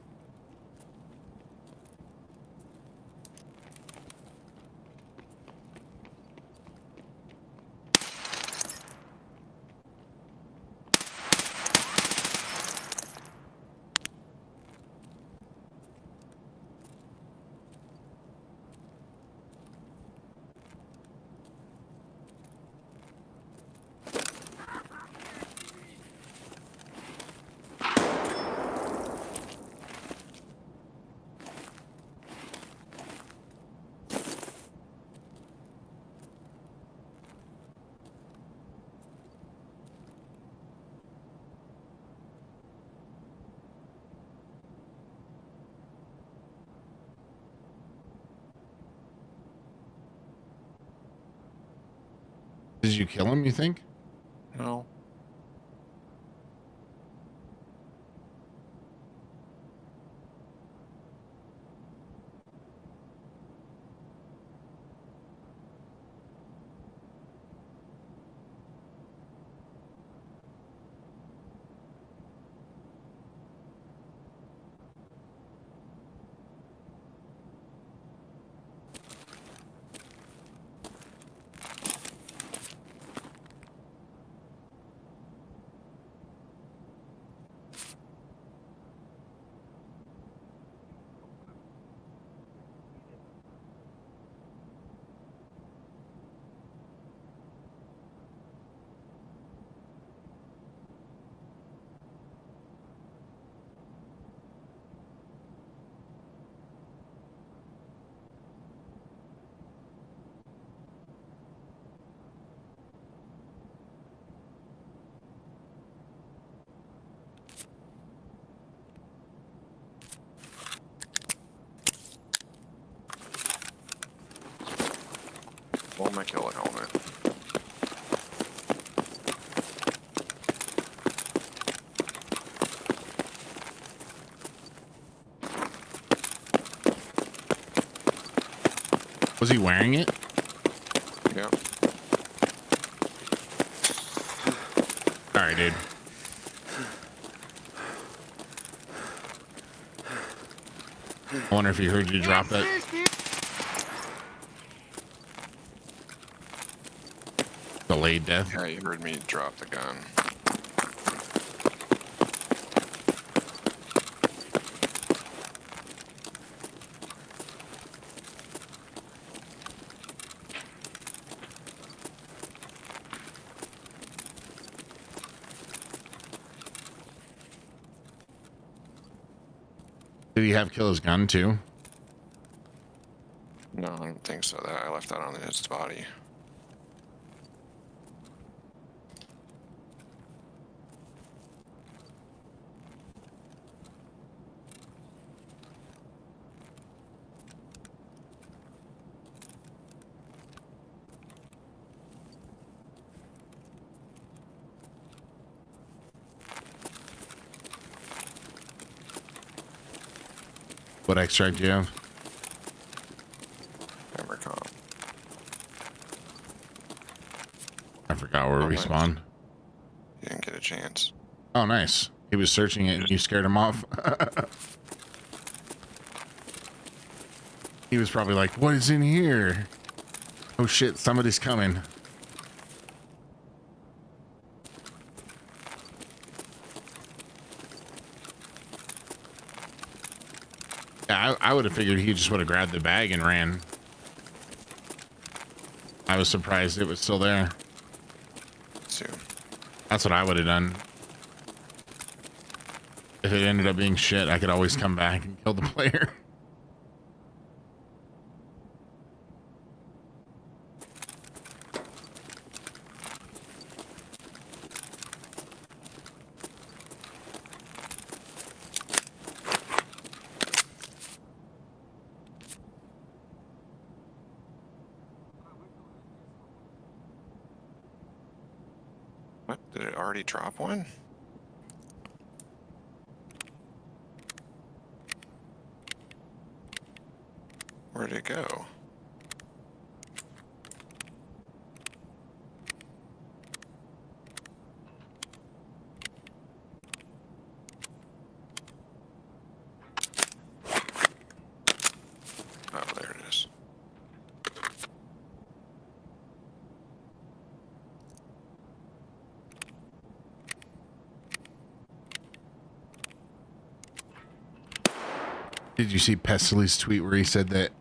[SPEAKER 1] Did you kill him, you think?
[SPEAKER 2] No. Pull my killer helmet.
[SPEAKER 1] Was he wearing it?
[SPEAKER 2] Yep.
[SPEAKER 1] All right, dude. I wonder if he heard you drop that. Delayed death.
[SPEAKER 2] Yeah, you heard me drop the gun.
[SPEAKER 1] Did he have Killer's gun too?
[SPEAKER 2] No, I don't think so. That I left that on his body.
[SPEAKER 1] What extract do you have?
[SPEAKER 2] Hammer comp.
[SPEAKER 1] I forgot where
[SPEAKER 2] Oh,
[SPEAKER 1] we
[SPEAKER 2] nice.
[SPEAKER 1] spawned.
[SPEAKER 2] You didn't get a chance.
[SPEAKER 1] Oh, nice. He was searching it and you scared him off. He was probably like, what is in here? Oh shit, somebody's coming. Yeah, I would have figured he just would have grabbed the bag and ran. I was surprised it was still there.
[SPEAKER 2] Soon.
[SPEAKER 1] That's what I would have done. If it ended up being shit, I could always come back and kill the player.
[SPEAKER 2] What? Did it already drop one? Where'd it go? Oh, there it is.
[SPEAKER 1] Did you see Pestily's tweet where he said that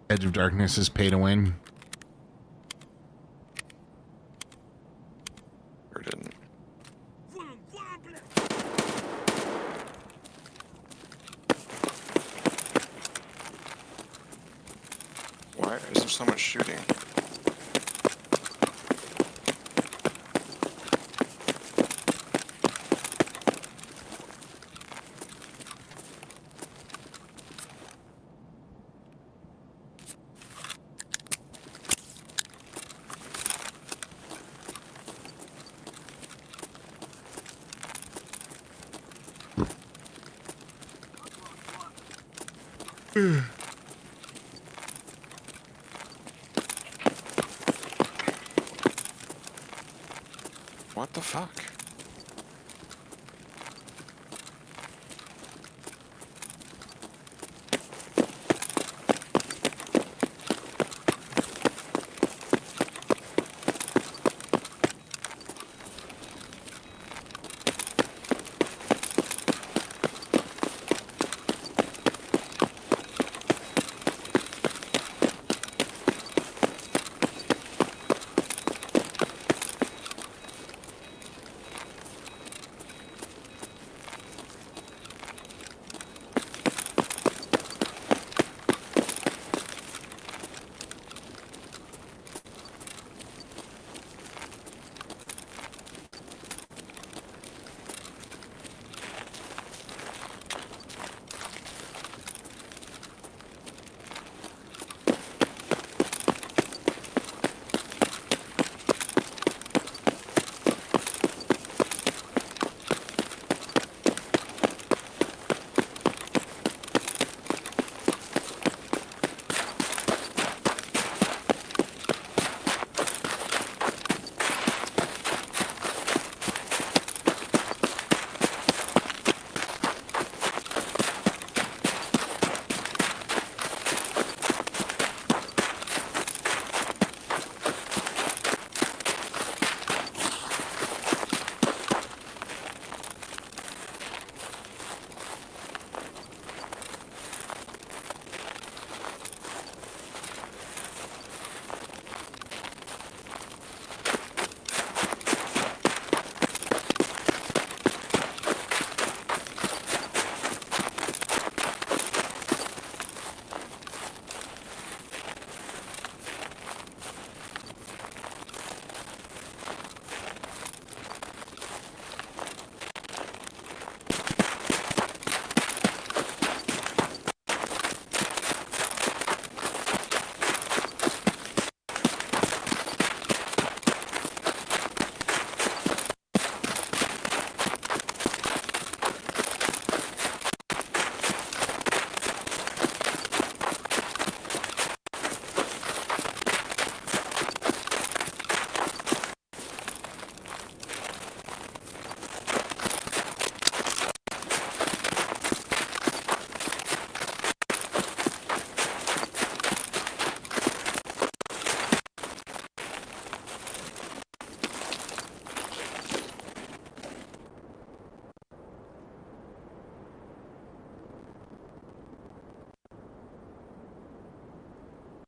[SPEAKER 1] Edge of Darkness is pay to win?
[SPEAKER 2] Or didn't? Why is there so much shooting? What the fuck?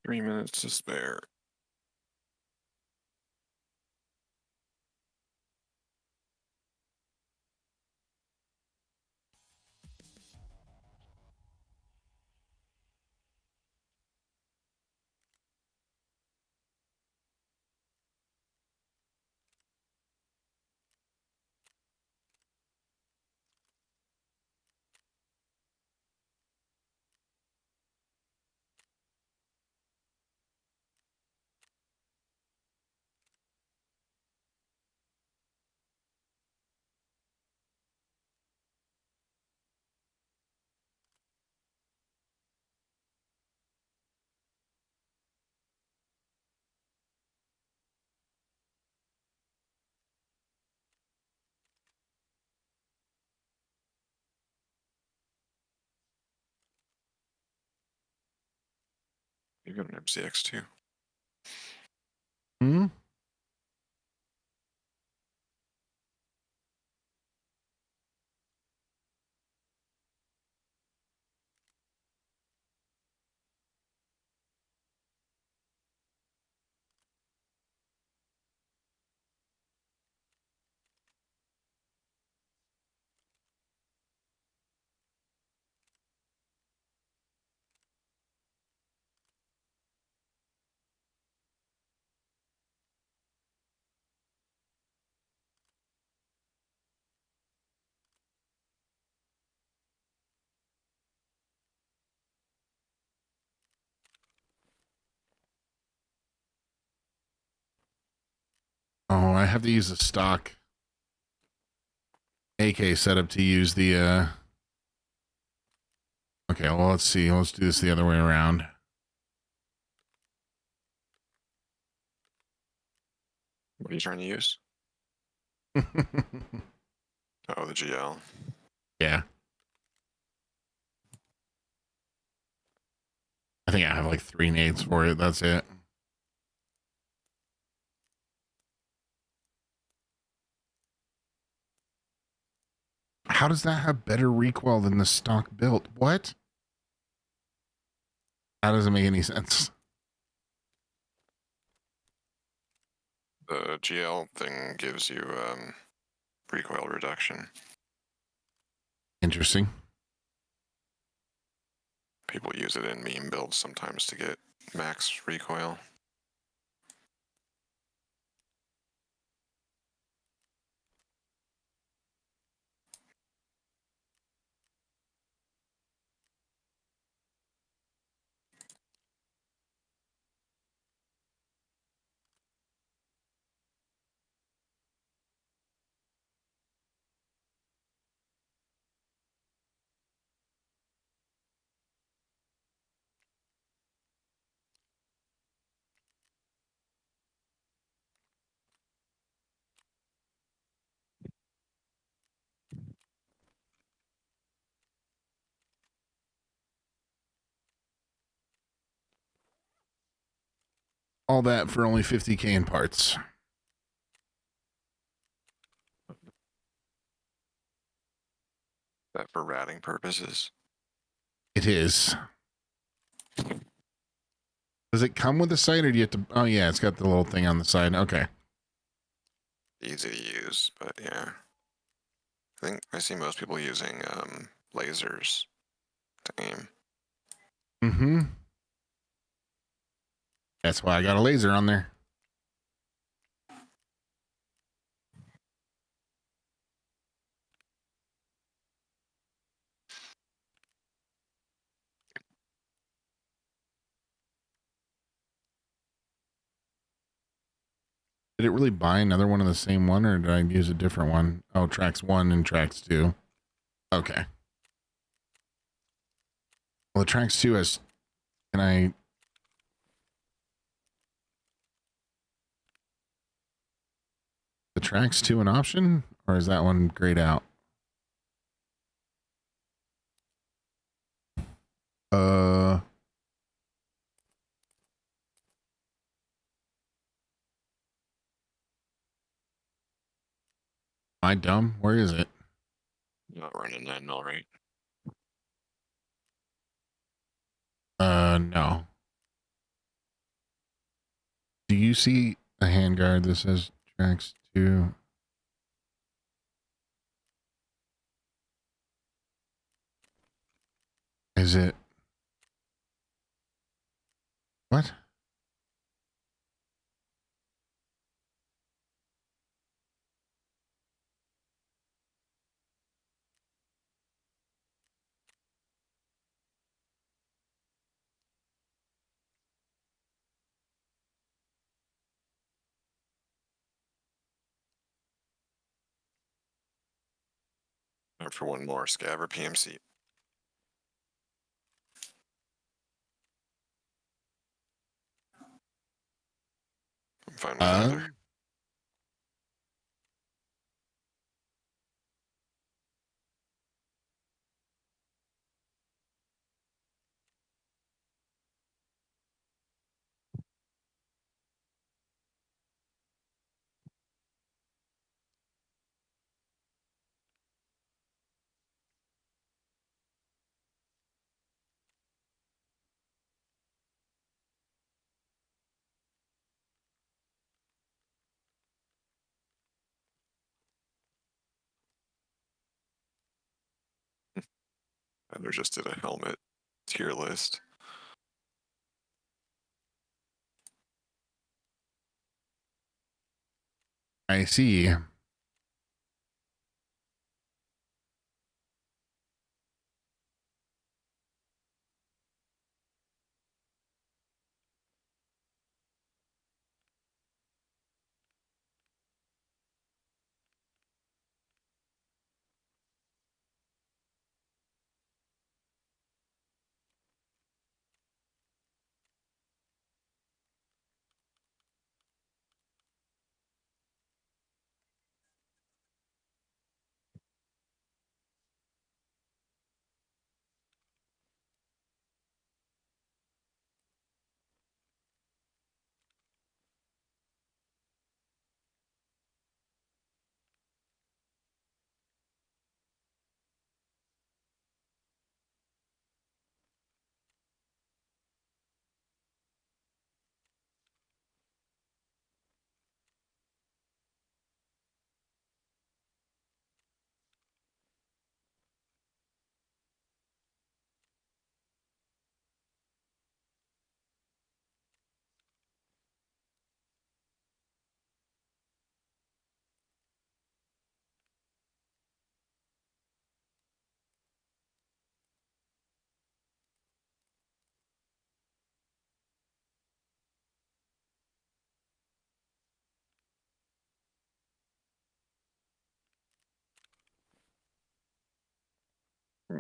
[SPEAKER 2] 3 minutes to spare. You got an MCX too.
[SPEAKER 1] Hmm. Oh, I have to use a stock AK setup to use the okay, well let's see. Let's do this the other way around.
[SPEAKER 2] What are you trying to use? Oh, the GL.
[SPEAKER 1] Yeah. I think I have like 3 nades for it. That's it. How does that have better recoil than the stock built? What? That doesn't make any sense.
[SPEAKER 2] The GL thing gives you recoil reduction.
[SPEAKER 1] Interesting.
[SPEAKER 2] People use it in meme builds sometimes to get max recoil.
[SPEAKER 1] All that for only 50K in parts.
[SPEAKER 2] That for ratting purposes.
[SPEAKER 1] It is. Does it come with a sight or do you have to? Oh, yeah, it's got the little thing on the side. Okay.
[SPEAKER 2] Easy to use, but yeah. I think I see most people using lasers to aim.
[SPEAKER 1] Mm-hmm. That's why I got a laser on there. Did it really buy another one of the same one, or did I use a different one? Oh, tracks 1 and tracks 2. Okay. Well, the tracks 2 has... Can I... The tracks 2 an option? Or is that one grayed out? Am I dumb? Where is it?
[SPEAKER 2] Not running 9mm, right?
[SPEAKER 1] No. you see a handguard that says tracks 2? Is it? What?
[SPEAKER 2] Time for one more scav or PMC. I'm fine with either. And there just did a helmet tier list.
[SPEAKER 1] I see.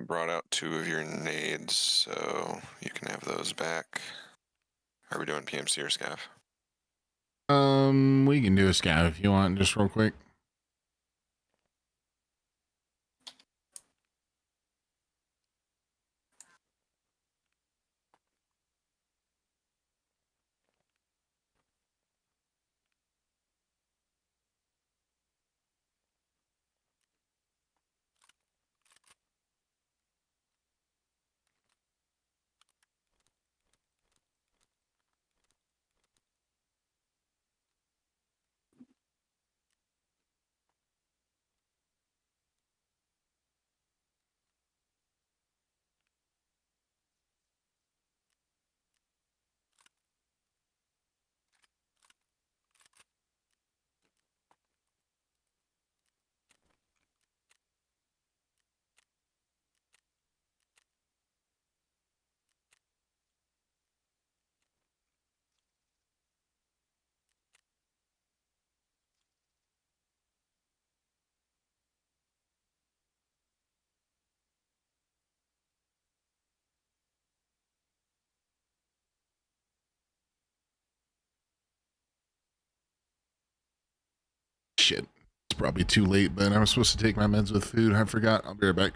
[SPEAKER 2] Brought out 2 of your nades, so you can have those back. Are we doing PMC or scav?
[SPEAKER 1] We can do a scav if you want, just real quick. Shit. It's probably too late, but I was supposed to take my meds with food. I forgot. I'll be right back.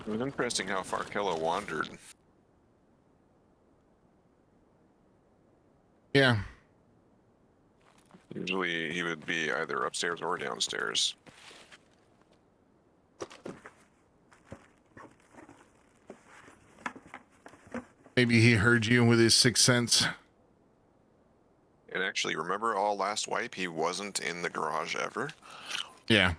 [SPEAKER 2] It was interesting how far Kello wandered.
[SPEAKER 1] Yeah.
[SPEAKER 2] Usually he would be either upstairs or downstairs.
[SPEAKER 1] Maybe he heard you with his sixth sense.
[SPEAKER 2] And actually, remember all last wipe, he wasn't in the garage ever?
[SPEAKER 1] Yeah.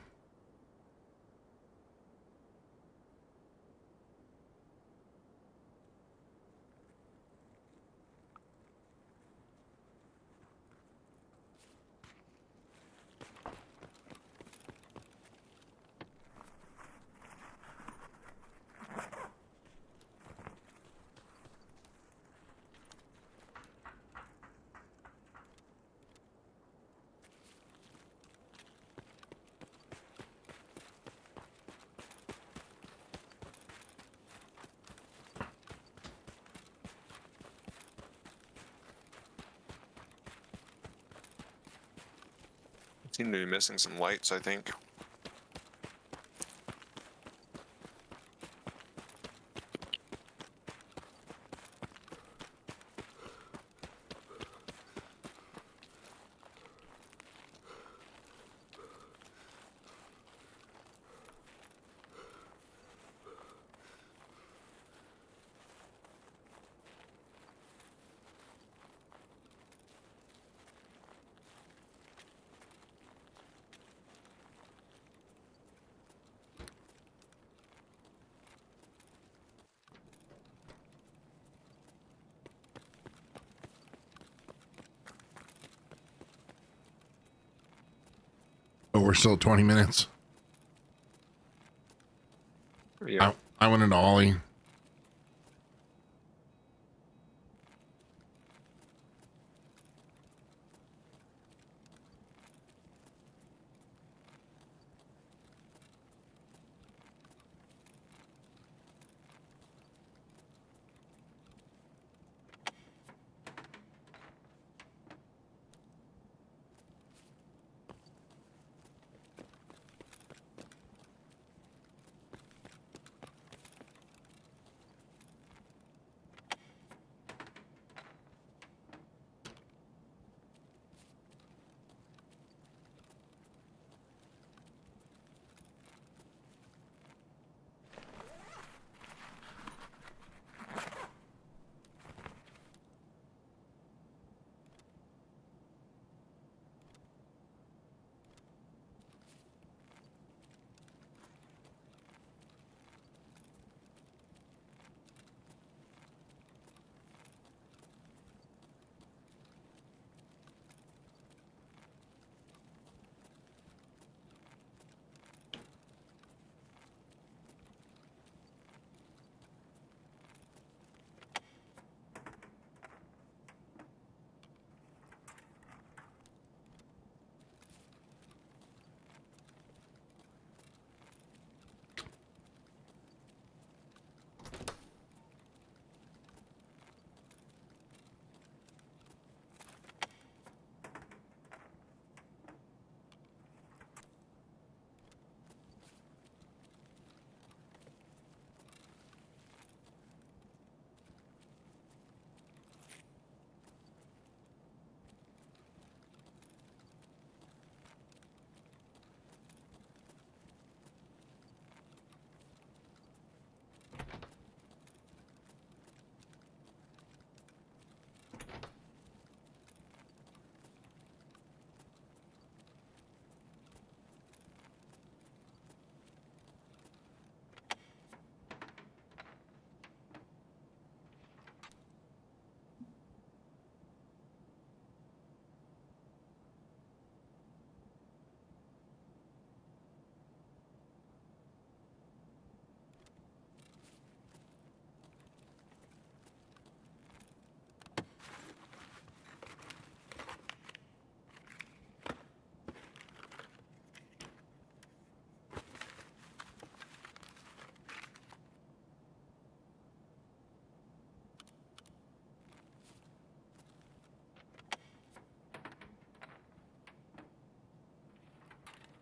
[SPEAKER 2] Seem to be missing some lights, I think.
[SPEAKER 1] But we're still at 20 minutes.
[SPEAKER 2] Yeah.
[SPEAKER 1] I went into Ollie.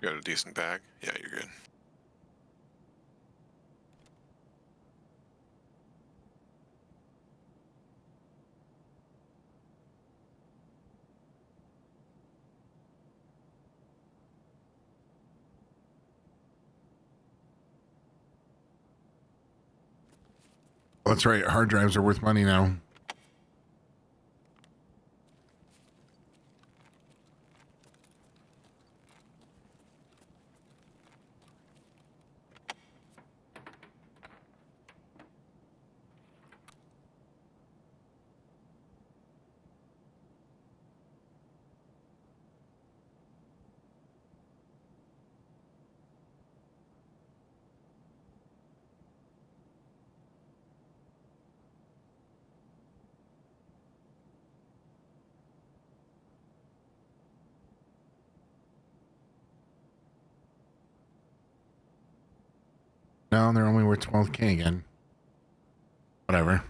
[SPEAKER 2] You got a decent bag? Yeah, you're good.
[SPEAKER 1] that's right. Hard drives are worth money now. No, they're only worth 12K again. Whatever.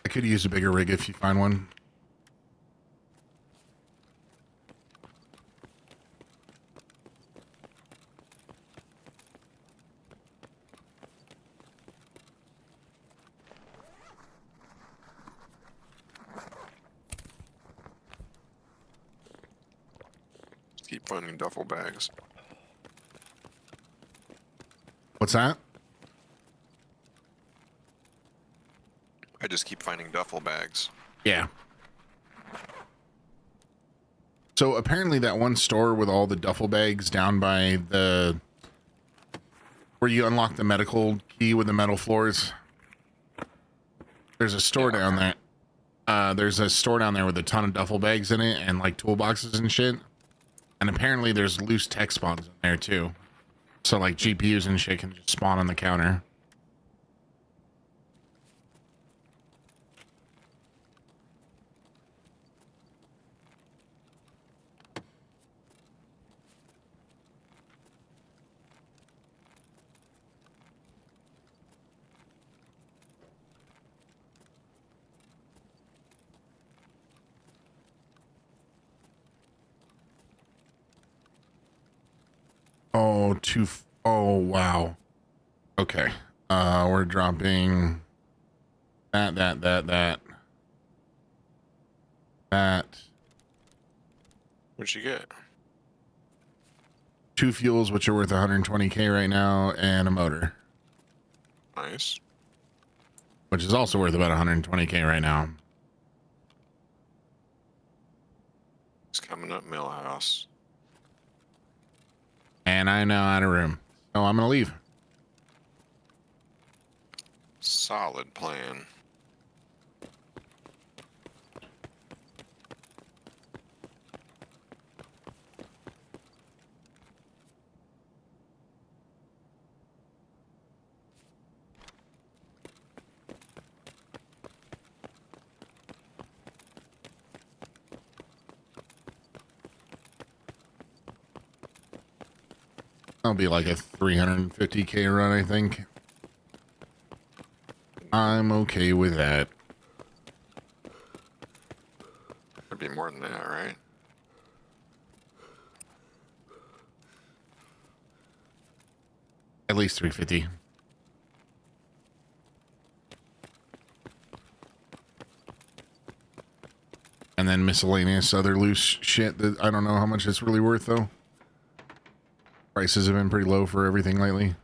[SPEAKER 1] I could use a bigger rig if you find one.
[SPEAKER 2] Just keep finding duffel bags.
[SPEAKER 1] What's that?
[SPEAKER 2] I just keep finding duffel bags.
[SPEAKER 1] Yeah. So apparently that one store with all the duffel bags down by the where you unlock the medical key with the metal floors. There's a store down there. There's a store down there with a ton of duffel bags in it and like toolboxes and shit. And apparently there's loose tech spawns in there too. So like GPUs and shit can just spawn on the counter. Oh, wow. Okay. We're dropping that.
[SPEAKER 2] What'd you get?
[SPEAKER 1] 2 fuels, which are worth 120K right now, and a motor,
[SPEAKER 2] Nice.
[SPEAKER 1] which is also worth about 120K right now.
[SPEAKER 2] It's coming up, Millhouse.
[SPEAKER 1] And I know out of room. So I'm going to leave.
[SPEAKER 2] Solid plan.
[SPEAKER 1] That'll be like a 350K run, I think. I'm okay with that.
[SPEAKER 2] It'd be more than that, right?
[SPEAKER 1] At least 350. And then miscellaneous other loose shit that I don't know how much it's really worth, though. Prices have been pretty low for everything lately.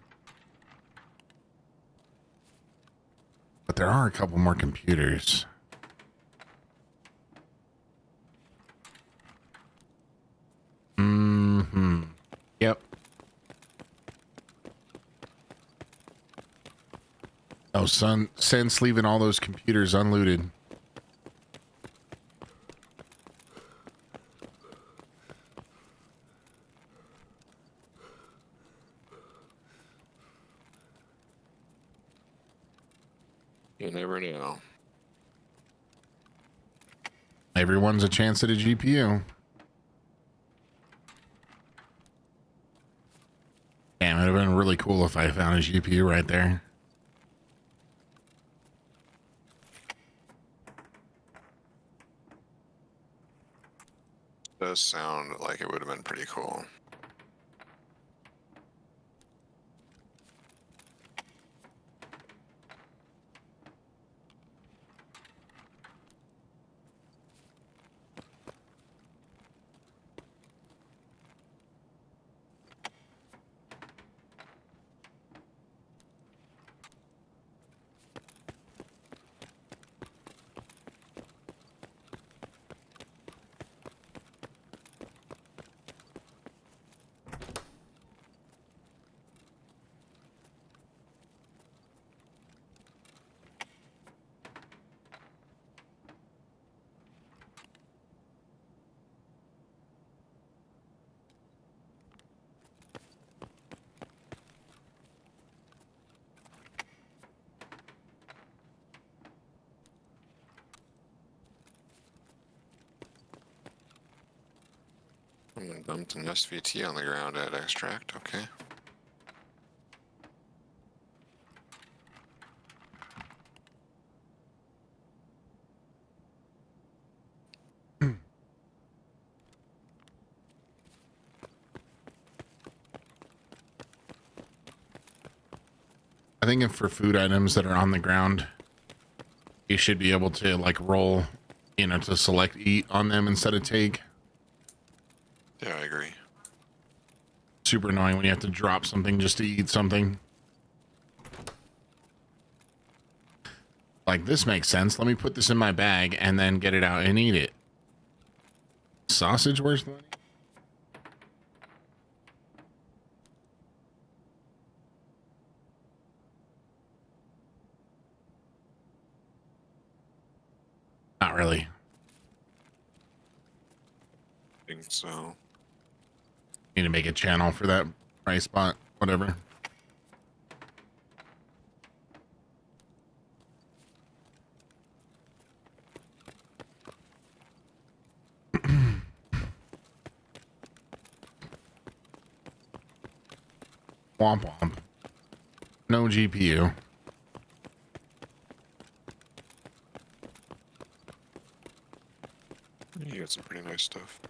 [SPEAKER 1] But there are a couple more computers. Yep. Oh, son, since leaving all those computers unlooted.
[SPEAKER 2] You never know.
[SPEAKER 1] Everyone's a chance at a GPU. Damn, it would have been really cool if I found a GPU right there.
[SPEAKER 2] Does sound like it would have been pretty cool. Dumped an SVT on the ground at extract, okay.
[SPEAKER 1] I think if for food items that are on the ground, you should be able to like roll, you know, to select eat on them instead of take.
[SPEAKER 2] Yeah, I agree.
[SPEAKER 1] Super annoying when you have to drop something just to eat something. Like, this makes sense. Let me put this in my bag and then get it out and eat it. Sausage worth money? Not really.
[SPEAKER 2] I think so.
[SPEAKER 1] Need to make a channel for that price spot, whatever. Womp womp. No GPU.
[SPEAKER 2] You got some pretty nice stuff.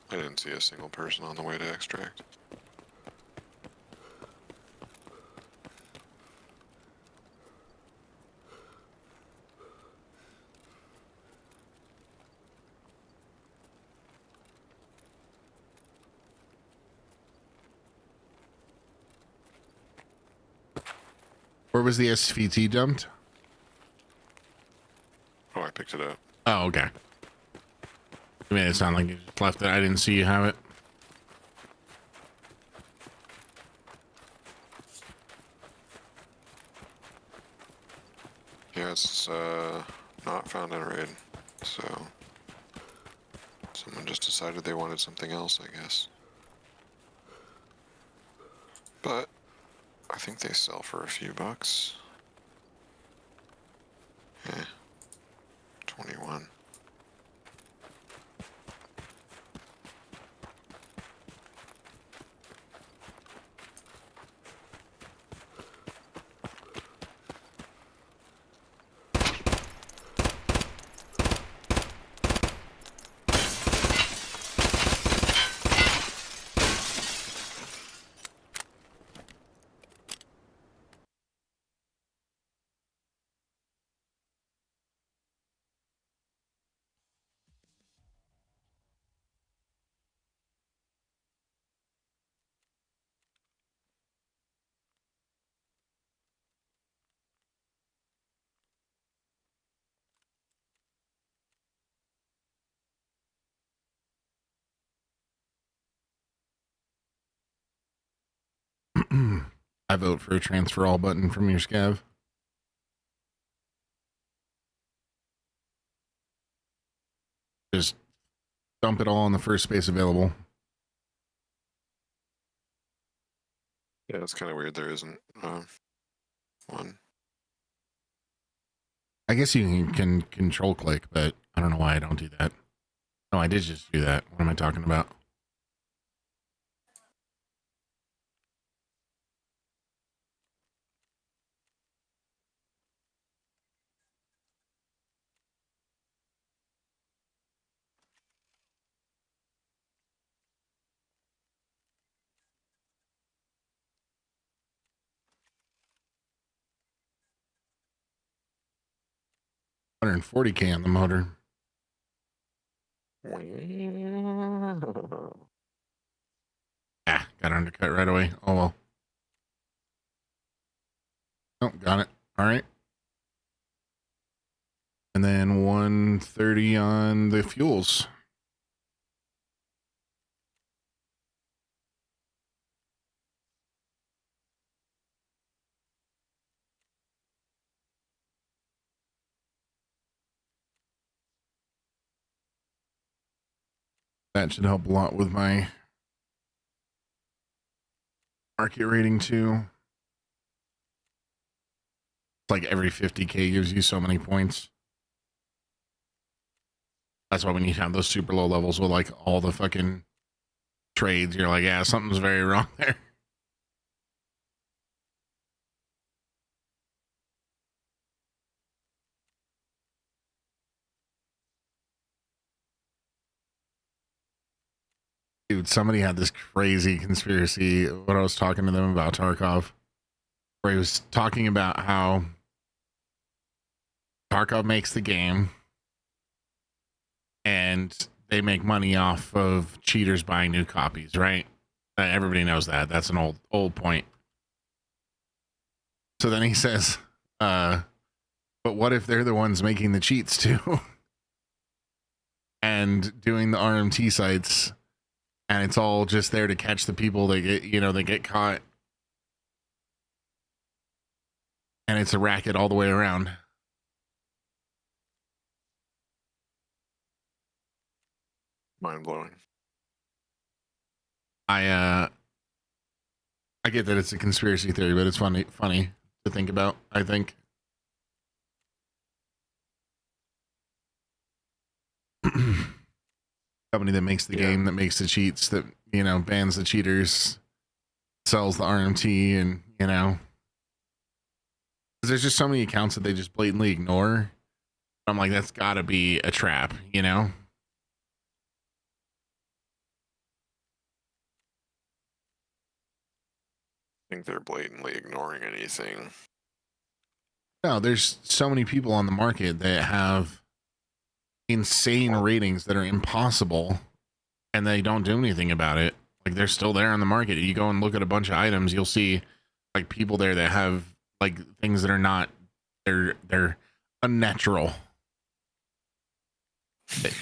[SPEAKER 2] I didn't see a single person on the way to extract.
[SPEAKER 1] Where was the SVT dumped?
[SPEAKER 2] Oh, I picked it up.
[SPEAKER 1] Oh, okay. You made it sound like you just left it. I didn't see you have it.
[SPEAKER 2] Yeah, it's not found in raid, so someone just decided they wanted something else, I guess. But I think they sell for a few bucks. Yeah, 21.
[SPEAKER 1] I vote for a transfer all button from your scav. Just dump it all in the first space available.
[SPEAKER 2] Yeah, it's kind of weird there isn't one.
[SPEAKER 1] I guess you can control click, but I don't know why I don't do that. No, I did just do that. What am I talking about? $140K on the motor. Ah, got undercut right away. Oh well. Oh, got it. All right. And then 130 on the fuels. That should help a lot with my market rating too. It's like every 50K gives you so many points. That's why when you have those super low levels with like all the fucking trades, you're like, yeah, something's very wrong there. Dude, somebody had this crazy conspiracy when I was talking to them about Tarkov, where he was talking about how Tarkov makes the game and they make money off of cheaters buying new copies, right? Everybody knows that. That's an old point. So then he says, but what if they're the ones making the cheats too? And doing the RMT sites, and it's all just there to catch the people that get, they get caught. And it's a racket all the way around.
[SPEAKER 2] Mind blowing.
[SPEAKER 1] I get that it's a conspiracy theory, but it's funny to think about, I think. Company that makes the game, that makes the cheats, that, bans the cheaters, sells the RMT, and, there's just so many accounts that they just blatantly ignore. I'm like, that's gotta be a trap, I
[SPEAKER 2] think they're blatantly ignoring anything.
[SPEAKER 1] No, there's so many people on the market that have insane ratings that are impossible, and they don't do anything about it. Like, they're still there on the market. You go and look at a bunch of items, you'll see like people there that have like things that are not, they're unnatural.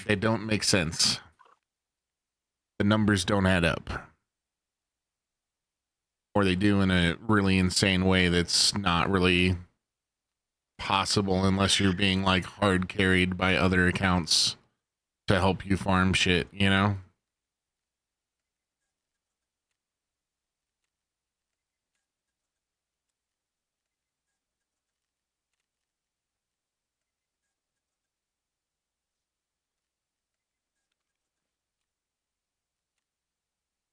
[SPEAKER 1] They don't make sense. The numbers don't add up, or they do in a really insane way that's not really possible unless you're being like hard carried by other accounts to help you farm shit,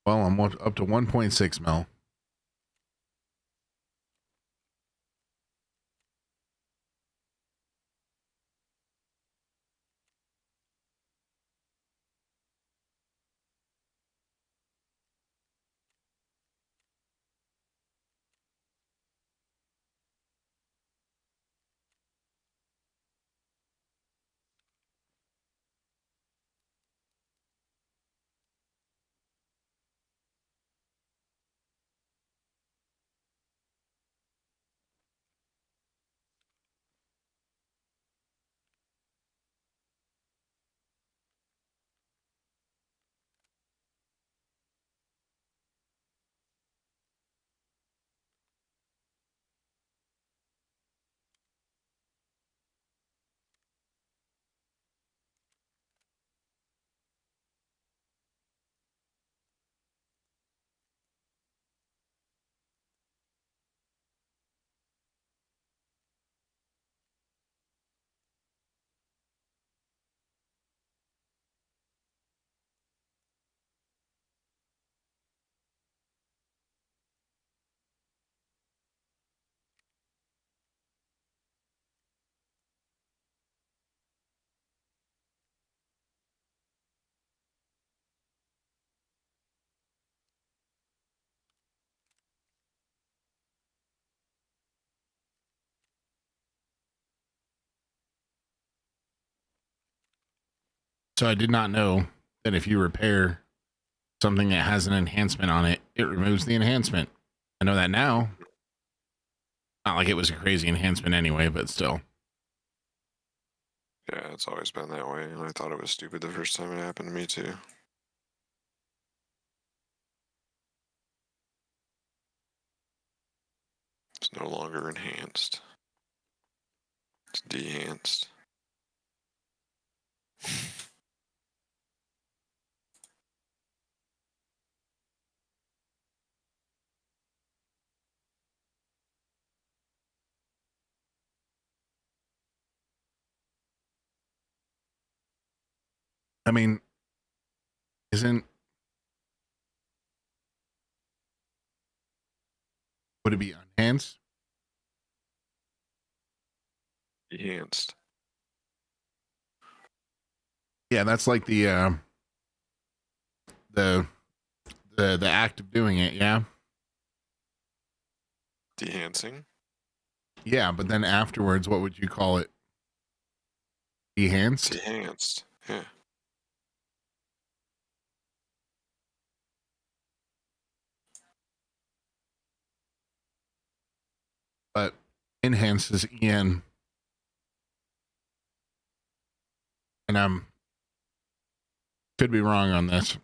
[SPEAKER 1] Well, I'm up to 1.6 mil. So I did not know that if you repair something that has an enhancement on it, it removes the enhancement. I know that now. Not like it was a crazy enhancement anyway, but still.
[SPEAKER 2] Yeah, it's always been that way, and I thought it was stupid the first time it happened to me too. It's no longer enhanced. It's dehanced.
[SPEAKER 1] I mean, isn't Would it be enhanced?
[SPEAKER 2] Enhanced.
[SPEAKER 1] Yeah, that's like the the act of doing it. Yeah,
[SPEAKER 2] Dehancing.
[SPEAKER 1] yeah. But then afterwards, what would you call it? Enhanced.
[SPEAKER 2] Dehanced. Yeah.
[SPEAKER 1] But enhanced is en, and could be wrong on this.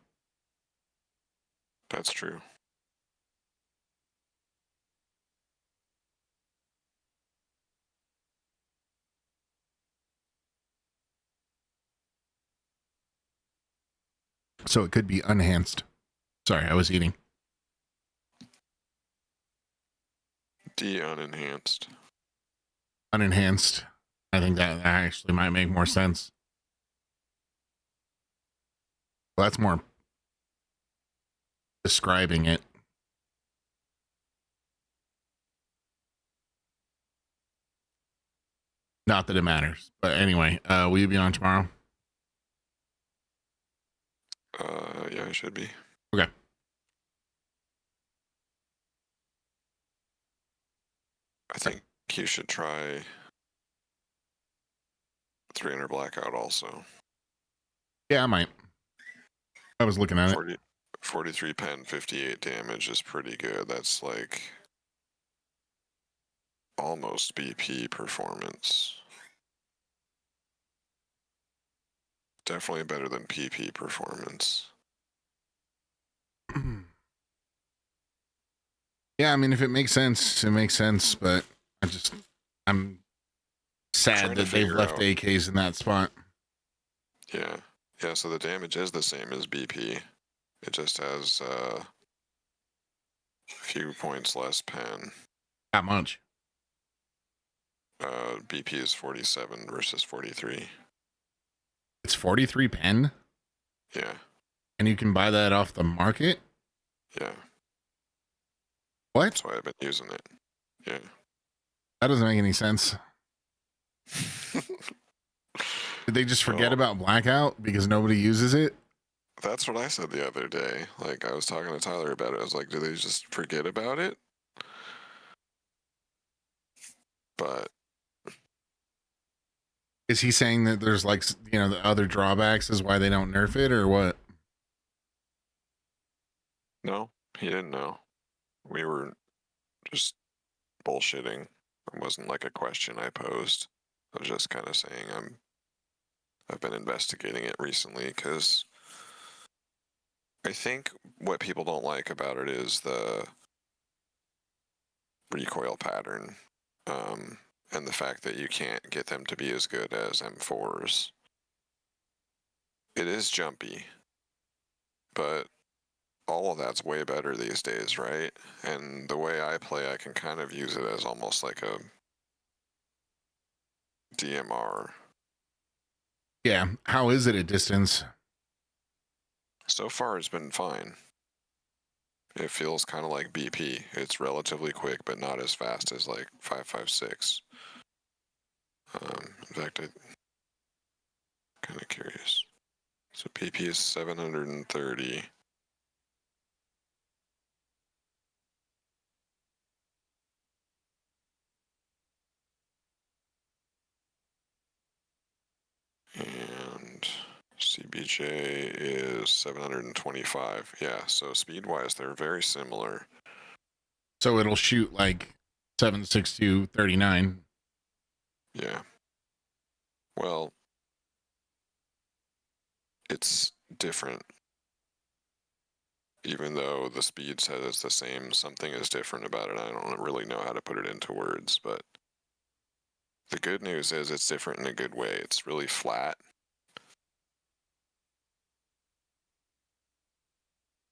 [SPEAKER 2] That's true.
[SPEAKER 1] So it could be unenhanced. Sorry, I was eating.
[SPEAKER 2] De-unenhanced.
[SPEAKER 1] Unenhanced. I think that actually might make more sense. Well, that's more describing it. Not that it matters. But anyway, will you be on tomorrow?
[SPEAKER 2] Yeah, I should be.
[SPEAKER 1] Okay.
[SPEAKER 2] I think you should try 300 blackout also.
[SPEAKER 1] Yeah, I might. I was looking at it.
[SPEAKER 2] 43 pen, 58 damage is pretty good. That's like almost BP performance. Definitely better than PP performance.
[SPEAKER 1] Yeah, I mean, if it makes sense, it makes sense. But I'm sad
[SPEAKER 2] Trying to
[SPEAKER 1] that they've
[SPEAKER 2] figure
[SPEAKER 1] left
[SPEAKER 2] out-
[SPEAKER 1] AKs in that spot.
[SPEAKER 2] Yeah. Yeah, so the damage is the same as BP. It just has a few points less pen.
[SPEAKER 1] Not much.
[SPEAKER 2] BP is 47 versus 43.
[SPEAKER 1] It's 43 pen,
[SPEAKER 2] Yeah,
[SPEAKER 1] and you can buy that off the market.
[SPEAKER 2] yeah.
[SPEAKER 1] What?
[SPEAKER 2] That's why I've been using it. Yeah.
[SPEAKER 1] That doesn't make any sense. Did they just forget
[SPEAKER 2] Well,
[SPEAKER 1] about blackout because nobody uses it?
[SPEAKER 2] That's what I said the other day. Like, I was talking to Tyler about it. I was like, do they just forget about it? But
[SPEAKER 1] Is he saying that there's like, the other drawbacks is why they don't nerf it, or what?
[SPEAKER 2] no, he didn't know. We were just bullshitting. It wasn't like a question I posed. I was just kind of saying I've been investigating it recently because I think what people don't like about it is the recoil pattern, and the fact that you can't get them to be as good as M4s. It is jumpy, but all of that's way better these days, right? And the way I play, I can kind of use it as almost like a DMR.
[SPEAKER 1] Yeah. How is it at distance?
[SPEAKER 2] So far, it's been fine. It feels kind of like BP. It's relatively quick, but not as fast as like 5.56. In fact, I'm kind of curious. So BP is 730. And CBJ is 725. Yeah, so speed-wise, they're very similar.
[SPEAKER 1] So it'll shoot like 7.62 39.
[SPEAKER 2] Yeah. Well, it's different. Even though the speed says it's the same, something is different about it. I don't really know how to put it into words, but the good news is it's different in a good way. It's really flat.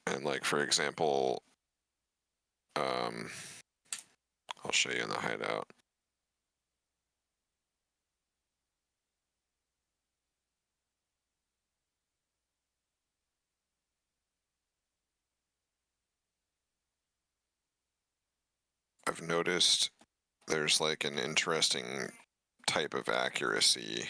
[SPEAKER 2] And like, for example, I'll show you in the hideout. I've noticed there's like an interesting type of accuracy.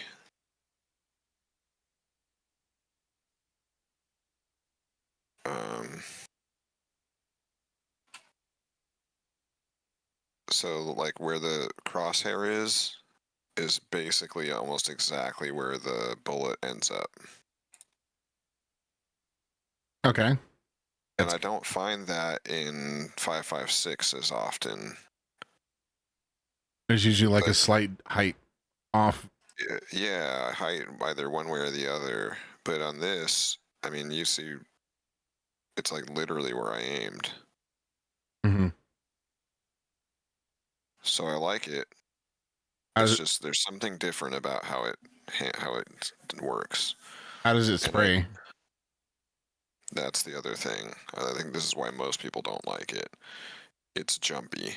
[SPEAKER 2] So like where the crosshair is basically almost exactly where the bullet ends up.
[SPEAKER 1] Okay.
[SPEAKER 2] And
[SPEAKER 1] That's-
[SPEAKER 2] I don't find that in 5.56 as often.
[SPEAKER 1] There's usually like a
[SPEAKER 2] But
[SPEAKER 1] slight height off.
[SPEAKER 2] yeah, height either one way or the other. But on this, I mean, you see, it's like literally where I aimed.
[SPEAKER 1] Mm-hmm.
[SPEAKER 2] So I like it. It's just there's something different about how it works.
[SPEAKER 1] How does it
[SPEAKER 2] And
[SPEAKER 1] spray?
[SPEAKER 2] that's the other thing. I think this is why most people don't like it. It's jumpy.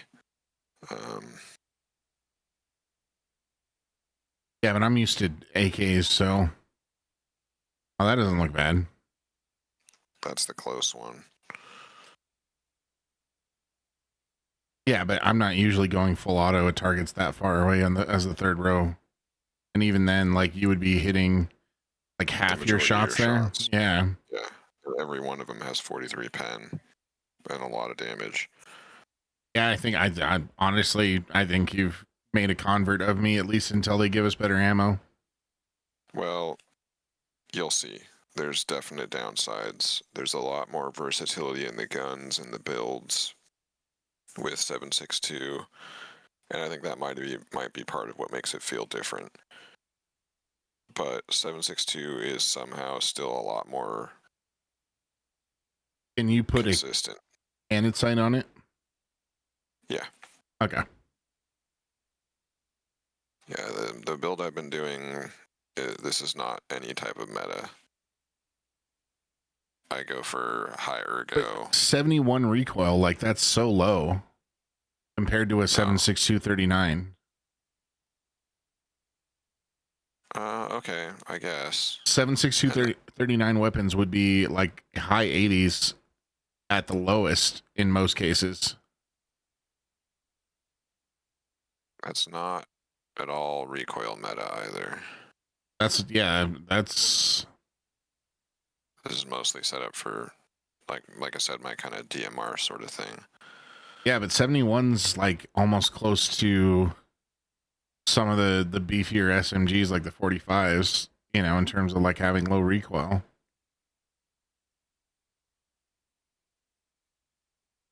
[SPEAKER 1] Yeah, but I'm used to AKs, so oh, that doesn't look bad.
[SPEAKER 2] That's the close one.
[SPEAKER 1] Yeah, but I'm not usually going full auto at targets that far away on the as the third row, and even then, like you would be hitting like half your
[SPEAKER 2] majority of
[SPEAKER 1] shots
[SPEAKER 2] your
[SPEAKER 1] there.
[SPEAKER 2] shots.
[SPEAKER 1] Yeah,
[SPEAKER 2] Yeah, every one of them has 43 pen and a lot of damage.
[SPEAKER 1] yeah. I honestly, I think you've made a convert of me at least until they give us better ammo.
[SPEAKER 2] Well, you'll see. There's definite downsides. There's a lot more versatility in the guns and the builds with 7.62, and I think that might be part of what makes it feel different. But 7.62 is somehow still a lot more
[SPEAKER 1] Can you put
[SPEAKER 2] consistent.
[SPEAKER 1] a cannon sight on it?
[SPEAKER 2] Yeah.
[SPEAKER 1] Okay.
[SPEAKER 2] Yeah, the build I've been doing, this is not any type of meta. I go for higher go.
[SPEAKER 1] 71 recoil, like that's so low compared to a 7.62 39.
[SPEAKER 2] Okay, I guess.
[SPEAKER 1] 7.62 39 weapons would be like high 80s at the lowest in most cases.
[SPEAKER 2] That's not at all recoil meta either.
[SPEAKER 1] That's
[SPEAKER 2] This is mostly set up for, like I said, my kind of DMR sort of thing.
[SPEAKER 1] yeah, but 71's like almost close to some of the beefier SMGs like the 45s, you know, in terms of like having low recoil.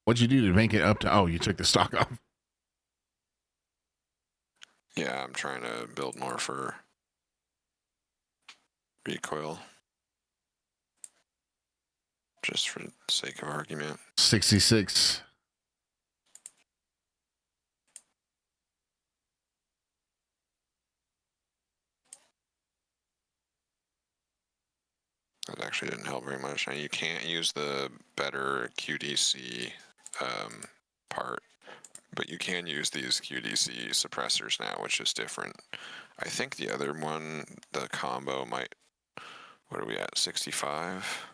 [SPEAKER 1] What'd you do to make it up to? Oh, you took the stock off.
[SPEAKER 2] Yeah, I'm trying to build more for recoil. Just for the sake of argument.
[SPEAKER 1] 66.
[SPEAKER 2] That actually didn't help very much. Now you can't use the better QDC part, but you can use these QDC suppressors now, which is different. I think the other one, the combo might, what are we at, 65?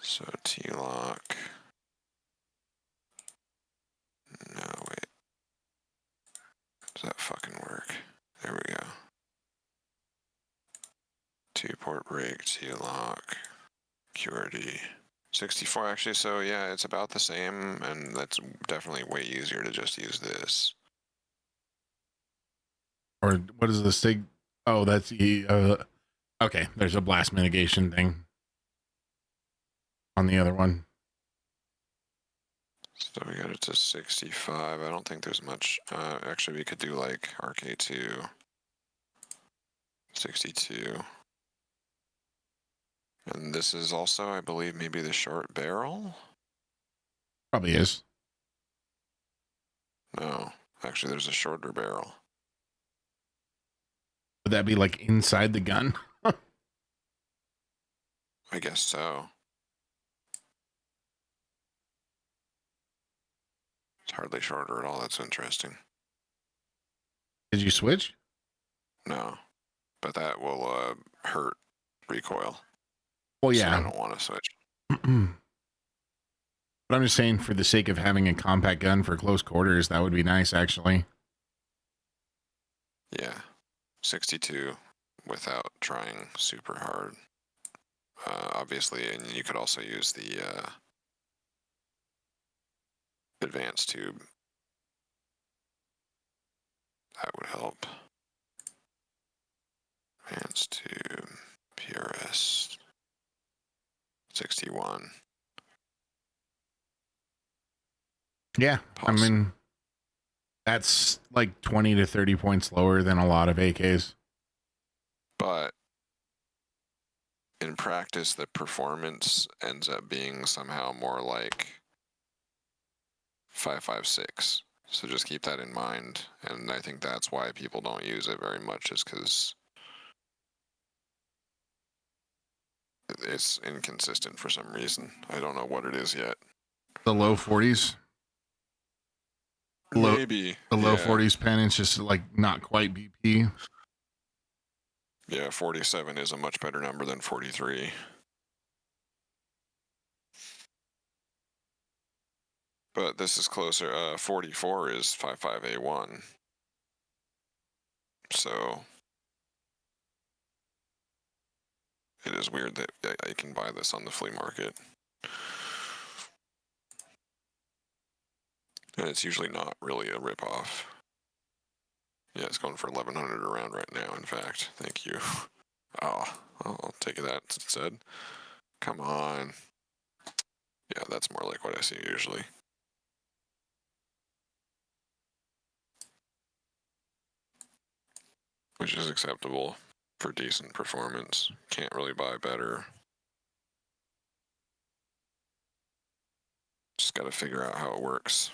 [SPEAKER 2] So T-lock. No, wait. Does that fucking work? There we go. 2-port break, T-lock, QRD. 64 actually, so yeah, it's about the same, and that's definitely way easier to just use this.
[SPEAKER 1] Or what is the SIG? Oh, that's okay. There's a blast mitigation thing on the other one.
[SPEAKER 2] So we got it to 65. I don't think there's much. Actually, we could do like RK2. 62. And this is also, I believe, maybe the short barrel?
[SPEAKER 1] Probably is.
[SPEAKER 2] No, actually, there's a shorter barrel.
[SPEAKER 1] Would that be like inside the gun?
[SPEAKER 2] I guess so. It's hardly shorter at all. That's interesting.
[SPEAKER 1] Did you switch?
[SPEAKER 2] No, but that will hurt recoil.
[SPEAKER 1] Well,
[SPEAKER 2] So
[SPEAKER 1] yeah.
[SPEAKER 2] I don't want to switch.
[SPEAKER 1] But But I'm just saying, for the sake of having a compact gun for close quarters, that would be nice, actually.
[SPEAKER 2] Yeah, 62 without trying super hard. Obviously, and you could also use the advanced tube. That would help. Advanced tube, PRS 61.
[SPEAKER 1] Yeah, I
[SPEAKER 2] Poss-
[SPEAKER 1] mean, that's like 20 to 30 points lower than a lot of AKs.
[SPEAKER 2] But in practice, the performance ends up being somehow more like 5.56. So just keep that in mind. And I think that's why people don't use it very much, is because it's inconsistent for some reason. I don't know what it is yet.
[SPEAKER 1] The low 40s. Low,
[SPEAKER 2] Maybe.
[SPEAKER 1] the low
[SPEAKER 2] Yeah.
[SPEAKER 1] 40s pen is just like not quite BP.
[SPEAKER 2] Yeah, 47 is a much better number than 43. But this is closer. 44 is 55A1. So it is weird that I can buy this on the flea market. And it's usually not really a ripoff. Yeah, it's going for 1100 around right now, in fact. Thank you. Oh, I'll take that instead. Come on. Yeah, that's more like what I see usually. Which is acceptable for decent performance. Can't really buy better. Just got to figure out how it works.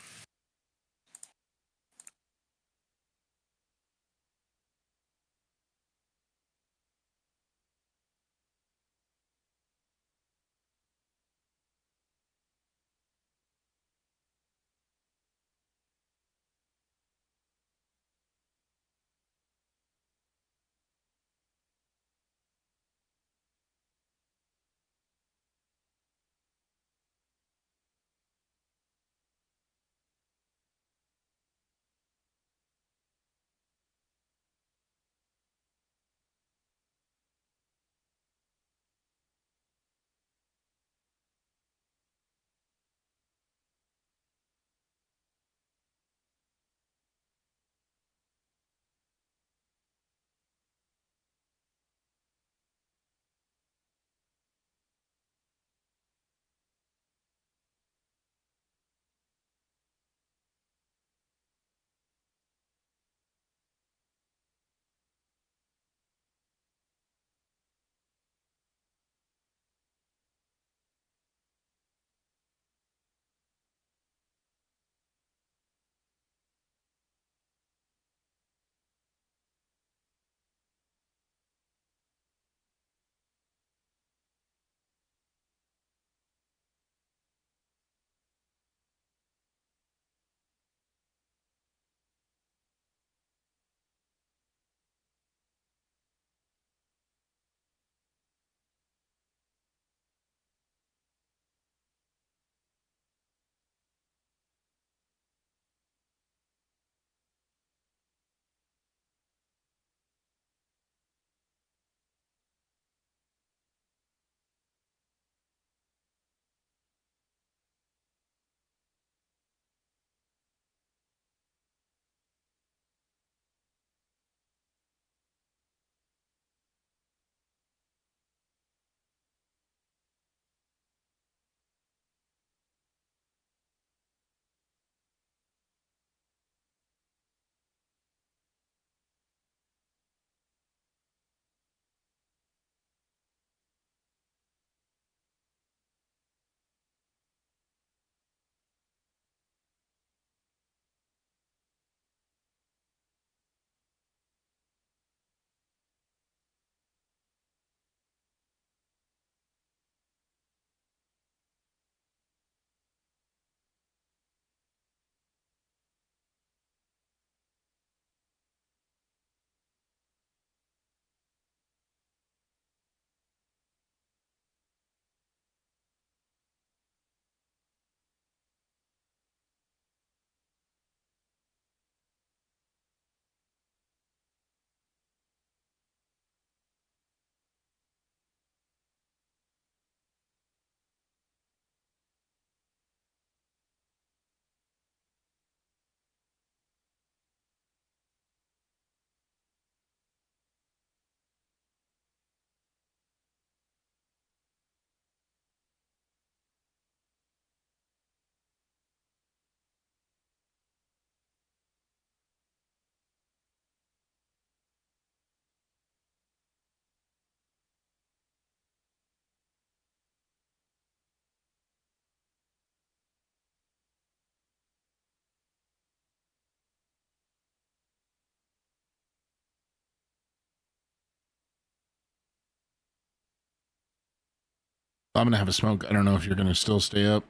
[SPEAKER 1] I'm gonna have a smoke. I don't know if you're gonna still stay up.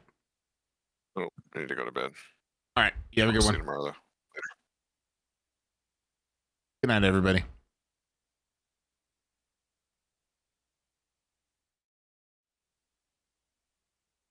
[SPEAKER 2] Oh, I need to go to bed.
[SPEAKER 1] All right. You have a good
[SPEAKER 2] See
[SPEAKER 1] one.
[SPEAKER 2] you tomorrow, though.
[SPEAKER 1] Good night, everybody.